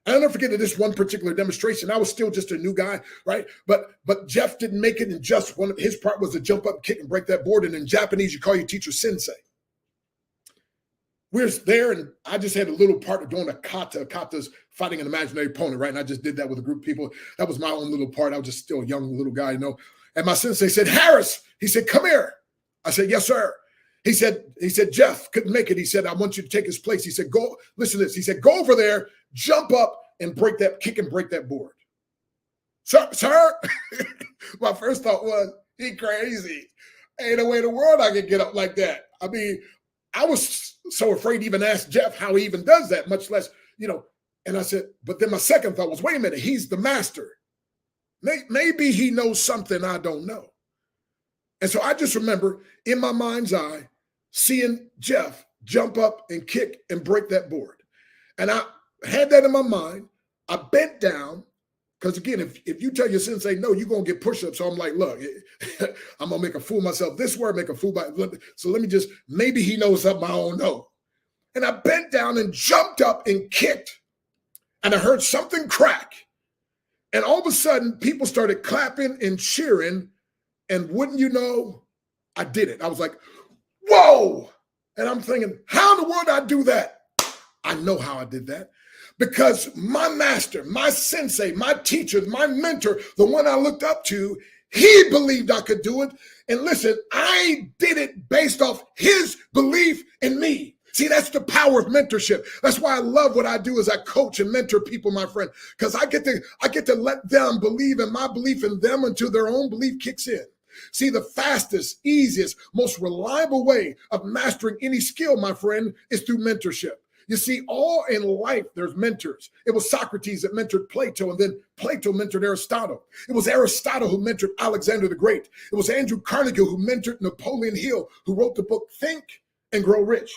I'll never forget this one particular demonstration. I was still just a new guy, right? But Jeff didn't make it, and just one of his part was to jump up, kick, and break that board. And in Japanese, you call your teacher sensei. We're there, and I just had a little part of doing a kata. Kata's fighting an imaginary opponent, right? And I just did that with a group of people. That was my own little part. I was just still a young little guy, you know. And my sensei said, Harris, he said, come here. I said, yes, sir. He said, Jeff couldn't make it. He said, I want you to take his place. He said, go, listen to this. He said, go over there, jump up and break that, kick and break that board. Sir? My first thought was, he crazy. Ain't no way in the world I can get up like that. I mean, I was so afraid to even ask Jeff how he even does that, much less, you know. And I said, but then my second thought was, wait a minute, he's the master. Maybe he knows something I don't know. And so I just remember in my mind's eye, seeing Jeff jump up and kick and break that board. And I had that in my mind. I bent down, because again, if you tell your sensei no, you're going to get push-ups. So I'm like, look, I'm going to make a fool of myself this way, make a fool by, so let me just, maybe he knows something I don't know. And I bent down and jumped up and kicked, and I heard something crack. And all of a sudden, people started clapping and cheering, and wouldn't you know, I did it. I was like, whoa! And I'm thinking, how in the world did I do that? I know how I did that. Because my master, my sensei, my teacher, my mentor, the one I looked up to, he believed I could do it. And listen, I did it based off his belief in me. See, that's the power of mentorship. That's why I love what I do as I coach and mentor people, my friend, because I get to let them believe in my belief in them until their own belief kicks in. See, the fastest, easiest, most reliable way of mastering any skill, my friend, is through mentorship. You see, all in life, there's mentors. It was Socrates that mentored Plato, and then Plato mentored Aristotle. It was Aristotle who mentored Alexander the Great. It was Andrew Carnegie who mentored Napoleon Hill, who wrote the book Think and Grow Rich.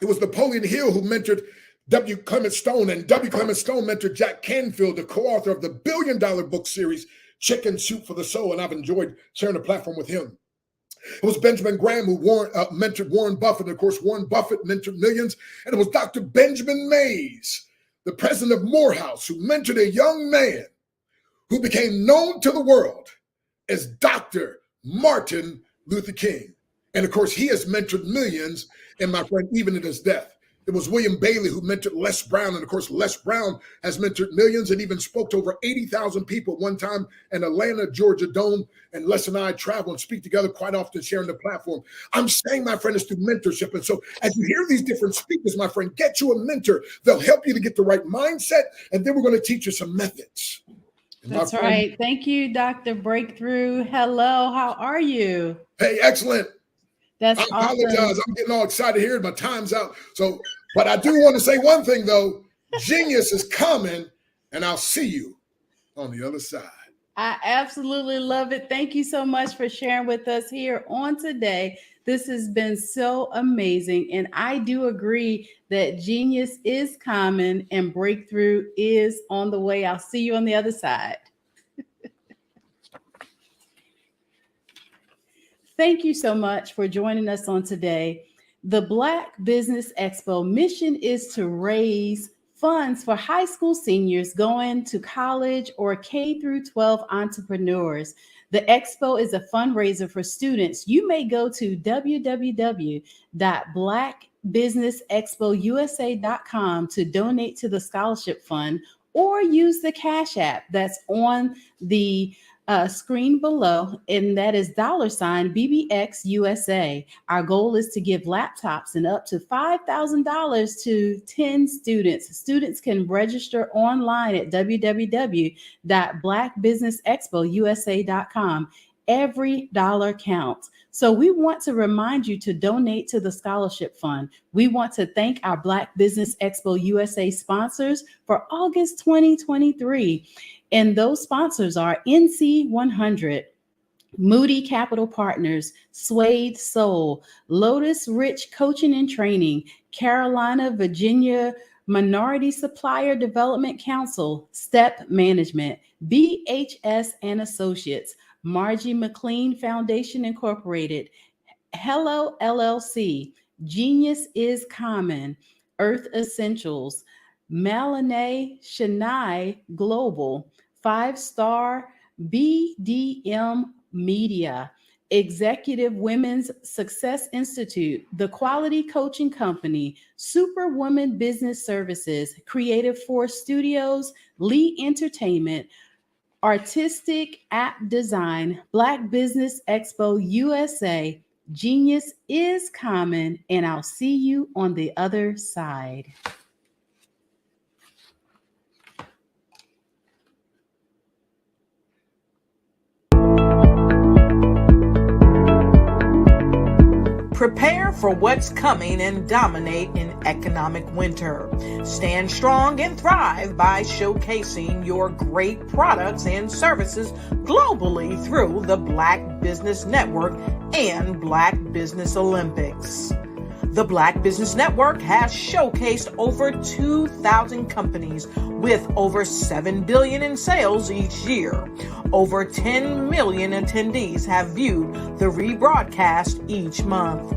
It was Napoleon Hill who mentored W. Clement Stone, and W. Clement Stone mentored Jack Canfield, the co-author of the billion-dollar book series, Chicken Soup for the Soul, and I've enjoyed sharing the platform with him. It was Benjamin Graham who mentored Warren Buffett. And of course, Warren Buffett mentored millions. And it was Dr. Benjamin Mays, the president of Morehouse, who mentored a young man who became known to the world as Dr. Martin Luther King. And of course, he has mentored millions, and my friend, even at his death. It was William Bailey who mentored Les Brown. And of course, Les Brown has mentored millions and even spoke to over 80,000 people at one time in Atlanta, Georgia Dome. And Les and I travel and speak together quite often, sharing the platform. I'm saying, my friend, it's through mentorship. And so as you hear these different speakers, my friend, get you a mentor. They'll help you to get the right mindset. And then we're going to teach you some methods. That's right. Thank you, Dr. Breakthrough. Hello, how are you? Hey, excellent. That's I apologize. Awesome. I'm getting all excited here. My time's out. So, but I do want to say one thing, though. Genius is coming, and I'll see you on the other side. I absolutely love it. Thank you so much for sharing with us here on today. This has been so amazing. And I do agree that genius is common and breakthrough is on the way. I'll see you on the other side. Thank you so much for joining us on today. The Black Business Expo mission is to raise funds for high school seniors going to college or K through 12 entrepreneurs. The expo is a fundraiser for students. You may go to www.blackbusinessexpousa.com to donate to the scholarship fund, or use the Cash App that's on the screen below, and that is $BBXUSA. Our goal is to give laptops and up to $5,000 to 10 students. Students can register online at www.blackbusinessexpousa.com. Every dollar counts. So we want to remind you to donate to the scholarship fund. We want to thank our Black Business Expo USA sponsors for August 2023. And those sponsors are NC 100, Moody Capital Partners, Suede Soul, Lotus Rich Coaching and Training, Carolina, Virginia Minority Supplier Development Council, Step Management, BHS and Associates, Margie McLean Foundation Incorporated, Hello LLC, Genius is Common, Earth Essentials, Melanie Shania Global, 5-Star BDM Media, Executive Women's Success Institute, The Quality Coaching Company, Superwoman Business Services, Creative Force Studios, Lee Entertainment, Artistic App Design, Black Business Expo USA, Genius is Common, and I'll see you on the other side. Prepare for what's coming and dominate in economic winter. Stand strong and thrive by showcasing your great products and services globally through the Black Business Network and Black Business Olympics. The Black Business Network has showcased over 2,000 companies with over $7 billion in sales each year. Over 10 million attendees have viewed the rebroadcast each month.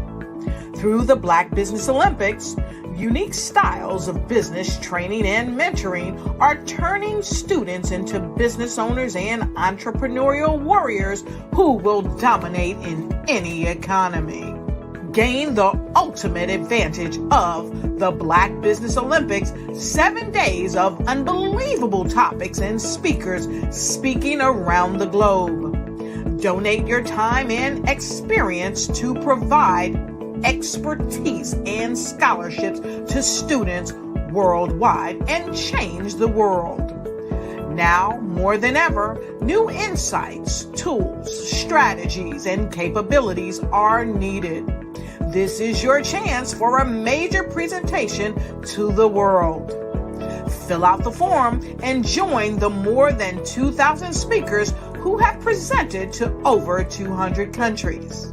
Through the Black Business Olympics, unique styles of business training and mentoring are turning students into business owners and entrepreneurial warriors who will dominate in any economy. Gain the ultimate advantage of the Black Business Olympics, 7 days of unbelievable topics and speakers speaking around the globe. Donate your time and experience to provide expertise and scholarships to students worldwide and change the world. Now, more than ever, new insights, tools, strategies, and capabilities are needed. This is your chance for a major presentation to the world. Fill out the form and join the more than 2,000 speakers who have presented to over 200 countries.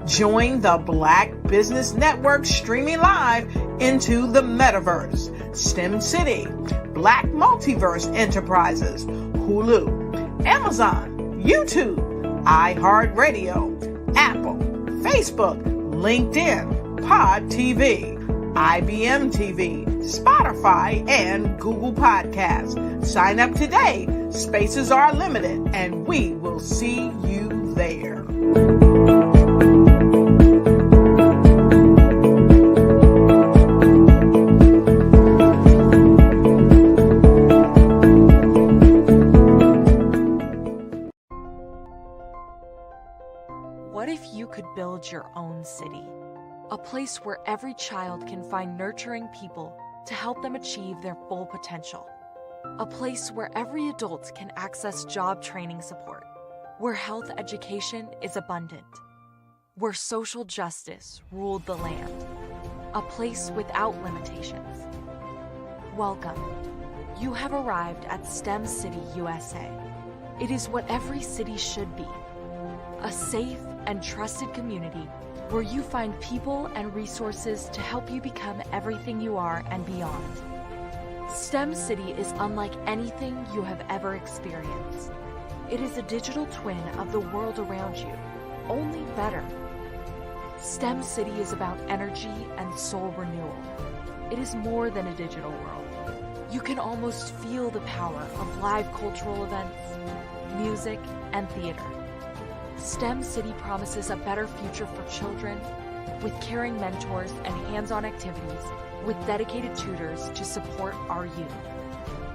Join the Black Business Network streaming live into the Metaverse, STEM City, Black Multiverse Enterprises, Hulu, Amazon, YouTube, iHeartRadio, Apple, Facebook, LinkedIn, Pod TV, IBM TV, Spotify, and Google Podcasts. Sign up today. Spaces are limited, and we will see you there. What if you could build your own city? A place where every child can find nurturing people to help them achieve their full potential. A place where every adult can access job training support. Where health education is abundant. Where social justice ruled the land. A place without limitations. Welcome. You have arrived at STEM City USA. It is what every city should be. A safe and trusted community where you find people and resources to help you become everything you are and beyond. STEM City is unlike anything you have ever experienced. It is a digital twin of the world around you, only better. STEM City is about energy and soul renewal. It is more than a digital world. You can almost feel the power of live cultural events, music, and theater. STEM City promises a better future for children with caring mentors and hands-on activities with dedicated tutors to support our youth.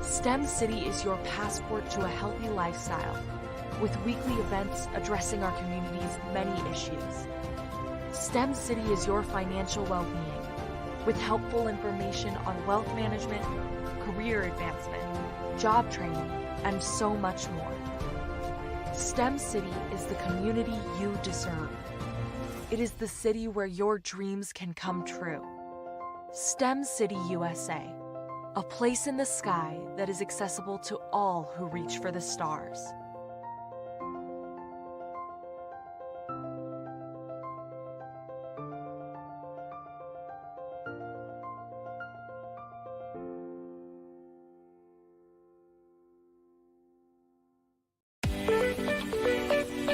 STEM City is your passport to a healthy lifestyle with weekly events addressing our community's many issues. STEM City is your financial well-being with helpful information on wealth management, career advancement, job training, and so much more. STEM City is the community you deserve. It is the city where your dreams can come true. STEM City USA, a place in the sky that is accessible to all who reach for the stars.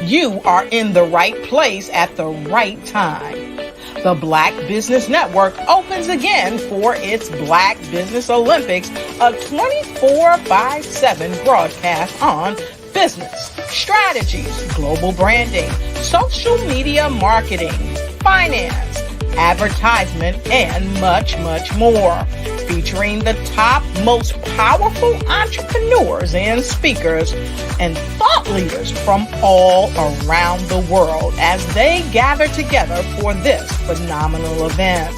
You are in the right place at the right time. The Black Business Network opens again for its Black Business Olympics, a 24/7 broadcast on business, strategies, global branding, social media marketing, finance, advertisement, and much, much more. Featuring the top, most powerful entrepreneurs and speakers and thought leaders from all around the world as they gather together for this phenomenal event.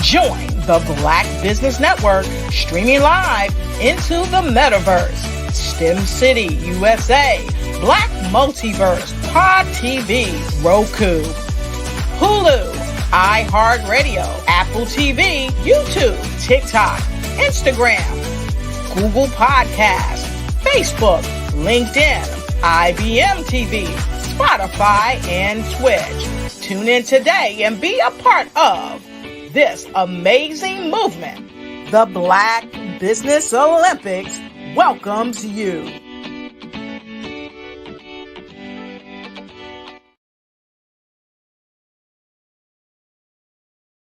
Join the Black Business Network streaming live into the metaverse, STEM City USA, Black Multiverse, Pod TV, Roku, Hulu, iHeartRadio, Apple TV, YouTube, TikTok, Instagram, Google Podcasts, Facebook, LinkedIn, IBM TV, Spotify, and Twitch. Tune in today and be a part of this amazing movement. The Black Business Olympics welcomes you.